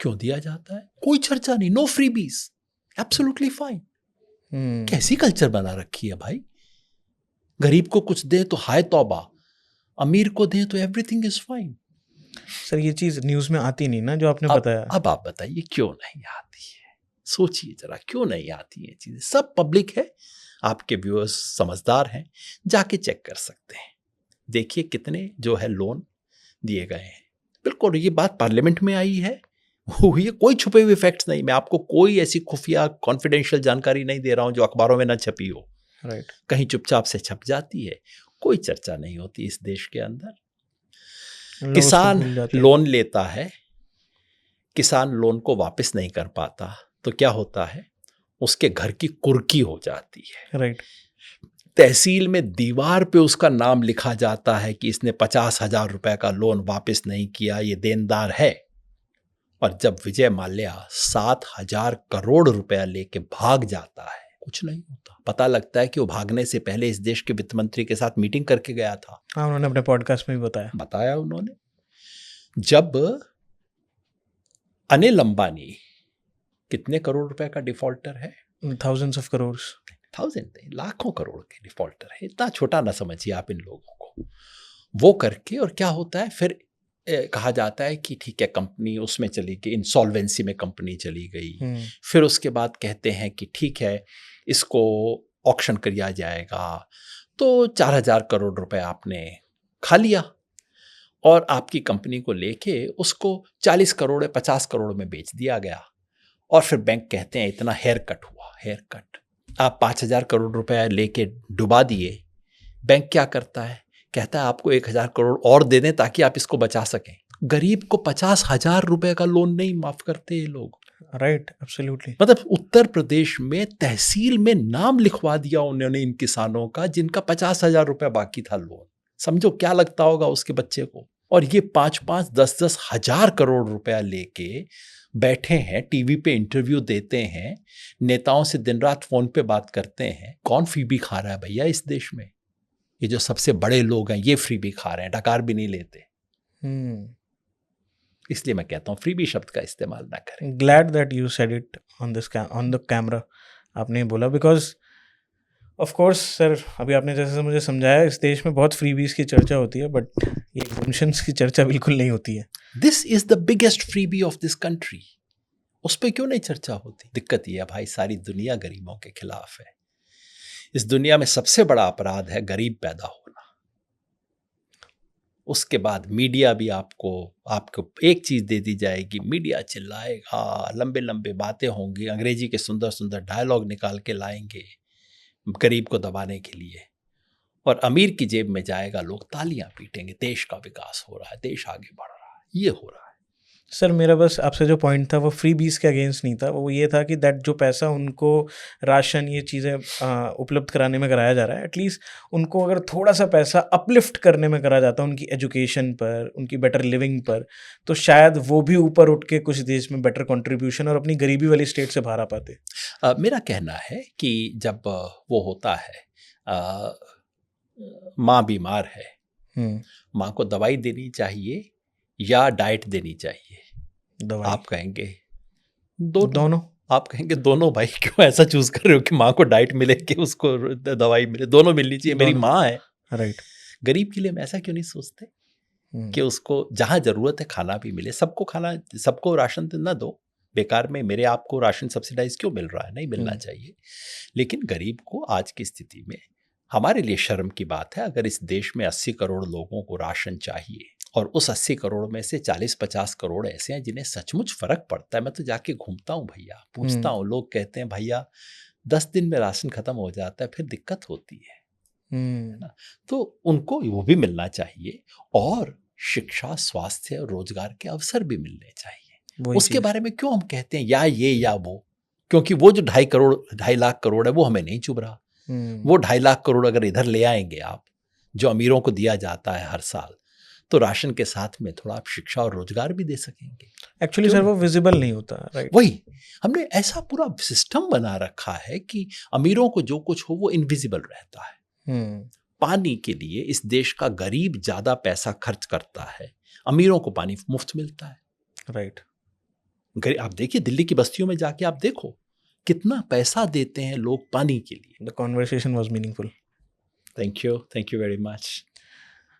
क्यों दिया जाता है? कोई चर्चा नहीं, नो फ्रीबीज, एब्सोल्युटली फाइन। कैसी कल्चर बना रखी है भाई, गरीब को कुछ दे तो हाय तौबा, अमीर को दे तो एवरीथिंग इज फाइन। सर ये चीज न्यूज में आती नहीं ना, जो आपने बताया। अब आप बताइए क्यों नहीं आती है, सोचिए जरा, क्यों नहीं आती है चीजें। सब पब्लिक है, आपके व्यूअर्स समझदार हैं, जाके चेक कर सकते हैं, देखिए कितने जो है लोन दिए गए हैं। बिल्कुल ये बात पार्लियामेंट में आई है, हुई है, कोई छुपे हुए फैक्ट्स नहीं। मैं आपको कोई ऐसी खुफिया कॉन्फिडेंशियल जानकारी नहीं दे रहा हूं जो अखबारों में ना छपी हो। राइट, कहीं चुपचाप से छप जाती है, कोई चर्चा नहीं होती इस देश के अंदर। किसान लोन लेता है, किसान लोन को वापस नहीं कर पाता तो क्या होता है, उसके घर की कुर्की हो जाती है। राइट, तहसील में दीवार पे उसका नाम लिखा जाता है कि इसने 50,000 रुपए का लोन वापस नहीं किया, ये देनदार है। और जब विजय माल्या 7,000 करोड़ रुपया लेके भाग जाता है, कुछ नहीं होता। पता लगता है कि वो भागने से पहले इस देश के वित्त मंत्री के साथ मीटिंग करके गया था। हाँ, उन्होंने अपने पॉडकास्ट में भी बताया उन्होंने। जब अनिल अंबानी कितने करोड़ रुपए का डिफॉल्टर है? थाउजेंड्स ऑफ करोड्स, लाखों करोड़ के डिफॉल्टर है। इतना छोटा ना समझिए आप इन लोगों को। वो करके और क्या होता है फिर, कहा जाता है कि ठीक है कंपनी उसमें चली गई, इंसॉल्वेंसी में कंपनी चली गई। फिर उसके बाद कहते हैं कि ठीक है इसको ऑक्शन किया जाएगा, तो 4,000 करोड़ रुपए आपने खा लिया और आपकी कंपनी को लेके उसको 40 करोड़ 50 करोड़ में बेच दिया गया। और फिर बैंक कहते हैं इतना हेयर कट हुआ, हेयर कट। आप 5,000 करोड़ रुपए लेके डुबा दिए, बैंक क्या करता है, कहता है आपको 1,000 करोड़ और दे दें ताकि आप इसको बचा सकें। गरीब को 50,000 रुपए का लोन नहीं माफ करते ये लोग। Right, absolutely. मतलब उत्तर प्रदेश में तहसील में नाम लिखवा दिया उन्होंने इन किसानों का जिनका 50,000 रुपए बाकी था लोन। समझो क्या लगता होगा उसके बच्चे को। और ये 5-5, 10-10 हजार करोड़ रुपया लेके बैठे हैं, टीवी पे इंटरव्यू देते हैं, नेताओं से दिन रात फोन पे बात करते हैं। कौन फ्रीबी खा रहा है भैया इस देश में? ये जो सबसे बड़े लोग हैं ये फ्रीबी खा रहे हैं, डकार भी नहीं लेते। इसलिए मैं कहता हूँ फ्रीबी शब्द का इस्तेमाल ना करें। Glad that you said it on the camera, आपने बोला, बिकॉज ऑफ कोर्स सर अभी आपने जैसे मुझे समझाया, इस देश में बहुत फ्रीबीज की चर्चा होती है, बट ये एग्जेम्पशंस की चर्चा बिल्कुल नहीं होती है। This is the biggest freebie of this country. उस पर क्यों नहीं चर्चा होती? दिक्कत ये है भाई, सारी दुनिया गरीबों के खिलाफ है। इस दुनिया में सबसे बड़ा अपराध है गरीब पैदा होना। उसके बाद मीडिया भी आपको एक चीज दे दी जाएगी, मीडिया चिल्लाएगा, लंबे लंबे बातें होंगी, अंग्रेजी के सुंदर सुंदर डायलॉग निकाल के लाएंगे गरीब को दबाने के लिए, और अमीर की जेब में जाएगा, लोग तालियां पीटेंगे, देश का विकास हो रहा है, देश आगे बढ़ रहा है, ये हो रहा है। सर मेरा बस आपसे जो पॉइंट था वो फ्री बीज के अगेंस्ट नहीं था, वो ये था कि दैट जो पैसा उनको राशन ये चीज़ें उपलब्ध कराने में कराया जा रहा है, एटलीस्ट उनको अगर थोड़ा सा पैसा अपलिफ्ट करने में करा जाता उनकी एजुकेशन पर, उनकी बेटर लिविंग पर, तो शायद वो भी ऊपर उठ के कुछ देश में बेटर कंट्रीब्यूशन और अपनी गरीबी वाली स्टेट से बाहर आ पाते। मेरा कहना है कि जब वो होता है, माँ बीमार है, माँ को दवाई देनी चाहिए या डाइट देनी चाहिए? दवाई। आप कहेंगे दोनों। दोनों। आप कहेंगे दोनों। भाई क्यों ऐसा चूज कर रहे हो कि माँ को डाइट मिले कि उसको दवाई मिले? दोनों मिलनी चाहिए। मेरी माँ है, राइट। गरीब के लिए हम ऐसा क्यों नहीं सोचते कि उसको जहाँ जरूरत है खाना भी मिले? सबको खाना, सबको राशन ना दो बेकार में। मेरे आपको राशन सब्सिडाइज क्यों मिल रहा है? नहीं मिलना चाहिए। लेकिन गरीब को आज की स्थिति में, हमारे लिए शर्म की बात है अगर इस देश में 80 करोड़ लोगों को राशन चाहिए और उस 80 करोड़ में से 40-50 करोड़ ऐसे हैं जिन्हें सचमुच फर्क पड़ता है। मैं तो जाके घूमता हूँ भैया, पूछता हूँ, लोग कहते हैं भैया 10 दिन में राशन खत्म हो जाता है, फिर दिक्कत होती है ना? तो उनको वो भी मिलना चाहिए और शिक्षा, स्वास्थ्य और रोजगार के अवसर भी मिलने चाहिए। उसके बारे में क्यों हम कहते हैं या ये या वो? क्योंकि वो जो 2.5 लाख करोड़ है वो हमें नहीं चुभ रहा। वो 2.5 लाख करोड़ अगर इधर ले आएंगे आप, जो अमीरों को दिया जाता है हर साल, तो राशन के साथ में थोड़ा आप शिक्षा और रोजगार भी दे सकेंगे। एक्चुअली सर वो विजिबल नहीं होता, राइट? वही हमने ऐसा पूरा सिस्टम बना रखा है कि अमीरों को जो कुछ हो वो इनविजिबल रहता है। पानी के लिए इस देश का गरीब ज्यादा पैसा खर्च करता है, अमीरों को पानी मुफ्त मिलता है, राइट? आप देखिए दिल्ली की बस्तियों में जाके आप देखो कितना पैसा देते हैं लोग पानी के लिए। The conversation was meaningful. Thank you very much.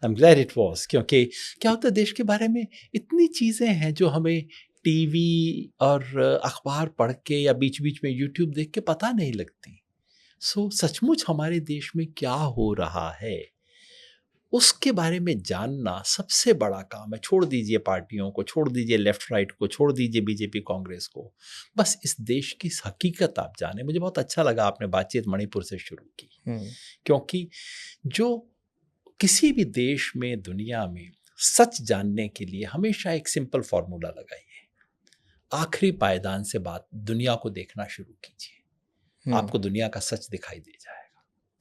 I am glad it was. क्योंकि क्या होता है, देश के बारे में इतनी चीज़ें हैं जो हमें टीवी और अखबार पढ़ के या बीच बीच में यूट्यूब देख के पता नहीं लगती। सचमुच हमारे देश में क्या हो रहा है उसके बारे में जानना सबसे बड़ा काम है। छोड़ दीजिए पार्टियों को, छोड़ दीजिए लेफ्ट राइट को, छोड़ दीजिए बीजेपी कांग्रेस को, बस इस देश की हकीकत आप जाने। मुझे बहुत अच्छा लगा आपने बातचीत मणिपुर से शुरू की, क्योंकि जो किसी भी देश में, दुनिया में सच जानने के लिए हमेशा एक सिंपल फॉर्मूला लगाइए, आखिरी पायदान से बात दुनिया को देखना शुरू कीजिए, आपको दुनिया का सच दिखाई दे जाएगा।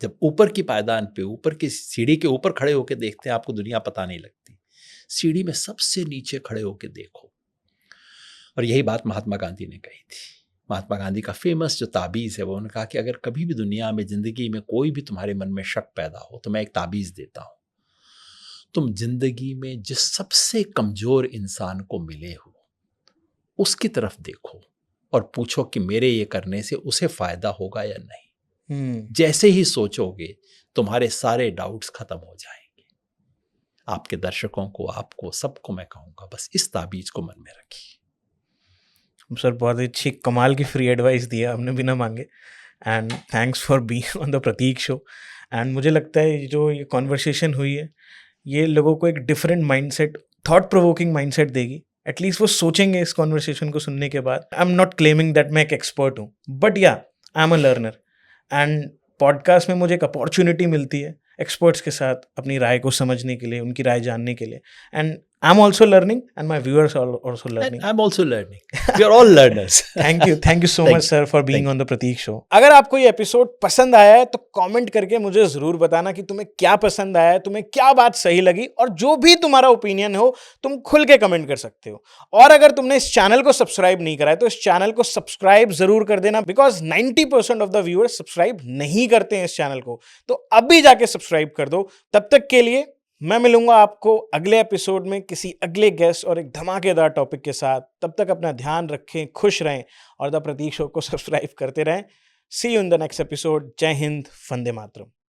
जब ऊपर की पायदान पे, ऊपर की सीढ़ी के ऊपर खड़े होकर देखते हैं आपको दुनिया पता नहीं लगती, सीढ़ी में सबसे नीचे खड़े होकर देखो। और यही बात महात्मा गांधी ने कही थी। महात्मा गांधी का फेमस जो ताबीज़ है वो, उन्होंने कहा कि अगर कभी भी दुनिया में, जिंदगी में कोई भी तुम्हारे मन में शक पैदा हो तो मैं एक ताबीज़ देता हूं, तुम जिंदगी में जिस सबसे कमजोर इंसान को मिले हो उसकी तरफ देखो और पूछो कि मेरे ये करने से उसे फायदा होगा या नहीं। जैसे ही सोचोगे तुम्हारे सारे डाउट्स खत्म हो जाएंगे। आपके दर्शकों को, आपको, सबको मैं कहूंगा बस इस ताबीज को मन में रखिए। सर बहुत अच्छी कमाल की फ्री एडवाइस दी है आपने बिना मांगे, and thanks for being on the Prateek show. And मुझे लगता है जो ये कॉन्वर्सेशन हुई है ये लोगों को एक different mindset, thought provoking mindset देगी। एटलीस्ट वो सोचेंगे इस कॉन्वर्सेशन को सुनने के बाद। I am not claiming that मैं एक एक्सपर्ट हूँ, बट या I am a learner, and podcast में मुझे एक अपॉर्चुनिटी मिलती है एक्सपर्ट्स के साथ अपनी राय को समझने के लिए, उनकी राय जानने के लिए। And I am also learning and my viewers are also learning. I am also learning. We are all learners. Thank you so much sir for being on the Prateek show. अगर आपको ये एपिसोड पसंद आया है तो कमेंट करके मुझे जरूर बताना कि तुम्हें क्या पसंद आया है, तुम्हें क्या बात सही लगी, और जो भी तुम्हारा ओपिनियन हो तुम खुल के कमेंट कर सकते हो। और अगर तुमने इस चैनल को सब्सक्राइब नहीं करा है तो इस चैनल को सब्सक्राइब जरूर कर देना, because 90% of the viewers subscribe नहीं करते हैं इस चैनल को। तो अभी जाके सब्सक्राइब कर दो। तब तक के लिए मैं मिलूंगा आपको अगले एपिसोड में किसी अगले गेस्ट और एक धमाकेदार टॉपिक के साथ। तब तक अपना ध्यान रखें, खुश रहें और द प्रतीक शो को सब्सक्राइब करते रहें। See you in the next episode. जय हिंद, वंदे मातरम।